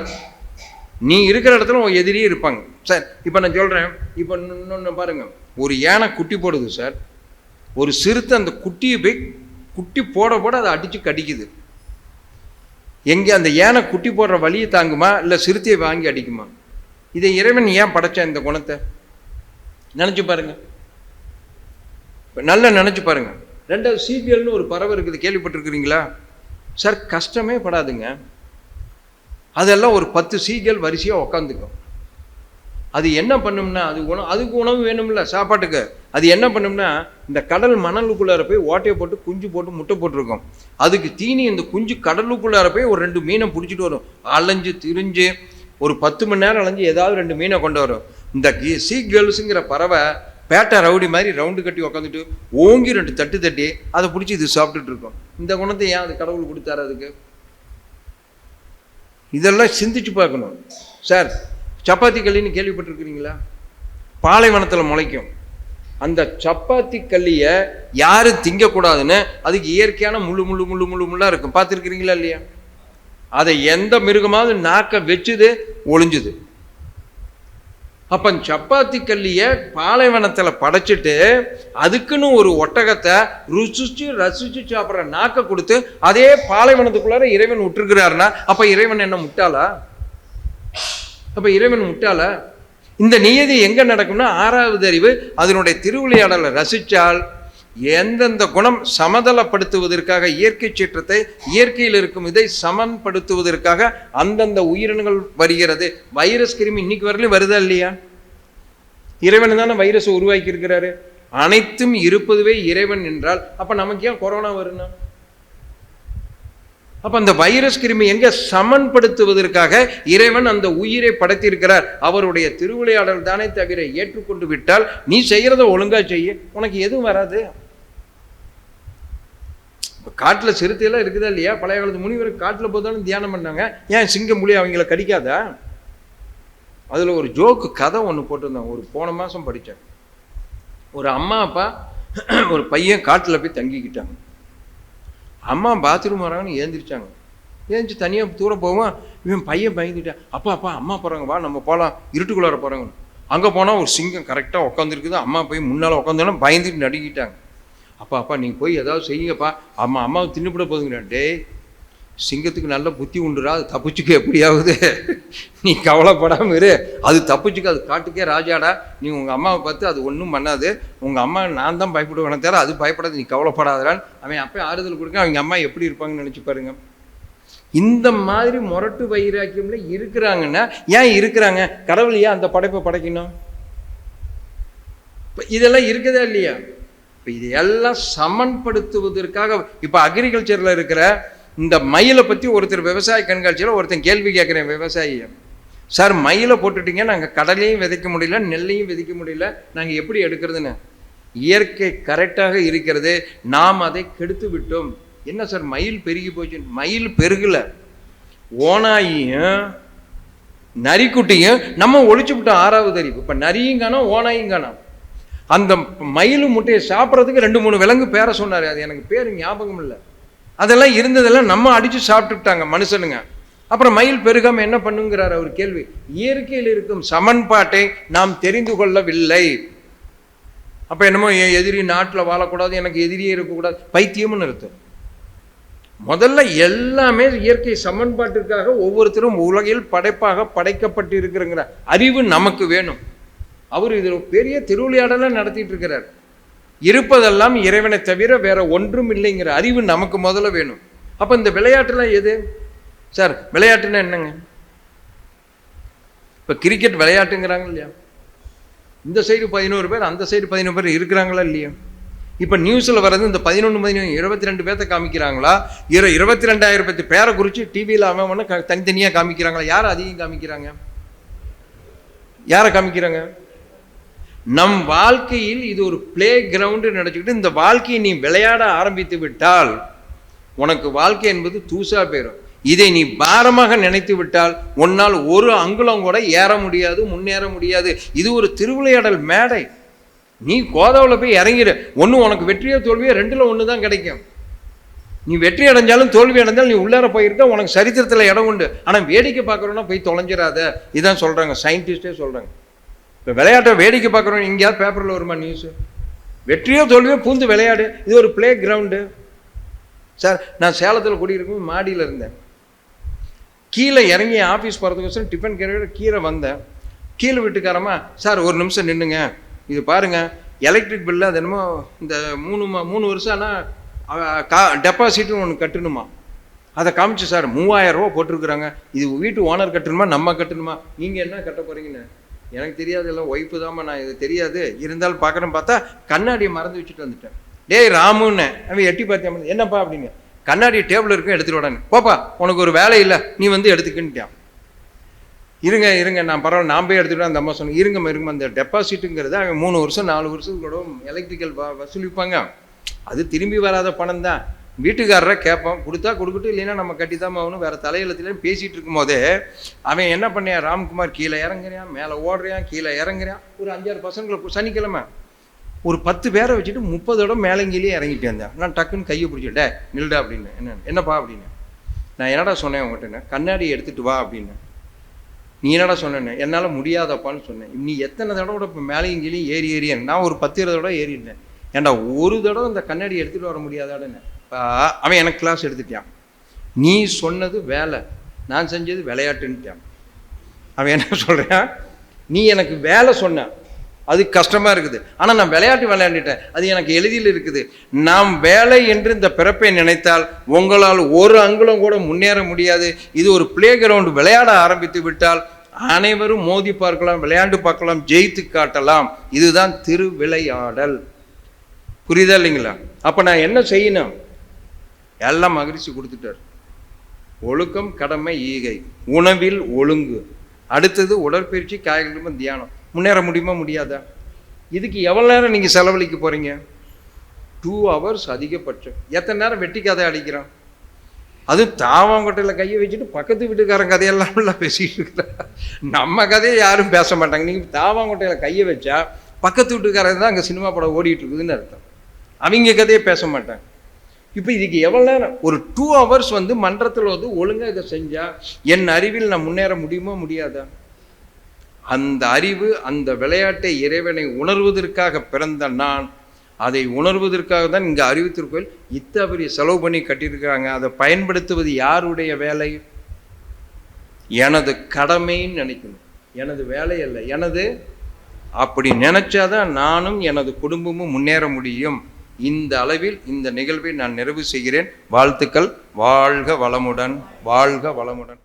நீ இருக்கிற இடத்துல உன் எதிரியே இருப்பாங்க சார். இப்போ நான் சொல்கிறேன், இப்போ இன்னொன்று பாருங்கள், ஒரு யானை குட்டி போடுது சார். ஒரு சிறுத்தை அந்த குட்டியை போய் குட்டி போட போட அதை அடித்து கடிக்குது. எங்கே அந்த யானை குட்டி போடுற வழியை தாங்குமா இல்லை சிறுத்தையை வாங்கி அடிக்குமா? இதை இறைவன் ஏன் படைச்சா இந்த குணத்தை? நினச்சி பாருங்க, நல்லா நினச்சி பாருங்க. 2வது சீகல்னு ஒரு பறவை இருக்குது, கேள்விப்பட்டிருக்கிறீங்களா சார்? கஷ்டமே படாதுங்க. அதெல்லாம் ஒரு 10 சீகல் வரிசையாக உக்காந்துக்கும். அது என்ன பண்ணும்னா, அதுக்கு உணவு வேணும்ல சாப்பாட்டுக்கு, அது என்ன பண்ணும்னா இந்த கடல் மணலுக்குள்ளார போய் ஓட்டையை போட்டு குஞ்சு போட்டு முட்டை போட்டிருக்கோம். அதுக்கு தீனி இந்த குஞ்சு கடலுக்குள்ளார போய் ஒரு 2 மீனை பிடிச்சிட்டு வரும். அலைஞ்சு திரிஞ்சு ஒரு 10 மணி நேரம் அலைஞ்சு ஏதாவது 2 மீனை கொண்டு வரும். இந்த சீ கேர்ள்ஸுங்கிற பறவை பேட்டை ரவுடி மாதிரி ரவுண்டு கட்டி உக்காந்துட்டு ஓங்கி 2 தட்டு தட்டி அதை பிடிச்சி இது சாப்பிட்டுட்டு இருக்கோம். இந்த குணத்தை ஏன் அது கடவுள் கொடுத்தாரு அதுக்கு? இதெல்லாம் சிந்திச்சு பார்க்கணும். சார், சப்பாத்தி கல்லின்னு கேள்விப்பட்டிருக்கிறீங்களா? பாலைவனத்தில் முளைக்கும். அந்த சப்பாத்தி கல்லியை யாரும் திங்கக்கூடாதுன்னு அதுக்கு இயற்கையான முள்ளா இருக்கும். பார்த்துருக்கிறீங்களா இல்லையா? அதை எந்த மிருகமாவது நாக்க வச்சுது ஒளிஞ்சுது. அப்ப சப்பாத்தி கல்லிய பாலைவனத்தில் படைச்சிட்டு அதுக்குன்னு ஒரு ஒட்டகத்தை ரசிச்சு சாப்பிட்ற நாக்க கொடுத்து அதே பாலைவனத்துக்குள்ளார இறைவன் விட்டுருக்கிறாருன்னா அப்ப இறைவன் என்ன முட்டாளா? அப்ப இறைவன் முட்டாளா? இந்த நியதி எங்க நடக்கும்னா 6வது அறிவு அதனுடைய திருவிளையாடலை ரசிச்சால் எந்தெந்த குணம் சமதளப்படுத்துவதற்காக இயற்கை சீற்றத்தை இயற்கையில் இருக்கும் இதை சமன்படுத்துவதற்காக அந்தந்த உயிரினங்கள் வருகிறது. வைரஸ் கிருமி இன்னைக்கு வரலையும் வருதா இல்லையா? இறைவன் தானே வைரஸ் உருவாக்கி இருக்கிறாரு. அனைத்தும் இருப்பதுவே இறைவன் என்றால் அப்ப நமக்கு ஏன் கொரோனா வரும்னா? அப்ப அந்த வைரஸ் கிருமி எங்க சமன்படுத்துவதற்காக இறைவன் அந்த உயிரை படைத்திருக்கிறார். அவருடைய திருவிளையாடல் தானே தவிர ஏற்றுக்கொண்டு விட்டால் நீ செய்யறத ஒழுங்கா செய்ய, உனக்கு எதுவும் வராது. காட்டுல சிறுத்தையெல்லாம் இருக்குதா இல்லையா? பழைய காலத்து முனிவர் காட்டுல போதாலும் தியானம் பண்ணாங்க. ஏன் சிங்கம் புலி அவங்கள கடிக்காதா? அதுல ஒரு ஜோக்கு கதை ஒன்று போட்டிருந்தாங்க. ஒரு போன மாசம் படித்தேன். ஒரு அம்மா அப்பா ஒரு பையன் காட்டுல போய் தங்கிக்கிட்டாங்க. அம்மா பாத்ரூம் வராங்கன்னு ஏந்திரிச்சாங்க. ஏந்திரிச்சு தனியாக தூரம் போவோம். இவன் பையன் பயந்துட்டான். அப்பா அப்பா அம்மா போகிறாங்க, வா நம்ம போகலாம், இருட்டுக்குள்ளார போகிறாங்க. அங்கே போனால் ஒரு சிங்கம் கரெக்டாக உட்காந்துருக்குது. அம்மா போய் முன்னால் உட்காந்தோன்னா பயந்துட்டு நடுங்கிட்டாங்க. அப்பா அப்பா நீங்கள் போய் ஏதாவது செய்யுங்கப்பா, அம்மாவை தின்னுபிட போதுங்கிறான். டேய், சிங்கத்துக்கு நல்ல புத்தி உண்டுரா, அது தப்பிச்சுக்க எப்படியாவது, நீ கவலைப்படாமல் இரு, அது தப்பிச்சுக்க, அது காட்டுக்கே ராஜாடா, நீ உங்கள் அம்மாவை பார்த்து அது ஒன்றும் பண்ணாது, உங்கள் அம்மா நான் தான் பயப்படுவேன் தவிர அது பயப்படாது, நீ கவலைப்படாதான்னு அவன் அப்போ ஆறுதல் கொடுக்க. அவங்க அம்மா எப்படி இருப்பாங்கன்னு நினச்சி பாருங்க. இந்த மாதிரி முரட்டு வைராக்கியம்ல இருக்கிறாங்கன்னா ஏன் இருக்கிறாங்க? கடவுள் ஏன் அந்த படைப்பை படைக்கணும்? இதெல்லாம் இருக்குதா இல்லையா? இப்போ இதையெல்லாம் சமன்படுத்துவதற்காக இப்போ அக்ரிகல்ச்சரில் இருக்கிற இந்த மயிலை பற்றி ஒருத்தர் விவசாய கண்காட்சியில் ஒருத்தன் கேள்வி கேட்குறேன். விவசாயியை, சார் மயிலை போட்டுட்டீங்க, நாங்கள் கடலையும் விதைக்க முடியல, நெல்லையும் விதைக்க முடியல, நாங்கள் எப்படி எடுக்கிறதுன்னு. இயற்கை கரெக்டாக இருக்கிறது, நாம் அதை கெடுத்து விட்டோம். என்ன சார் மயில் பெருகி போச்சு? மயில் பெருகல, ஓனாயும் நரிக்குட்டியும் நம்ம ஒழிச்சு விட்டோம். 6வது அறிவு. இப்போ நரியும் காணோம், ஓனாயும் காணோம். அந்த மயில் முட்டையை சாப்பிட்றதுக்கு 2-3 விலங்கு பேரை சொன்னார். அது எனக்கு பேர் ஞாபகம் இல்லை. அதெல்லாம் இருந்ததெல்லாம் நம்ம அடிச்சு சாப்பிட்டுட்டாங்க மனுஷனுங்க. அப்புறம் மயில் பெருகாம என்ன பண்ணுங்கிறார் அவர் கேள்வி. இயற்கையில் இருக்கும் சமன்பாட்டை நாம் தெரிந்து கொள்ளவில்லை. அப்ப என்னமோ எதிரி நாட்டில் வாழக்கூடாது, எனக்கு எதிரியே இருக்கக்கூடாது, பைத்தியம்னு அர்த்தம். முதல்ல எல்லாமே இயற்கை சமன்பாட்டிற்காக ஒவ்வொருத்தரும் உலகில் படைப்பாக படைக்கப்பட்டு இருக்கிறங்கிற அறிவு நமக்கு வேணும். அவர் இதில் பெரிய திருவிளையாடலை நடத்திட்டு இருக்கிறார். இருப்பதெல்லாம் இறைவனை தவிர வேற ஒன்றும் இல்லைங்கிற அறிவு நமக்கு முதல்ல வேணும். அப்ப இந்த விளையாட்டுலாம் எது சார்? விளையாட்டுன்னா என்னங்க? இப்ப கிரிக்கெட் விளையாட்டுங்கிறாங்க இல்லையா? இந்த சைடு 11 பேர், அந்த சைடு 11 பேர் இருக்கிறாங்களா இல்லையா? இப்ப நியூஸ்ல வர்றது இந்த 11 22 பேர்த்த காமிக்கிறாங்களா? 22,000 பேரை குறிச்சு டிவியில் அவன் தனித்தனியா காமிக்கிறாங்களா? யாரை அதிகம் காமிக்கிறாங்க? யாரை காமிக்கிறாங்க? நம் வாழ்க்கையில் இது ஒரு பிளே கிரவுண்டு நினைச்சுக்கிட்டு இந்த வாழ்க்கையை நீ விளையாட ஆரம்பித்து விட்டால் உனக்கு வாழ்க்கை என்பது தூசா போயிடும். இதை நீ பாரமாக நினைத்து விட்டால் உன்னால் ஒரு அங்குலம் கூட ஏற முடியாது, முன்னேற முடியாது. இது ஒரு திருவிளையாடல் மேடை. நீ கோதாவில் போய் இறங்கிடு, ஒன்று உனக்கு வெற்றியோ தோல்வியோ 2ல் 1 தான் கிடைக்கும். நீ வெற்றி அடைஞ்சாலும் தோல்வி அடைஞ்சாலும் நீ உள்ளார போயிருக்க, உனக்கு சரித்திரத்தில் இடம் உண்டு. ஆனால் வேடிக்கை பார்க்குறோன்னா போய் தொலைஞ்சிடாத. இதான் சொல்கிறாங்க, சயின்டிஸ்டே சொல்கிறாங்க. இப்போ விளையாட்டை வேடிக்கை பார்க்குறோம், எங்கேயாவது பேப்பரில் வருமா நியூஸு? வெற்றியோ தோல்வியோ பூந்து விளையாடு, இது ஒரு பிளே கிரவுண்டு. சார், நான் சேலத்தில் குடியிருக்கும் மாடியில் இருந்தேன். கீழே இறங்கி ஆஃபீஸ் போகிறதுக்கோசரம் டிஃபன் கேரியர் கீழே வந்தேன். கீழே வீட்டுக்காரமா, சார் ஒரு நிமிஷம் நின்றுங்க, இது பாருங்கள் எலக்ட்ரிக் பில்லு அது என்னமோ இந்த 3 வருஷம் ஆனால் டெபாசிட்னு ஒன்று கட்டணுமா, அதை காமிச்சு சார் 3000 ரூபா போட்டிருக்குறாங்க, இது வீட்டு ஓனர் கட்டணுமா நம்ம கட்டணுமா, நீங்கள் என்ன கட்ட போகிறீங்கன்னு. எனக்கு தெரியாது, இல்லை ஒய்ஃபு தாம்மா, நான் இது தெரியாது, இருந்தாலும் பார்க்குறேன்னு பார்த்தா கண்ணாடியை மறந்து வச்சுட்டு வந்துட்டேன். டேய் ராமுன்னு அவன் எட்டி பார்த்தேன். என்னப்பா அப்படின்னு. கண்ணாடி டேபிள் இருக்கும், எடுத்துகிட்டு உடனே. போப்பா, உனக்கு ஒரு வேலை இல்லை, நீ வந்து எடுத்துக்கிட்டான். இருங்க நான் பரவாயில்ல, நான் போய் எடுத்துக்கிட்டேன். அந்த அம்மா சொன்னேன், இருங்க அந்த டெபாசிட்டுங்கிறது அவன் 3 வருஷம் 4 வருஷத்துக்கு கூட எலக்ட்ரிக்கல் வசூலிப்பாங்க. அது திரும்பி வராத பணம் தான். வீட்டுக்காரரை கேட்போம், கொடுத்தா கொடுக்கட்டும், இல்லைன்னா நம்ம கட்டி தான் ஆகணும். வேறு தலையெழுத்துலேயும் பேசிகிட்டு இருக்கும்போதே அவன் என்ன பண்ணியான், ராம்குமார் கீழே இறங்குறான், மேலே ஓடுறான், கீழே இறங்குறான். ஒரு 5-6 பசங்களை சனிக்கிழமை ஒரு 10 பேரை வச்சுட்டு 30 இடம் மேலங்கிலேயே இறங்கிட்டு வந்தேன். நான் டக்குன்னு கையை பிடிச்சிட்டேன், நில்டா அப்படின்னு. என்னப்பா அப்படின்னு. நான் என்னடா சொன்னேன் உங்கள்கிட்ட, கண்ணாடி எடுத்துகிட்டு வா அப்படின்னு. நீ என்னடா சொன்னேன்னு. என்னால் முடியாதப்பான்னு சொன்னேன். நீ எத்தனை தடவை இப்போ மேலையும் ஏறி நான் ஒரு 10 தடவை ஏறிட்டேன். ஏன்டா ஒரு தடவை இந்த கண்ணாடி எடுத்துகிட்டு வர முடியாதாடுன்னு. அவன் எனக்கு கிளாஸ் எடுத்துட்டான். நீ சொன்னது வேலை, நான் செஞ்சது விளையாட்டுன்ட்டான். அவன் என்ன சொல்கிறான், நீ எனக்கு வேலை சொன்ன, அது கஷ்டமாக இருக்குது, ஆனால் நான் விளையாண்டுட்டேன், அது எனக்கு எளிதில் இருக்குது. நாம் வேலை என்று இந்த பிறப்பை நினைத்தால் உங்களால் ஒரு அங்குலம் கூட முன்னேற முடியாது. இது ஒரு பிளே கிரவுண்டு. விளையாட ஆரம்பித்து விட்டால் அனைவரும் மோதி பார்க்கலாம், விளையாண்டு பார்க்கலாம், ஜெயித்து காட்டலாம். இதுதான் திருவிளையாடல். புரியுதா இல்லைங்களா? அப்போ நான் என்ன செய்யணும்? எல்லாம் மகிழ்ச்சி கொடுத்துட்டார். ஒழுக்கம், கடமை, ஈகை, உணவில் ஒழுங்கு, அடுத்தது உடற்பயிற்சி, காய்கறிகளும் தியானம். முன்னேற முடியுமா முடியாதா? இதுக்கு எவ்வளோ நேரம் நீங்கள் செலவழிக்க போகிறீங்க? 2 hours அதிகபட்சம். எத்தனை நேரம் வெட்டி கதை அடிக்கிறான்? அதுவும் தாவாங்கொட்டையில் கையை வச்சுட்டு பக்கத்து வீட்டுக்காரன் கதையெல்லாம் பேசிகிட்டு இருக்கிற. நம்ம கதையை யாரும் பேச மாட்டாங்க. நீங்கள் தாவாங்கொட்டையில் கையை வச்சா பக்கத்து வீட்டுக்காரன் தான் அங்கே சினிமா படம் ஓடிட்டு இருக்குதுன்னு அர்த்தம். அவங்க கதையை பேச மாட்டாங்க. இப்போ இதுக்கு எவ்வளோ நேரம்? ஒரு 2 hours வந்து மன்றத்தில் வந்து ஒழுங்காக இதை செஞ்சால் என் அறிவில் நான் முன்னேற முடியுமா முடியாதா? அந்த அறிவு, அந்த விளையாட்டை இறைவனை உணர்வதற்காக பிறந்த நான், அதை உணர்வதற்காக தான் இங்கே அறிவு திருக்கோயில் இத்தனை பெரிய செலவு பண்ணி கட்டியிருக்கிறாங்க. அதை பயன்படுத்துவது யாருடைய வேலை? எனது கடமைன்னு நினைக்கணும், எனது வேலை அல்ல, எனது. அப்படி நினைச்சாதான் நானும் எனது குடும்பமும் முன்னேற முடியும். இந்த அளவில் இந்த நிகழ்வை நான் நிறைவு செய்கிறேன். வாழ்த்துக்கள். வாழ்க வளமுடன், வாழ்க வளமுடன்.